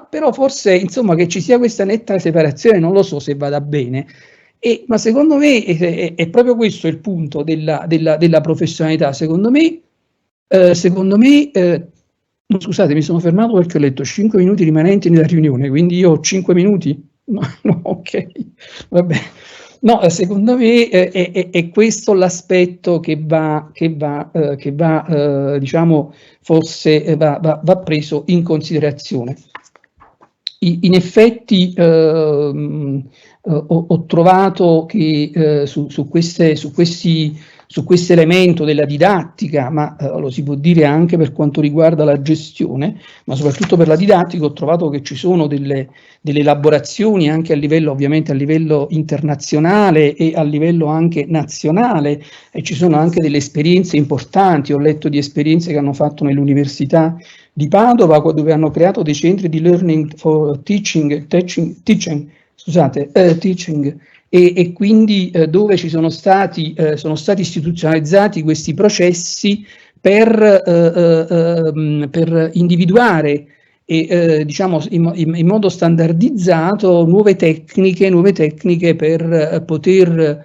però forse insomma che ci sia questa netta separazione non lo so se vada bene, ma secondo me è proprio questo il punto della professionalità. Secondo me scusate, mi sono fermato perché ho letto 5 minuti rimanenti nella riunione, quindi io ho 5 minuti. No, ok, vabbè. No, secondo me è questo l'aspetto che va diciamo, forse va preso in considerazione. In effetti ho trovato che su questo elemento della didattica, ma lo si può dire anche per quanto riguarda la gestione, ma soprattutto per la didattica, ho trovato che ci sono delle elaborazioni anche a livello, ovviamente a livello internazionale e a livello anche nazionale, e ci sono anche delle esperienze importanti. Ho letto di esperienze che hanno fatto nell'Università di Padova, dove hanno creato dei centri di learning for teaching, e quindi dove ci sono stati istituzionalizzati questi processi per individuare diciamo in modo standardizzato nuove tecniche per poter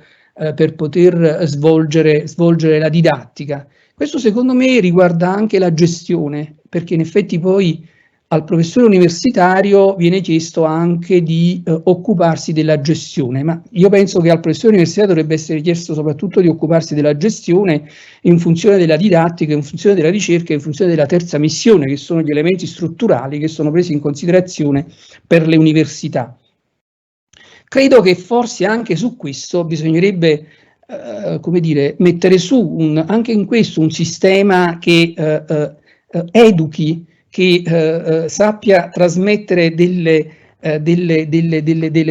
svolgere la didattica. Questo secondo me riguarda anche la gestione, perché in effetti poi al professore universitario viene chiesto anche di occuparsi della gestione, ma io penso che al professore universitario dovrebbe essere chiesto soprattutto di occuparsi della gestione in funzione della didattica, in funzione della ricerca, in funzione della terza missione, che sono gli elementi strutturali che sono presi in considerazione per le università. Credo che forse anche su questo bisognerebbe come dire, mettere su anche in questo un sistema che educhi, che sappia trasmettere delle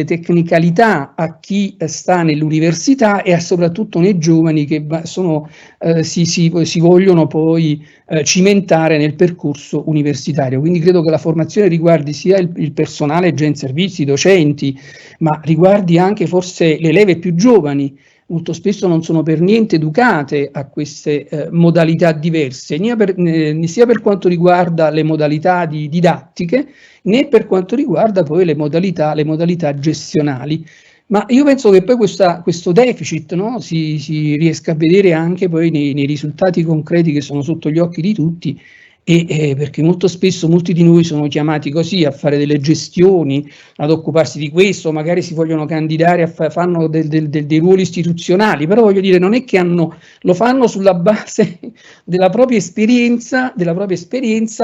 tecnicalità a chi sta nell'università e soprattutto nei giovani che si vogliono poi cimentare nel percorso universitario. Quindi credo che la formazione riguardi sia il personale già in servizi, i docenti, ma riguardi anche forse le leve più giovani. Molto spesso non sono per niente educate a queste modalità diverse, sia per quanto riguarda le modalità didattiche, né per quanto riguarda poi le modalità gestionali. Ma io penso che poi questo deficit, no, si riesca a vedere anche poi nei risultati concreti che sono sotto gli occhi di tutti, perché molto spesso molti di noi sono chiamati così a fare delle gestioni, ad occuparsi di questo, magari si vogliono candidare, fanno dei ruoli istituzionali, però voglio dire, non è che lo fanno sulla base della propria esperienza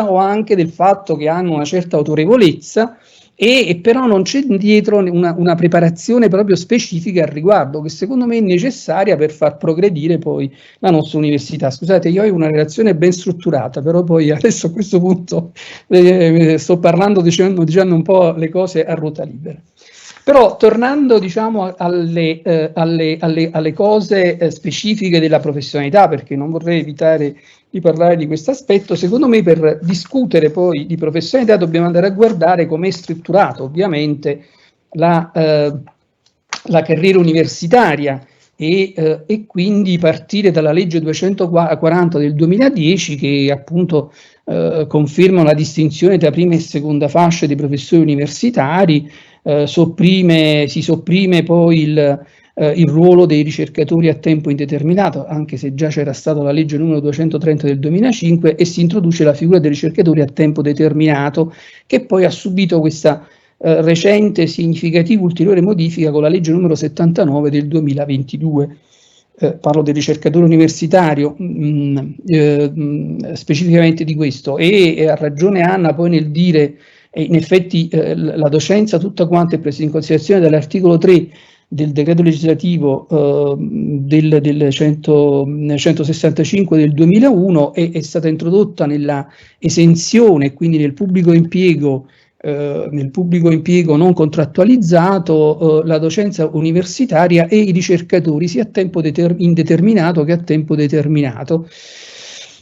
o anche del fatto che hanno una certa autorevolezza, e però non c'è dietro una preparazione proprio specifica al riguardo, che secondo me è necessaria per far progredire poi la nostra università. Scusate, io ho una relazione ben strutturata, però poi adesso a questo punto sto parlando, dicendo un po' le cose a ruota libera. Però tornando diciamo alle cose specifiche della professionalità, perché non vorrei evitare di parlare di questo aspetto, secondo me per discutere poi di professionalità dobbiamo andare a guardare come è strutturato ovviamente la carriera universitaria e quindi partire dalla legge 240 del 2010 che appunto conferma la distinzione tra prima e seconda fascia dei professori universitari, si sopprime poi il ruolo dei ricercatori a tempo indeterminato, anche se già c'era stata la legge numero 230 del 2005, e si introduce la figura dei ricercatori a tempo determinato, che poi ha subito questa recente significativa ulteriore modifica con la legge numero 79 del 2022. Parlo del ricercatore universitario specificamente di questo, e ha ragione Anna poi nel dire in effetti la docenza tutta quanta è presa in considerazione dall'articolo 3 del decreto legislativo del 165 del 2001, è stata introdotta nella esenzione, quindi nel pubblico impiego non contrattualizzato, la docenza universitaria e i ricercatori sia a tempo indeterminato che a tempo determinato,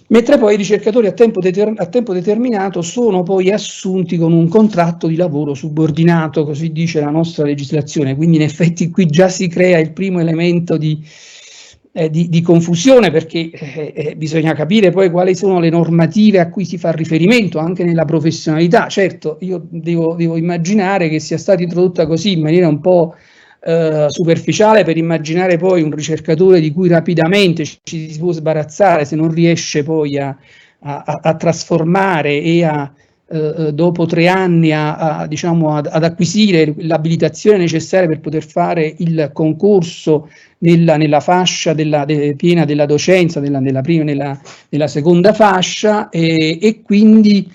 mentre poi i ricercatori a tempo determinato sono poi assunti con un contratto di lavoro subordinato, così dice la nostra legislazione. Quindi in effetti qui già si crea il primo elemento di confusione, perché bisogna capire poi quali sono le normative a cui si fa riferimento anche nella professionalità. Certo, io devo immaginare che sia stata introdotta così in maniera un po' superficiale, per immaginare poi un ricercatore di cui rapidamente ci si può sbarazzare se non riesce poi a trasformare e a dopo 3 anni diciamo, ad acquisire l'abilitazione necessaria per poter fare il concorso nella fascia piena della docenza, nella seconda fascia, e quindi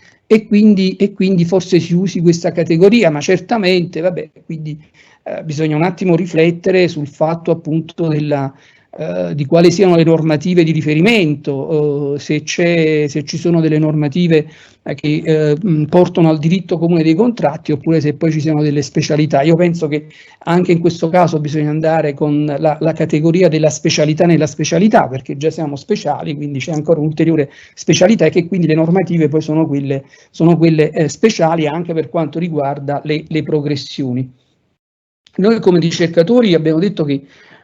forse si usi questa categoria, ma certamente, vabbè, quindi bisogna un attimo riflettere sul fatto appunto di quali siano le normative di riferimento, se ci sono delle normative che portano al diritto comune dei contratti, oppure se poi ci siano delle specialità. Io penso che anche in questo caso bisogna andare con la categoria della specialità nella specialità, perché già siamo speciali, quindi c'è ancora un'ulteriore specialità, e che quindi le normative poi sono quelle speciali anche per quanto riguarda le progressioni. Noi come ricercatori abbiamo detto che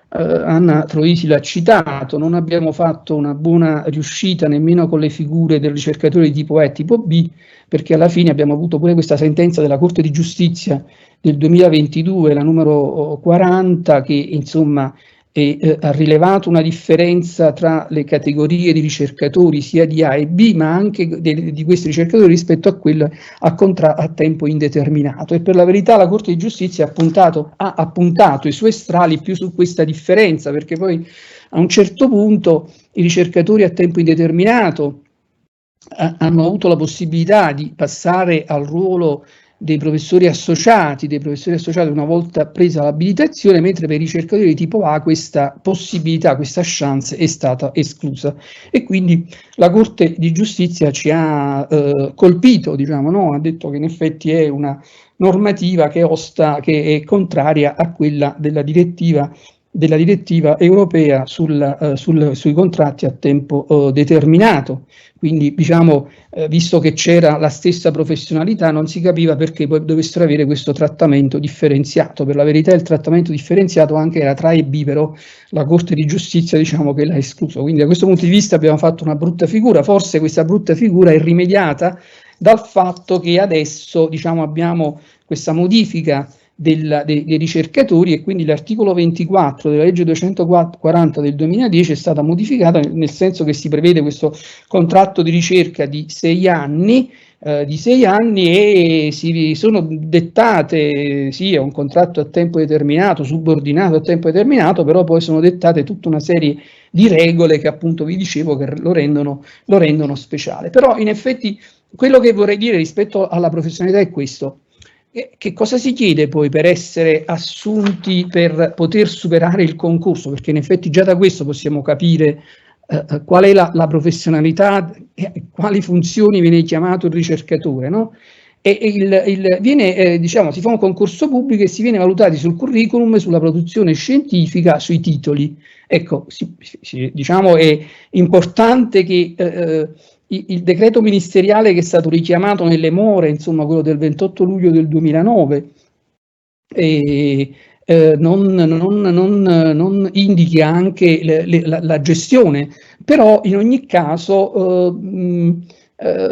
Anna Troisi l'ha citato, non abbiamo fatto una buona riuscita nemmeno con le figure del ricercatore di tipo A e tipo B, perché alla fine abbiamo avuto pure questa sentenza della Corte di Giustizia del 2022, la numero 40, che insomma ha rilevato una differenza tra le categorie di ricercatori sia di A e B, ma anche di questi ricercatori rispetto a quello a tempo indeterminato. E per la verità la Corte di Giustizia ha appuntato i suoi strali più su questa differenza, perché poi a un certo punto i ricercatori a tempo indeterminato hanno avuto la possibilità di passare al ruolo dei professori associati una volta presa l'abilitazione, mentre per i ricercatori di tipo A questa possibilità, questa chance è stata esclusa, e quindi la Corte di Giustizia ci ha colpito, diciamo, no? Ha detto che in effetti è una normativa che è contraria a quella della direttiva europea sui contratti a tempo determinato. Quindi, diciamo, visto che c'era la stessa professionalità, non si capiva perché poi dovessero avere questo trattamento differenziato. Per la verità il trattamento differenziato anche era tra A e B, però la Corte di Giustizia, diciamo, che l'ha escluso. Quindi da questo punto di vista abbiamo fatto una brutta figura. Forse questa brutta figura è rimediata dal fatto che adesso, diciamo, abbiamo questa modifica dei ricercatori, e quindi l'articolo 24 della legge 240 del 2010 è stata modificata nel senso che si prevede questo contratto di ricerca di 6 anni, e si sono dettate, sì, è un contratto a tempo determinato, subordinato a tempo determinato, però poi sono dettate tutta una serie di regole che appunto vi dicevo che lo rendono speciale. Però in effetti quello che vorrei dire rispetto alla professionalità è questo: che cosa si chiede poi per essere assunti, per poter superare il concorso? Perché in effetti già da questo possiamo capire qual è la professionalità, quali funzioni viene chiamato il ricercatore, no? Diciamo, si fa un concorso pubblico e si viene valutati sul curriculum, sulla produzione scientifica, sui titoli. Ecco, diciamo è importante che il decreto ministeriale che è stato richiamato nelle more, insomma quello del 28 luglio del 2009, non indichi anche la gestione, però in ogni caso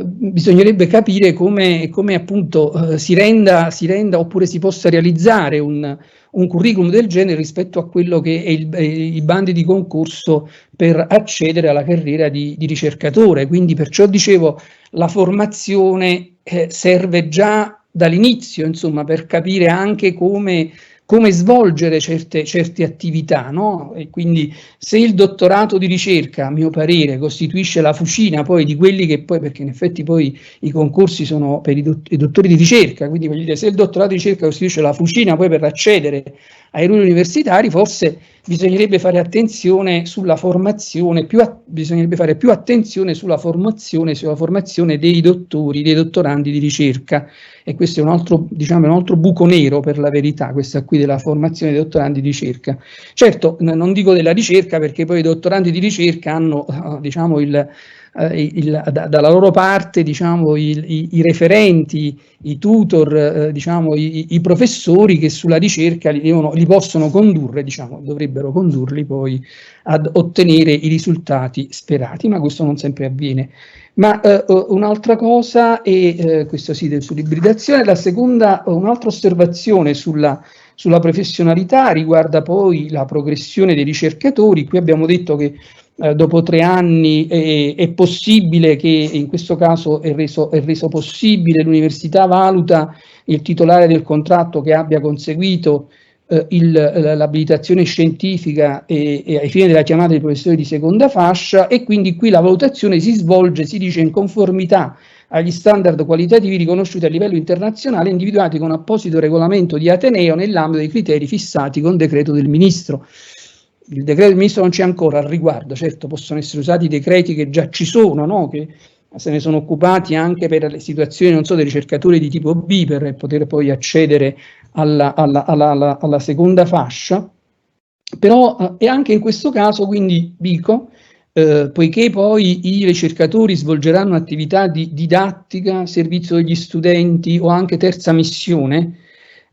bisognerebbe capire come appunto si renda oppure si possa realizzare un curriculum del genere rispetto a quello che è i bandi di concorso per accedere alla carriera di ricercatore. Quindi perciò dicevo, la formazione serve già dall'inizio, insomma, per capire anche come svolgere certe attività, no? E quindi se il dottorato di ricerca, a mio parere, costituisce la fucina poi di quelli che poi, perché in effetti poi i concorsi sono per i dottori di ricerca, quindi voglio dire, se il dottorato di ricerca costituisce la fucina poi per accedere ai ruoli universitari, forse bisognerebbe fare attenzione sulla formazione, bisognerebbe fare più attenzione sulla formazione dei dottorandi di ricerca. E questo è un altro buco nero, per la verità, questa qui della formazione dei dottorandi di ricerca. Certo, non dico della ricerca, perché poi i dottorandi di ricerca hanno, diciamo, dalla loro parte, diciamo, i referenti, i tutor, diciamo, i professori che sulla ricerca li possono condurre, diciamo, dovrebbero condurli poi ad ottenere i risultati sperati, ma questo non sempre avviene. Ma un'altra cosa è, questo sì, sull'ibridazione, la seconda, un'altra osservazione sulla sulla professionalità, riguarda poi la progressione dei ricercatori. Qui abbiamo detto che dopo 3 anni è possibile, che in questo caso è reso possibile, l'università valuta il titolare del contratto che abbia conseguito l'abilitazione scientifica e ai fini della chiamata di professori di seconda fascia, e quindi qui la valutazione si svolge, si dice, in conformità agli standard qualitativi riconosciuti a livello internazionale, individuati con apposito regolamento di ateneo nell'ambito dei criteri fissati con decreto del ministro. Il decreto del ministro non c'è ancora al riguardo, certo possono essere usati i decreti che già ci sono, no? Che se ne sono occupati anche per le situazioni, non so, dei ricercatori di tipo B, per poter poi accedere alla seconda fascia. Però e anche in questo caso, quindi dico, poiché poi i ricercatori svolgeranno attività di didattica, servizio degli studenti o anche terza missione,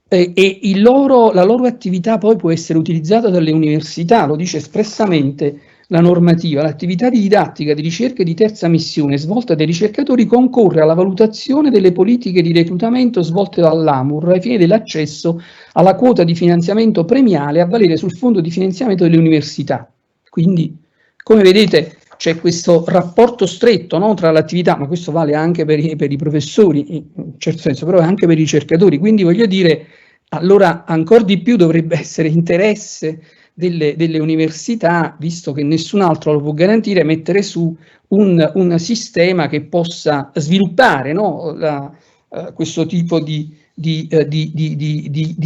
e la loro attività poi può essere utilizzata dalle università, lo dice espressamente la normativa. L'attività di didattica, di ricerca e di terza missione svolta dai ricercatori concorre alla valutazione delle politiche di reclutamento svolte dall'AMUR ai fini dell'accesso alla quota di finanziamento premiale a valere sul fondo di finanziamento delle università. Quindi, come vedete, c'è questo rapporto stretto, no, tra l'attività, ma questo vale anche per i professori, in un certo senso, però anche per i ricercatori. Quindi voglio dire, allora ancora di più dovrebbe essere interesse delle università, visto che nessun altro lo può garantire, mettere su un sistema che possa sviluppare, no, questo tipo di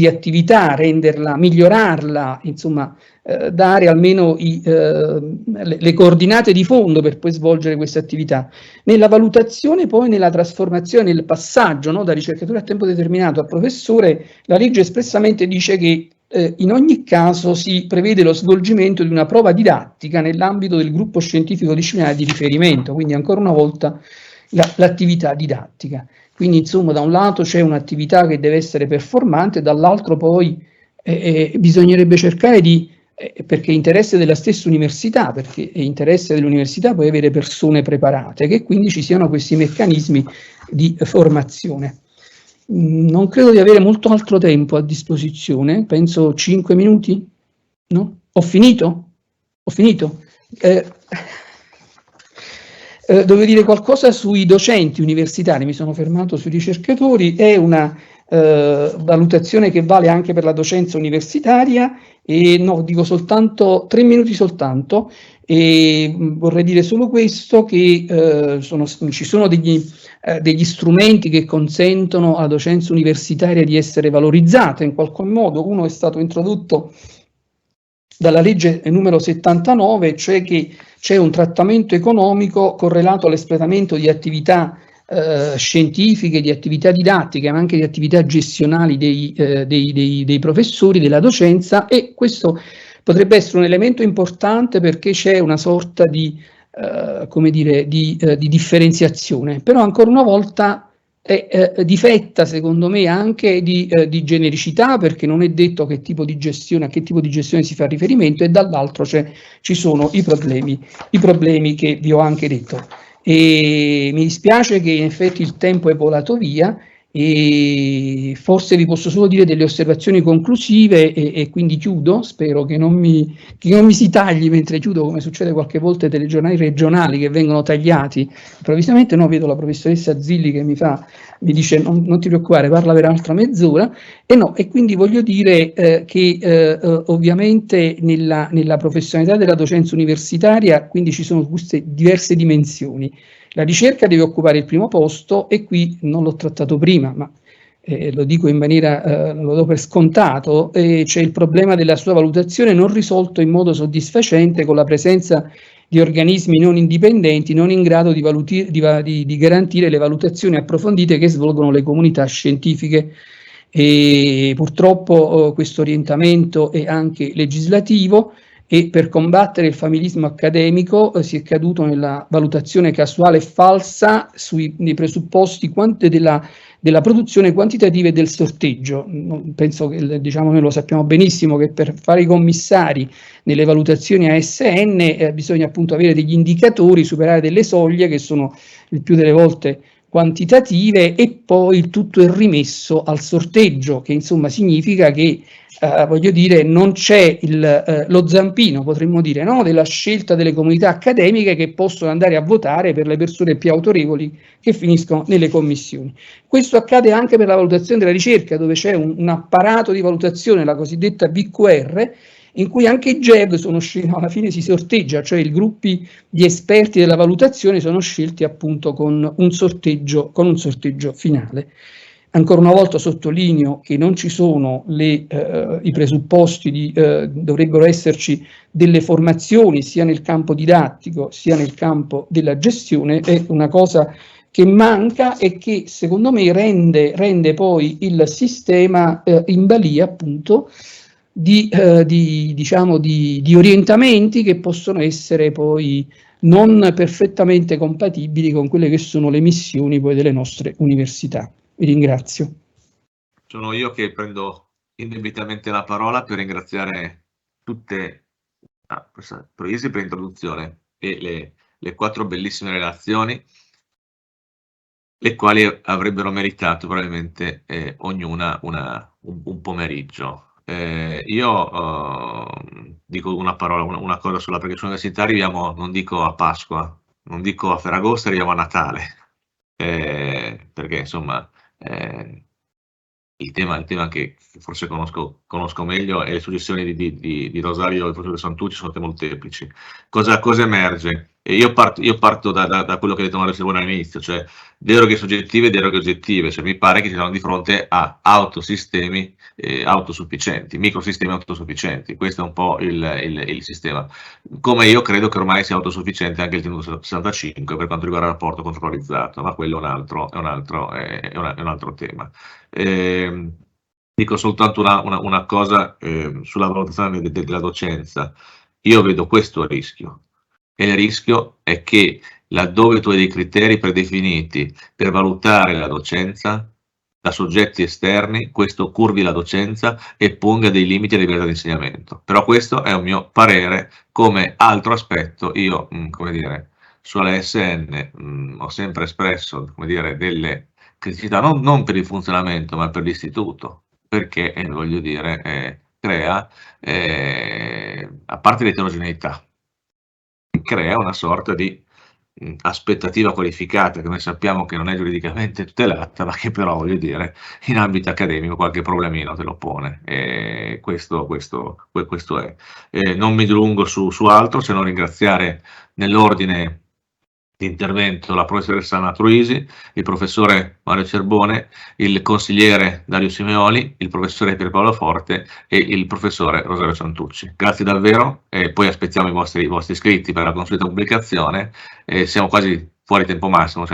attività, renderla, migliorarla, insomma, dare almeno le coordinate di fondo per poi svolgere queste attività. Nella valutazione, poi nella trasformazione, nel passaggio, no, da ricercatore a tempo determinato a professore, la legge espressamente dice che in ogni caso si prevede lo svolgimento di una prova didattica nell'ambito del gruppo scientifico disciplinare di riferimento, quindi ancora una volta l'attività didattica. Quindi insomma, da un lato c'è un'attività che deve essere performante, dall'altro poi bisognerebbe cercare di, perché è interesse della stessa università, perché è interesse dell'università poi avere persone preparate, che quindi ci siano questi meccanismi di formazione. Non credo di avere molto altro tempo a disposizione, penso 5 minuti, no? Ho finito? Ho finito? Devo dire qualcosa sui docenti universitari, mi sono fermato sui ricercatori, è una valutazione che vale anche per la docenza universitaria, e no, dico soltanto 3 minuti soltanto, e vorrei dire solo questo, che ci sono degli strumenti che consentono alla docenza universitaria di essere valorizzata in qualche modo. Uno è stato introdotto dalla legge numero 79, cioè che c'è un trattamento economico correlato all'espletamento di attività scientifiche, di attività didattiche, ma anche di attività gestionali dei professori, della docenza, e questo potrebbe essere un elemento importante perché c'è una sorta di, come dire, di differenziazione, però ancora una volta difetta secondo me anche di genericità, perché non è detto a che tipo di gestione si fa riferimento, e dall'altro ci sono i problemi che vi ho anche detto. E mi dispiace che in effetti il tempo è volato via, e forse vi posso solo dire delle osservazioni conclusive e quindi chiudo. Spero che non mi si tagli mentre chiudo, come succede qualche volta ai telegiornali regionali che vengono tagliati improvvisamente. No, vedo la professoressa Zilli che mi dice non ti preoccupare, parla per un'altra mezz'ora, e quindi voglio dire che ovviamente nella professionalità della docenza universitaria quindi ci sono queste diverse dimensioni. La ricerca deve occupare il primo posto, e qui non l'ho trattato prima, ma lo dico in maniera, lo do per scontato, c'è il problema della sua valutazione non risolto in modo soddisfacente con la presenza di organismi non indipendenti, non in grado di garantire le valutazioni approfondite che svolgono le comunità scientifiche. E purtroppo questo orientamento è anche legislativo, e per combattere il familismo accademico si è caduto nella valutazione casuale e falsa nei presupposti della produzione quantitativa e del sorteggio. Penso che, diciamo, noi lo sappiamo benissimo che per fare i commissari nelle valutazioni ASN bisogna appunto avere degli indicatori, superare delle soglie che sono il più delle volte quantitative, e poi il tutto è rimesso al sorteggio, che insomma significa che voglio dire, non c'è lo zampino, potremmo dire, no? Della scelta delle comunità accademiche che possono andare a votare per le persone più autorevoli che finiscono nelle commissioni. Questo accade anche per la valutazione della ricerca, dove c'è un apparato di valutazione, la cosiddetta VQR, in cui anche i GEV sono scelti, alla fine si sorteggia, cioè i gruppi di esperti della valutazione sono scelti appunto con un sorteggio finale. Ancora una volta sottolineo che non ci sono i presupposti dovrebbero esserci delle formazioni sia nel campo didattico sia nel campo della gestione. È una cosa che manca e che secondo me rende poi il sistema in balia appunto di orientamenti che possono essere poi non perfettamente compatibili con quelle che sono le missioni poi delle nostre università. Vi ringrazio. Sono io che prendo indebitamente la parola per ringraziare tutte Troisi per l'introduzione e le 4 bellissime relazioni, le quali avrebbero meritato probabilmente ognuna un pomeriggio. Io dico una cosa sulla perché università arriviamo, non dico a Pasqua, non dico a Ferragosto, arriviamo a Natale, perché insomma il tema che forse conosco meglio è le suggestioni di Rosario e il professor Santucci sono molteplici. Cosa emerge? E io parto da quello che ha detto Mario Silvone all'inizio, cioè deroghe soggettive e deroghe oggettive, cioè mi pare che ci siamo di fronte a autosistemi autosufficienti, microsistemi autosufficienti. Questo è un po' il sistema. Come io credo che ormai sia autosufficiente anche il tenuto 65 per quanto riguarda il rapporto controlizzato, ma quello è un altro tema. Dico soltanto una cosa sulla valutazione della docenza. Io vedo questo rischio, e il rischio è che laddove tu hai dei criteri predefiniti per valutare la docenza da soggetti esterni, questo curvi la docenza e ponga dei limiti alla libertà di insegnamento. Però questo è un mio parere. Come altro aspetto, io come dire, sulla SN ho sempre espresso come dire, delle criticità non per il funzionamento ma per l'istituto, perché voglio dire crea, a parte l'eterogeneità, crea una sorta di aspettativa qualificata che noi sappiamo che non è giuridicamente tutelata, ma che però voglio dire in ambito accademico qualche problemino te lo pone, e questo è. Non mi dilungo su altro, se non ringraziare nell'ordine di intervento la professoressa Anna Troisi, il professore Mario Cerbone, il consigliere Dario Simeoli, il professore Pierpaolo Forte e il professore Rosario Santucci. Grazie davvero, e poi aspettiamo i vostri iscritti per la consueta pubblicazione. Siamo quasi fuori tempo massimo,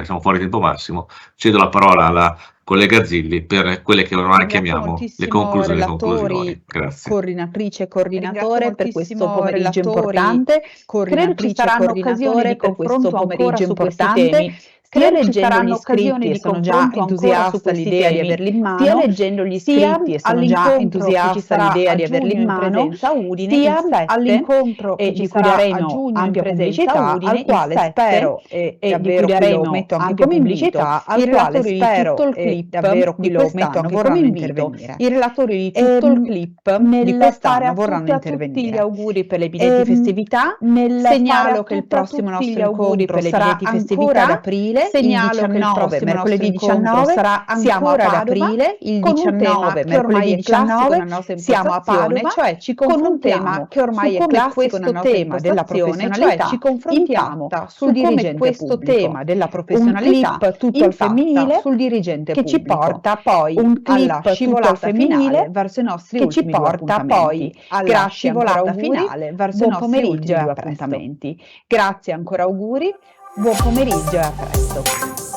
cedo la parola alla collega Zilli per quelle che ormai chiamiamo le conclusioni. Grazie. Coordinatrice e coordinatore per questo pomeriggio importante. Credo ci saranno occasioni di confronto ancora su questi temi. Sia leggendo gli iscritti e sono già entusiasta all'idea di averli in mano, sia leggendo gli iscritti e sono già entusiasta all'idea di averli in mano, sia all'incontro che ci sarà a giugno ampia pubblicità, al quale spero e davvero qui lo metto anche come pubblicità, al quale spero e davvero qui lo metto anche come invito, i relatori di tutto il clip di quest'anno vorranno intervenire. Gli auguri per le evidenti festività, segnalo che il prossimo nostro incontro sarà ancora ad aprile. Segnalo che il prossimo mercoledì 19 sarà ancora ad aprile, il 19 mercoledì 19 siamo a Padova, cioè ci confrontiamo che ormai è classico nel tema della professionalità, ci confrontiamo sul dirigente questo tema della professionalità, un clip tutto al femminile sul dirigente che ci porta poi alla scivolata femminile verso i nostri ultimi due appuntamenti. Alla scivolata finale verso i nostri ultimi due appuntamenti. Grazie ancora, auguri. Buon pomeriggio e a presto.